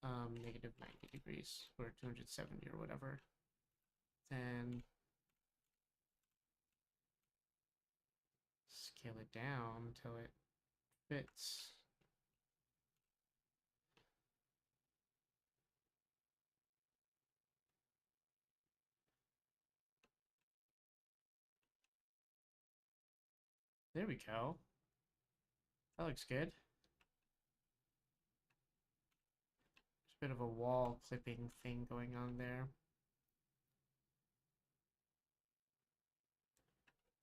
Negative 90 degrees or 270 or whatever. Then scale it down until it fits. There we go. That looks good. There's a bit of a wall clipping thing going on there.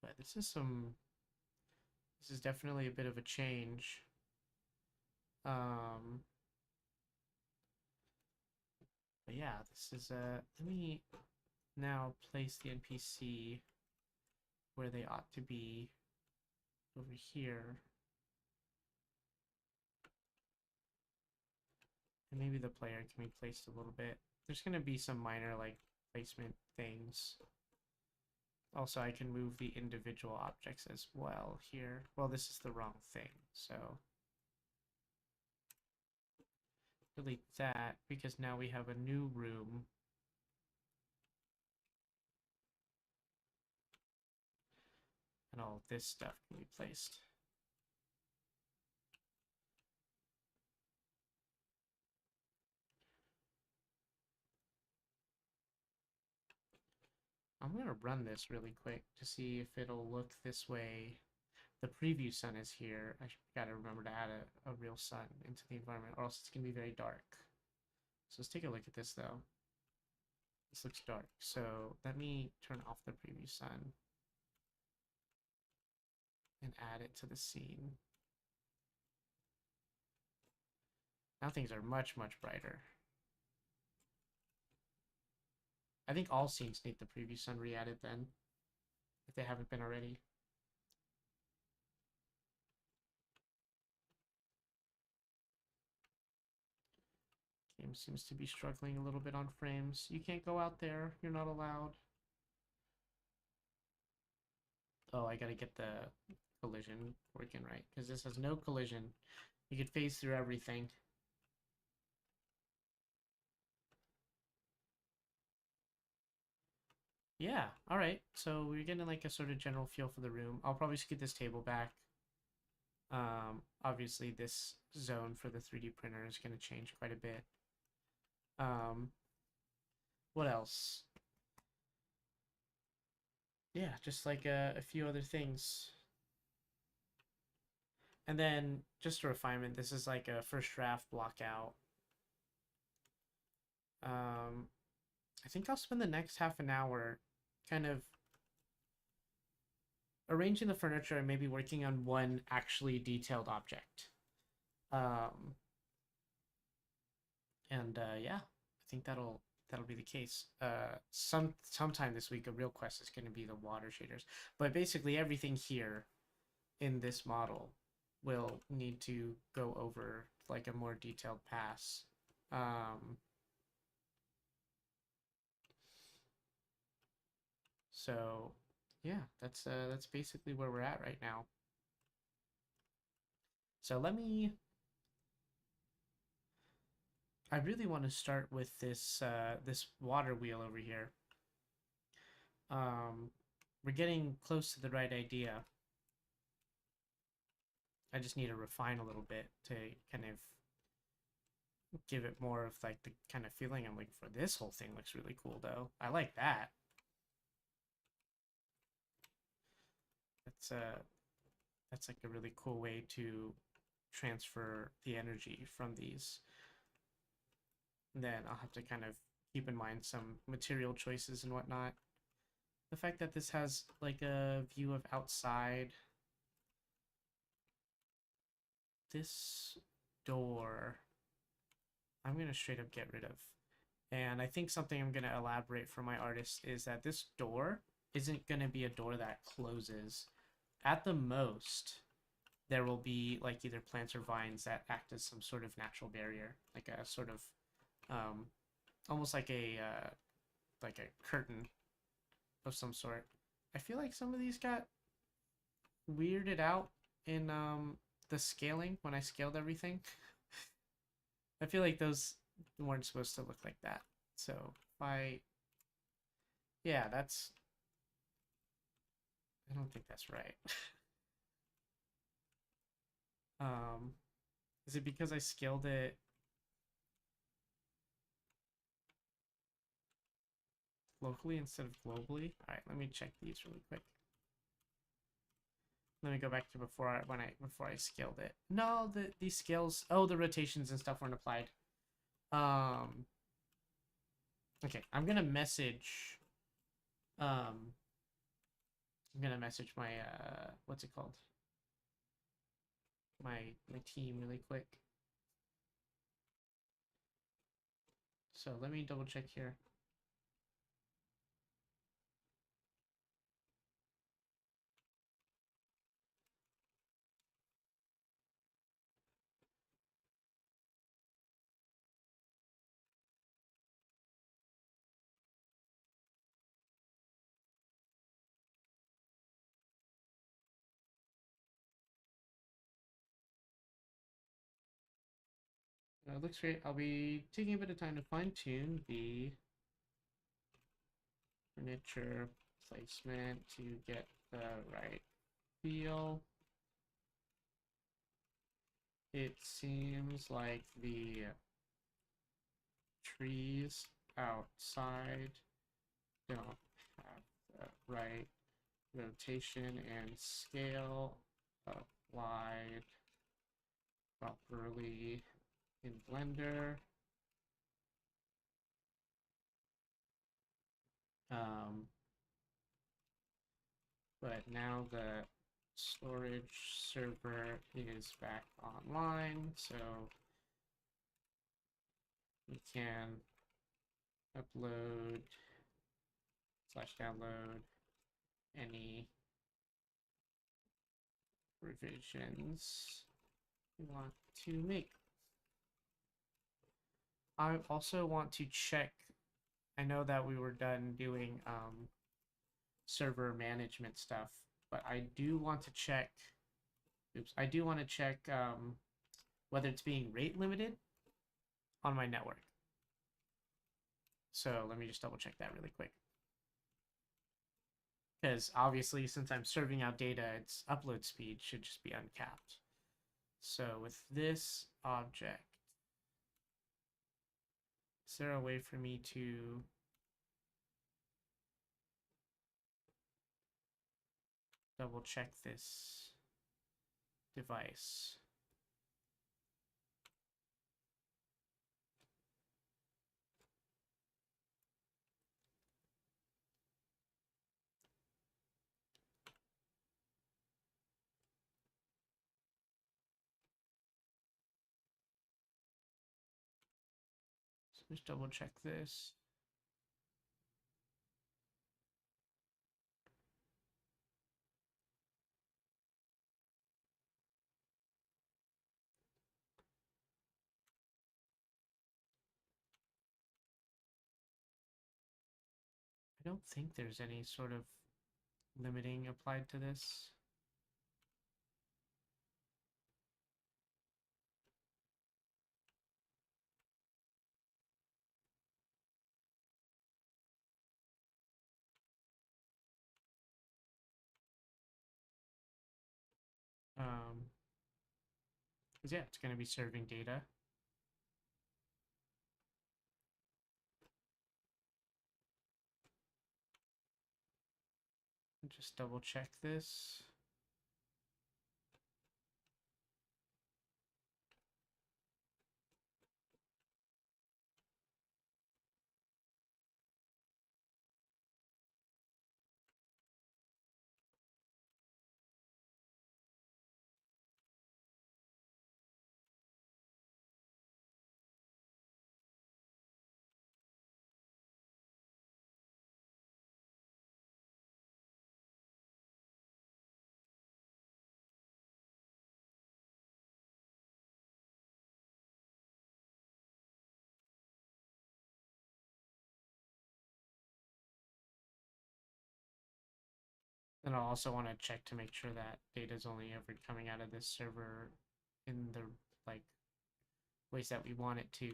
But this is definitely a bit of a change. But yeah, this is let me now place the NPC where they ought to be over here. And maybe the player can be placed a little bit. There's going to be some minor like placement things. Also, I can move the individual objects as well here. Well, this is the wrong thing, so delete that because now we have a new room. And all this stuff can be placed. I'm going to run this really quick to see if it'll look this way. The preview sun is here. I got to remember to add a real sun into the environment, or else it's going to be very dark. So let's take a look at this, though. This looks dark. So let me turn off the preview sun and add it to the scene. Now things are much, much brighter. I think all scenes need the preview sun re-added then, if they haven't been already. Game seems to be struggling a little bit on frames. You can't go out there. You're not allowed. Oh, I gotta get the collision working right, because this has no collision. You could phase through everything. Yeah, alright. So we're getting like a sort of general feel for the room. I'll probably scoot this table back. Obviously this zone for the 3D printer is going to change quite a bit. What else? Yeah, just like a few other things. And then just a refinement, this is like a first draft blockout. I think I'll spend the next half an hour kind of arranging the furniture and maybe working on one actually detailed object. Yeah, I think that'll be the case. Sometime this week, a real quest is going to be the water shaders. But basically everything here in this model will need to go over like a more detailed pass. So yeah, that's basically where we're at right now. So I really want to start with this this water wheel over here. We're getting close to the right idea. I just need to refine a little bit to kind of give it more of like the kind of feeling I'm looking for. This whole thing looks really cool though. I like that. That's like a really cool way to transfer the energy from these. And then I'll have to kind of keep in mind some material choices and whatnot. The fact that this has like a view of outside. This door, I'm going to straight up get rid of. And I think something I'm going to elaborate for my artist is that this door isn't going to be a door that closes. At the most, there will be like either plants or vines that act as some sort of natural barrier, like a sort of almost like a curtain of some sort. I feel like some of these got weirded out in the scaling when I scaled everything. I feel like those weren't supposed to look like that. So yeah, I don't think that's right. Is it because I scaled it locally instead of globally? All right, let me check these really quick. Let me go back to before I scaled it. No, these scales. Oh, the rotations and stuff weren't applied. Okay, I'm gonna message. I'm gonna message my what's it called? My team really quick. So let me double check here. It looks great. I'll be taking a bit of time to fine-tune the furniture placement to get the right feel. It seems like the trees outside don't have the right rotation and scale applied properly in Blender. But now the storage server is back online, so we can upload / download any revisions we want to make. I also want to check, I know that we were done doing server management stuff, but I do want to check, whether it's being rate limited on my network. So let me just double check that really quick. Because obviously, since I'm serving out data, its upload speed should just be uncapped. So with this object, is there a way for me to double check this device? So just double check this. I don't think there's any sort of limiting applied to this. Yeah, it's going to be serving data. Just double check this. Then I'll also want to check to make sure that data is only ever coming out of this server in the ways that we want it to.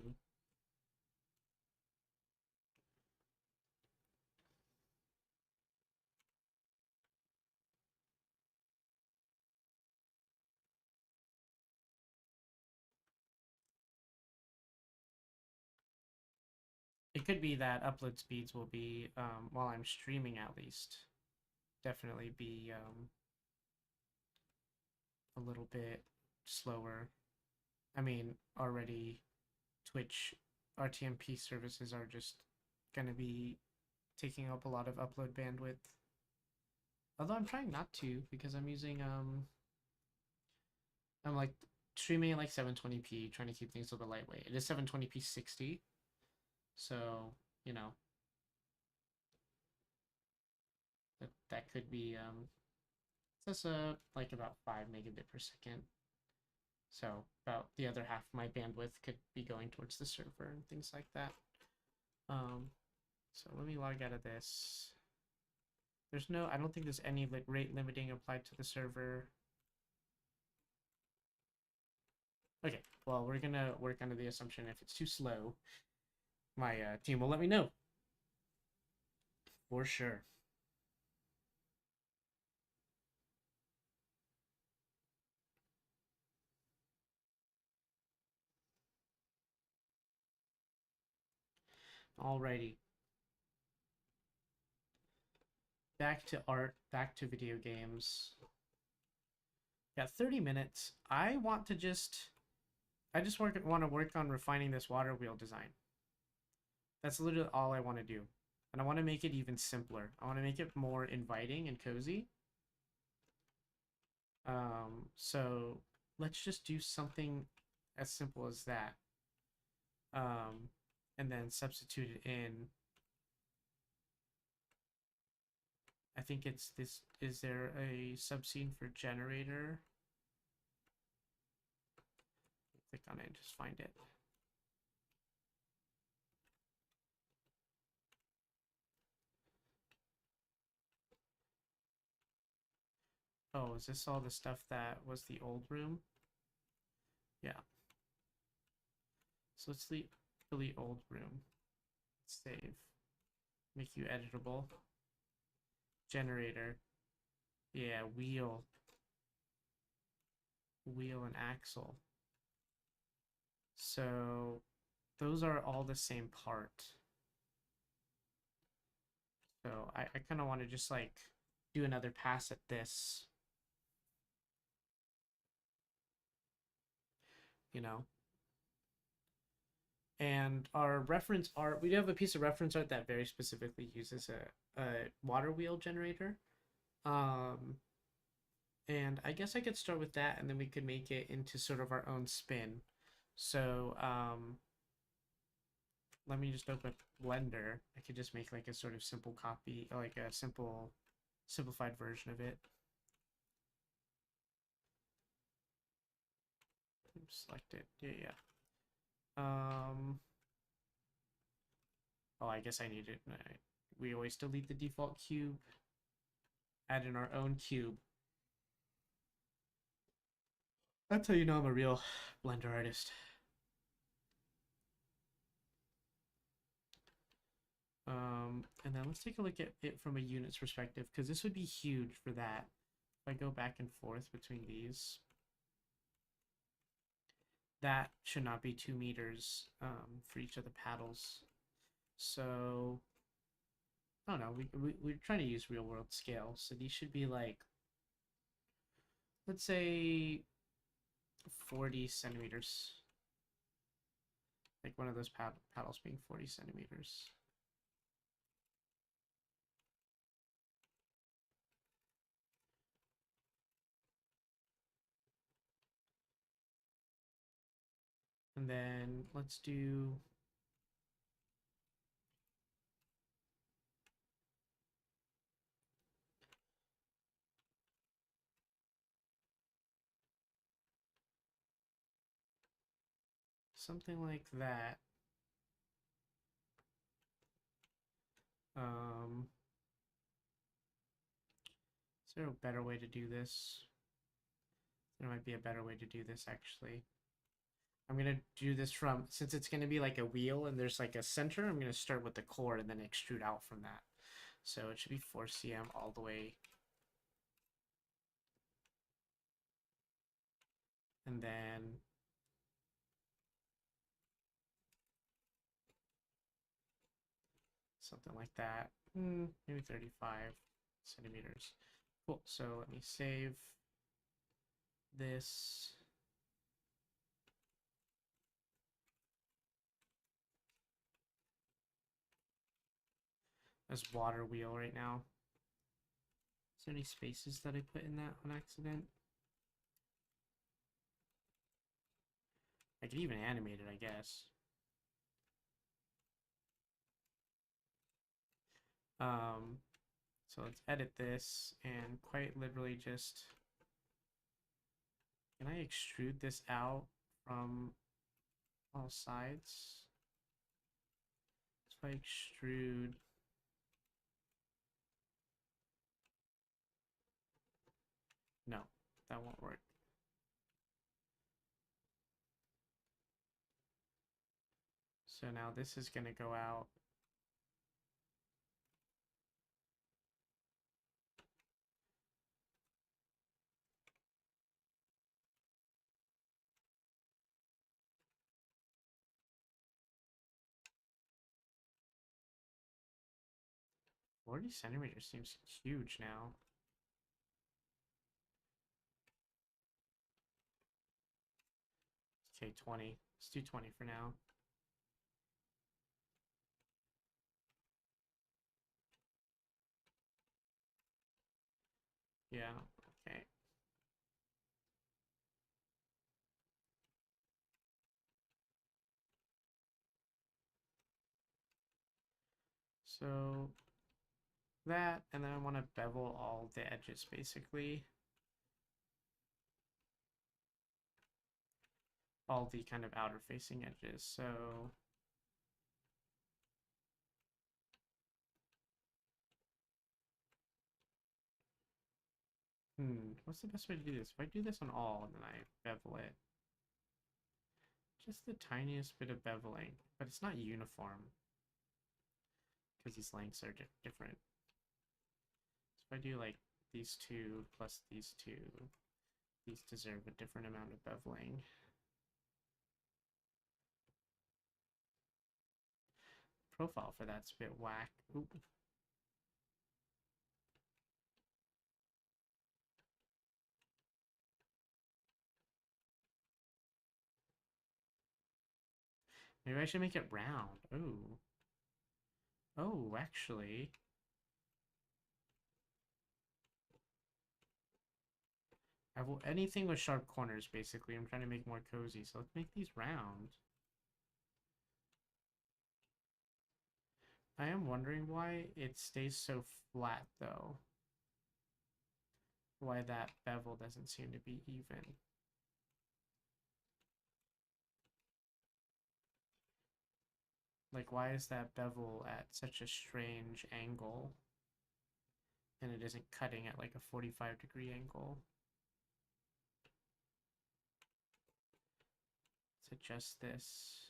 It could be that upload speeds will be, while I'm streaming at least, definitely be a little bit slower. I mean, already Twitch RTMP services are just going to be taking up a lot of upload bandwidth. Although I'm trying not to, because I'm using, I'm like streaming at like 720p, trying to keep things a little bit lightweight. It is 720p 60. So, you know, that could be, that's like about 5 megabit per second. So about the other half of my bandwidth could be going towards the server and things like that. So let me log out of this. There's no, I don't think there's any rate limiting applied to the server. Okay, well, we're gonna work under the assumption if it's too slow, my team will let me know. For sure. Alrighty. Back to art, back to video games. Got 30 minutes. I just want to work on refining this water wheel design. That's literally all I want to do. And I want to make it even simpler. I want to make it more inviting and cozy. So let's just do something as simple as that. And then substitute it in. I think it's this. Is there a subscene for generator? Click on it and just find it. Oh, is this all the stuff that was the old room? Yeah. So let's delete old room. Save. Make you editable. Generator. Yeah, wheel. Wheel and axle. So those are all the same part. So I kind of want to just like do another pass at this. You know? And our reference art, we do have a piece of reference art that very specifically uses a water wheel generator. And I guess I could start with that, and then we could make it into sort of our own spin. So let me just open Blender. I could just make like a sort of simple copy, like a simplified version of it. Select it. Yeah. Oh, I guess I need it. We always delete the default cube. Add in our own cube. That's how you know I'm a real Blender artist. And then let's take a look at it from a units perspective, because this would be huge for that. If I go back and forth between these, that should not be 2 meters for each of the paddles. So I don't know, we're trying to use real world scale, so these should be like, let's say 40 centimeters. Like one of those paddles being 40 centimeters. And then let's do something like that. Is there a better way to do this? There might be a better way to do this actually. I'm gonna do this from, since it's gonna be like a wheel and there's like a center, I'm gonna start with the core and then extrude out from that. So it should be 4 cm all the way. And then something like that. Maybe 35 centimeters. Cool. So let me save this. As water wheel right now. Is there any spaces that I put in that on accident? I could even animate it, I guess. So let's edit this and quite literally just, can I extrude this out from all sides? If I extrude, no, that won't work. So now this is going to go out. Forty centimeters seems huge now. Okay, 20. Let's do 20 for now. Yeah, okay. So that, and then I want to bevel all the edges basically. All the kind of outer facing edges. So what's the best way to do this? If I do this on all and then I bevel it, just the tiniest bit of beveling, but it's not uniform because these lengths are different. So if I do like these two plus these two, these deserve a different amount of beveling. Profile for that's a bit whack. Oop. Maybe I should make it round. Ooh. Oh, actually. Anything with sharp corners, basically. I'm trying to make more cozy, so let's make these round. I am wondering why it stays so flat, though. Why that bevel doesn't seem to be even. Like, why is that bevel at such a strange angle? And it isn't cutting at like a 45-degree angle. Let's adjust this.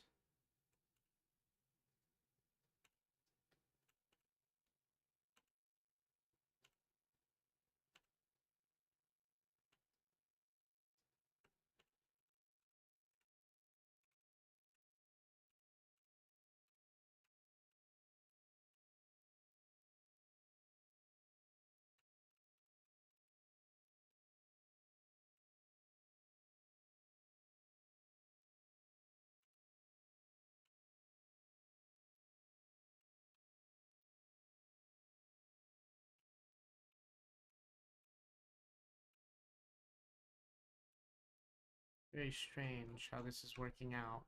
Very strange how this is working out.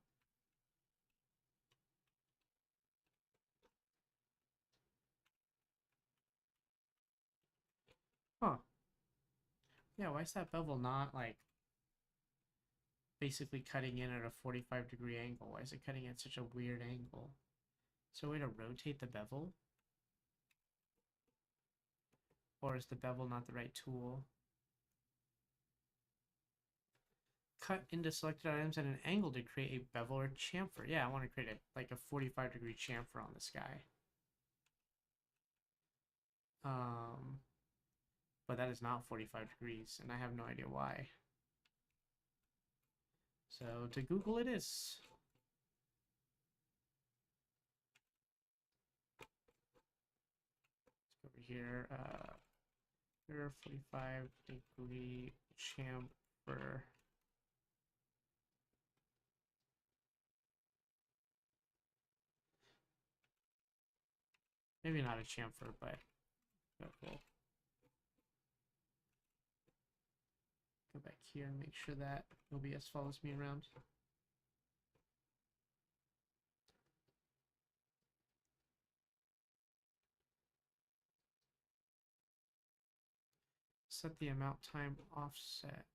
Huh. Yeah, why is that bevel not, like, basically cutting in at a 45-degree angle? Why is it cutting at such a weird angle? Is there a way to rotate the bevel? Or is the bevel not the right tool? Cut into selected items at an angle to create a bevel or chamfer. Yeah, I want to create like a 45-degree chamfer on this guy. But that is not 45 degrees, and I have no idea why. So to Google it is. Let's go over here. Here, 45-degree chamfer. Maybe not a chamfer, but cool. Go back here and make sure that OBS follows me around. Set the amount time offset.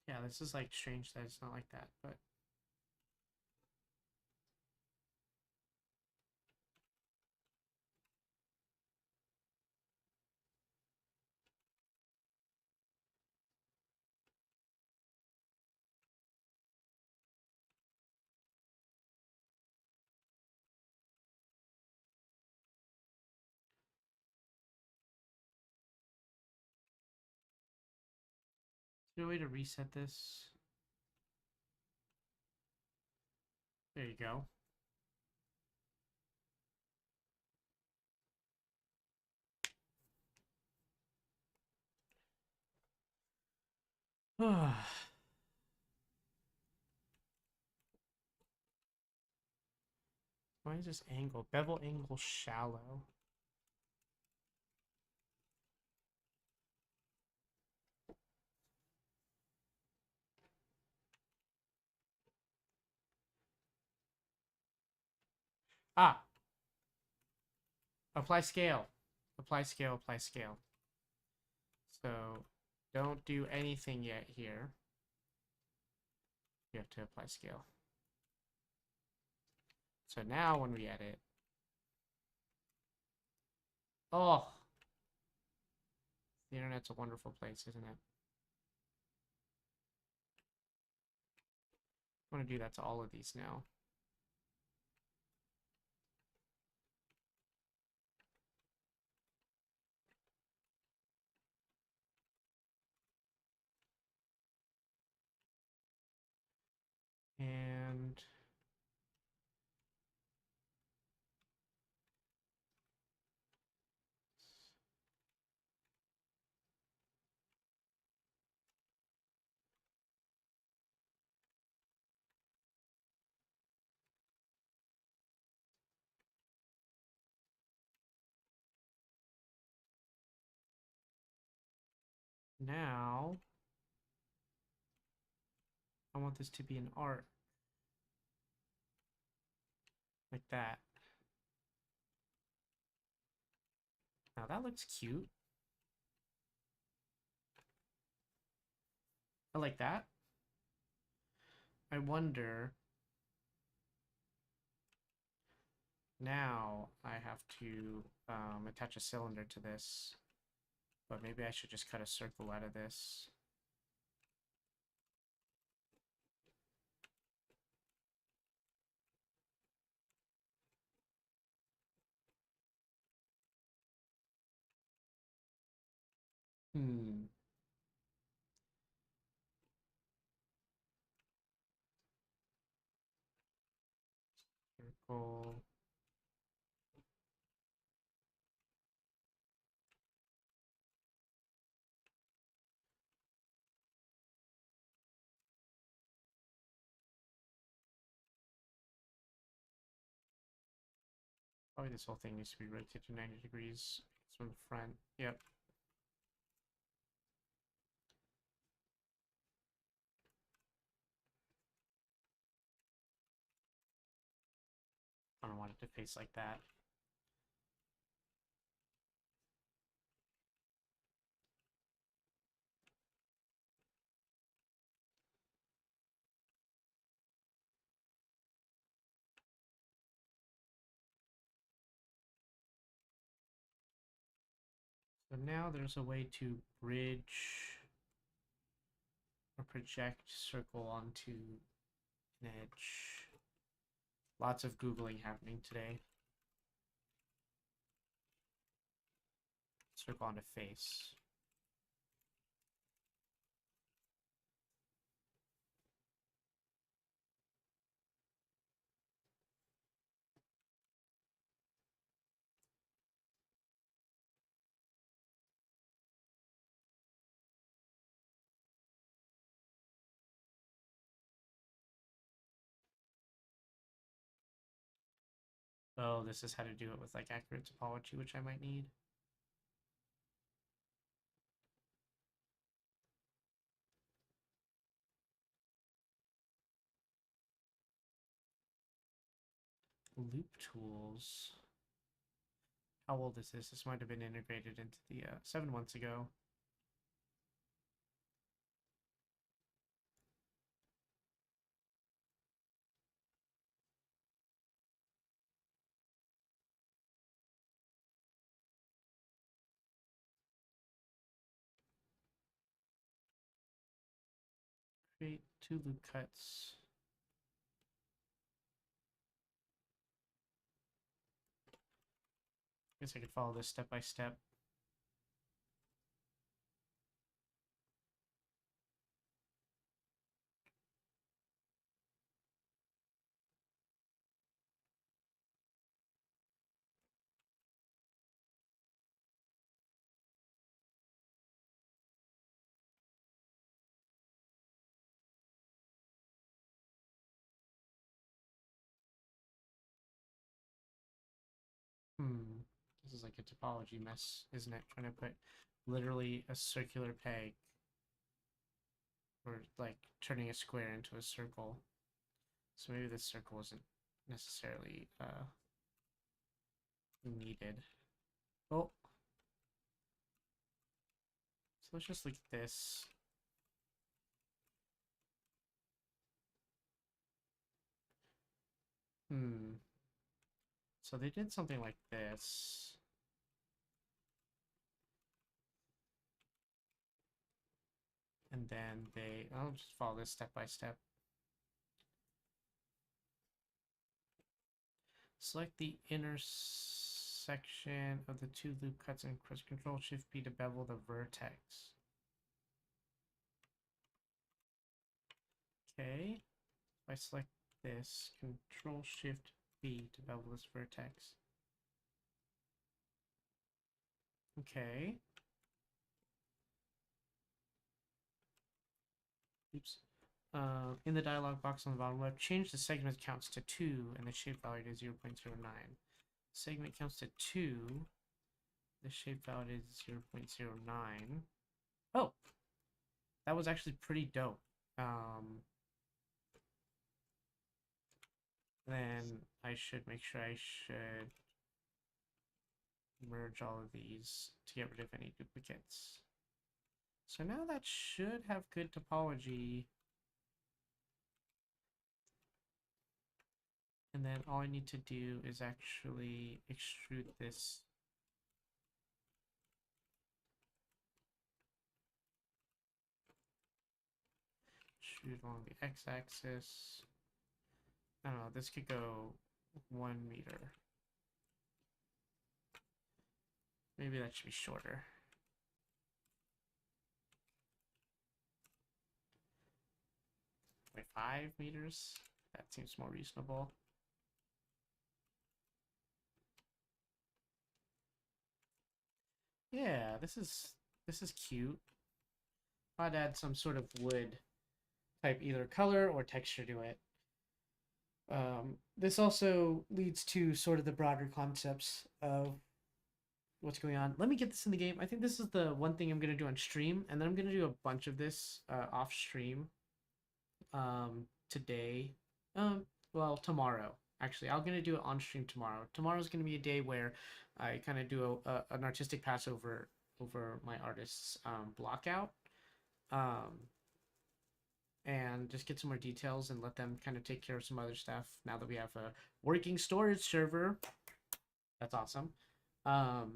Yeah, this is like strange that it's not like that, but there a way to reset this? There you go. Why is this angle? Bevel angle shallow. Ah! Apply scale. Apply scale, apply scale. So, don't do anything yet here. You have to apply scale. So now when we edit... Oh! The internet's a wonderful place, isn't it? I want to do that to all of these now. And now I want this to be an art. Like that. Now that looks cute. I like that. I wonder... Now I have to attach a cylinder to this. But maybe I should just cut a circle out of this. Circle. Probably this whole thing needs to be rotated 90 degrees from the front. Yep. I don't want it to face like that. So now there's a way to bridge or project circle onto an edge. Lots of Googling happening today. Circle onto face. Oh, this is how to do it with like accurate topology, which I might need. Loop tools. How old is this? This might have been integrated into the 7 months ago. Create 2 loop cuts. Guess I could follow this step by step. like a topology mess, isn't it? Trying to put literally a circular peg, or like turning a square into a circle. So maybe this circle isn't necessarily needed. Oh, so let's just look at this. So they did something like this. And then I'll just follow this step by step. Select the intersection of the two loop cuts and press Control Shift B to bevel the vertex. Okay. If I select this, Control Shift B to bevel this vertex. Okay. Oops. In the dialog box on the bottom left, change the segment counts to 2 and the shape value to 0.09. Segment counts to 2. The shape value is 0.09. Oh, that was actually pretty dope. Then I should make sure I should merge all of these to get rid of any duplicates. So now that should have good topology. And then all I need to do is actually extrude this. Extrude along the x-axis. I don't know, this could go 1 meter. Maybe that should be shorter. Like 5 meters? That seems more reasonable. Yeah, this is cute. I'd add some sort of wood type, either color or texture to it. This also leads to sort of the broader concepts of what's going on. Let me get this in the game. I think this is the one thing I'm going to do on stream, and then I'm going to do a bunch of this off stream today. Well, tomorrow. Actually, I'm going to do it on stream tomorrow. Tomorrow's going to be a day where I kind of do an artistic pass over my artist's block out. And just get some more details and let them kind of take care of some other stuff now that we have a working storage server. That's awesome. To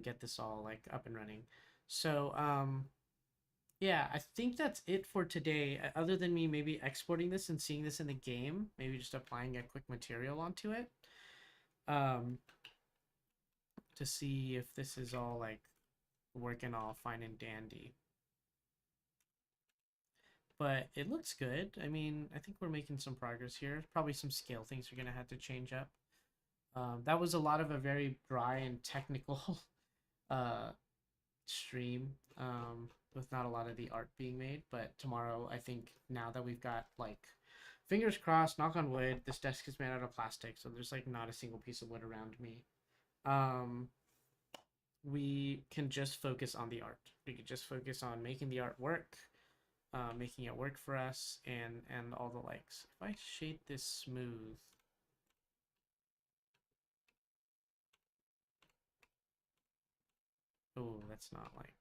get this all like up and running. So yeah, I think that's it for today. Other than me maybe exporting this and seeing this in the game, maybe just applying a quick material onto it, to see if this is all like working all fine and dandy. But it looks good. I mean, I think we're making some progress here. Probably some scale things we're gonna have to change up. That was a lot of a very dry and technical stream, with not a lot of the art being made. But tomorrow, I think now that we've got, like, fingers crossed, knock on wood, this desk is made out of plastic, so there's like not a single piece of wood around me. We can just focus on the art. We could just focus on making the art work, making it work for us, and all the likes. If I shade this smooth, oh, that's not like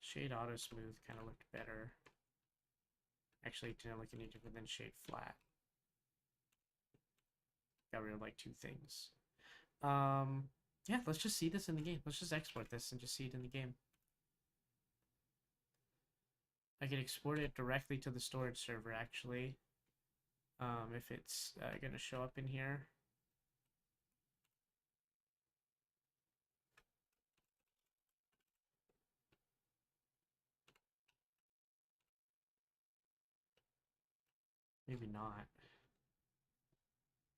shade auto smooth kind of looked better. Actually, it didn't look any different than shade flat. Got rid of like 2 things. Yeah, let's just see this in the game. Let's just export this and just see it in the game. I can export it directly to the storage server, actually. If it's gonna show up in here. Maybe not.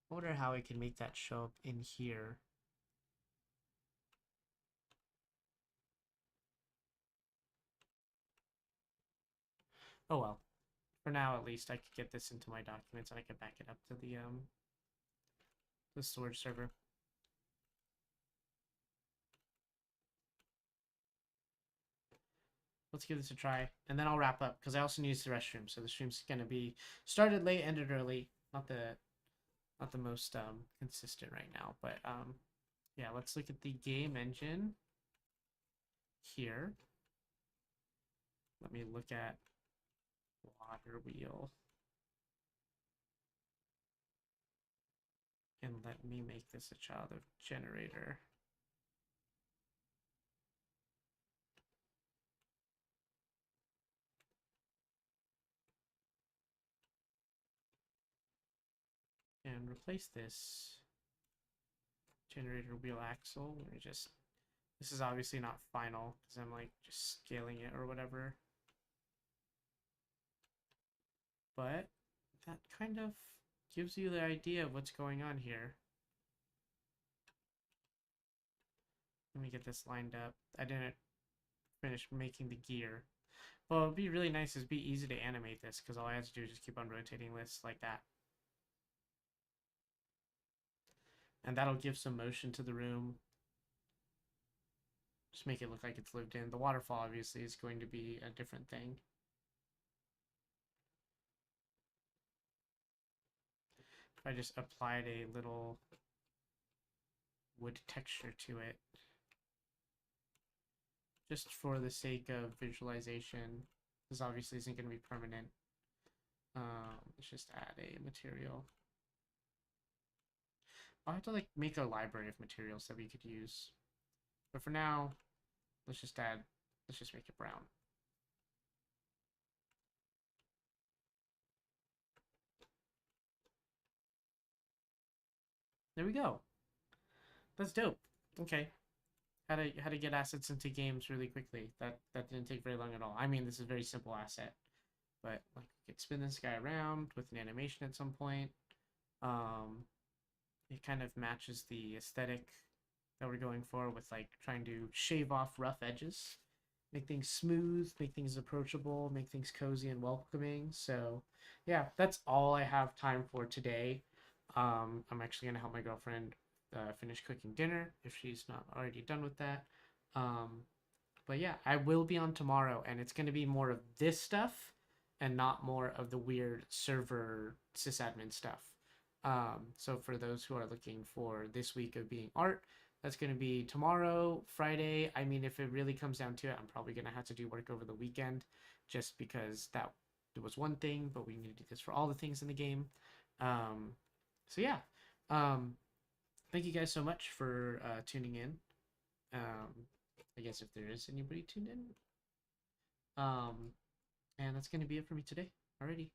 I wonder how I can make that show up in here. Oh well. For now, at least, I could get this into my documents and I could back it up to the the storage server. Let's give this a try, and then I'll wrap up because I also need to use the restroom. So the stream's gonna be started late, ended early. Not the most consistent right now, but yeah. Let's look at the game engine here. Let me look at water wheel, and let me make this a child of generator. And replace this generator wheel axle. Let me just, this is obviously not final because I'm like just scaling it or whatever. But that kind of gives you the idea of what's going on here. Let me get this lined up. I didn't finish making the gear. Well, it'd be really nice, it'd be easy to animate this because all I have to do is just keep on rotating this like that. And that'll give some motion to the room. Just make it look like it's lived in. The waterfall obviously is going to be a different thing. If I just applied a little wood texture to it, just for the sake of visualization, this obviously isn't going to be permanent. Let's just add a material. I'll have to like make a library of materials that we could use. But for now, let's just make it brown. There we go. That's dope. Okay. How to get assets into games really quickly. That didn't take very long at all. I mean, this is a very simple asset. But like we could spin this guy around with an animation at some point. It kind of matches the aesthetic that we're going for with like trying to shave off rough edges, make things smooth, make things approachable, make things cozy and welcoming. So yeah, that's all I have time for today. I'm actually gonna help my girlfriend finish cooking dinner if she's not already done with that. But yeah, I will be on tomorrow, and it's gonna be more of this stuff and not more of the weird server sysadmin stuff. So for those who are looking for this week of being art, that's going to be tomorrow, Friday. I mean, if it really comes down to it, I'm probably going to have to do work over the weekend just because that was one thing, but we need to do this for all the things in the game. So yeah, thank you guys so much for tuning in. I guess if there is anybody tuned in. And that's going to be it for me today. Alrighty.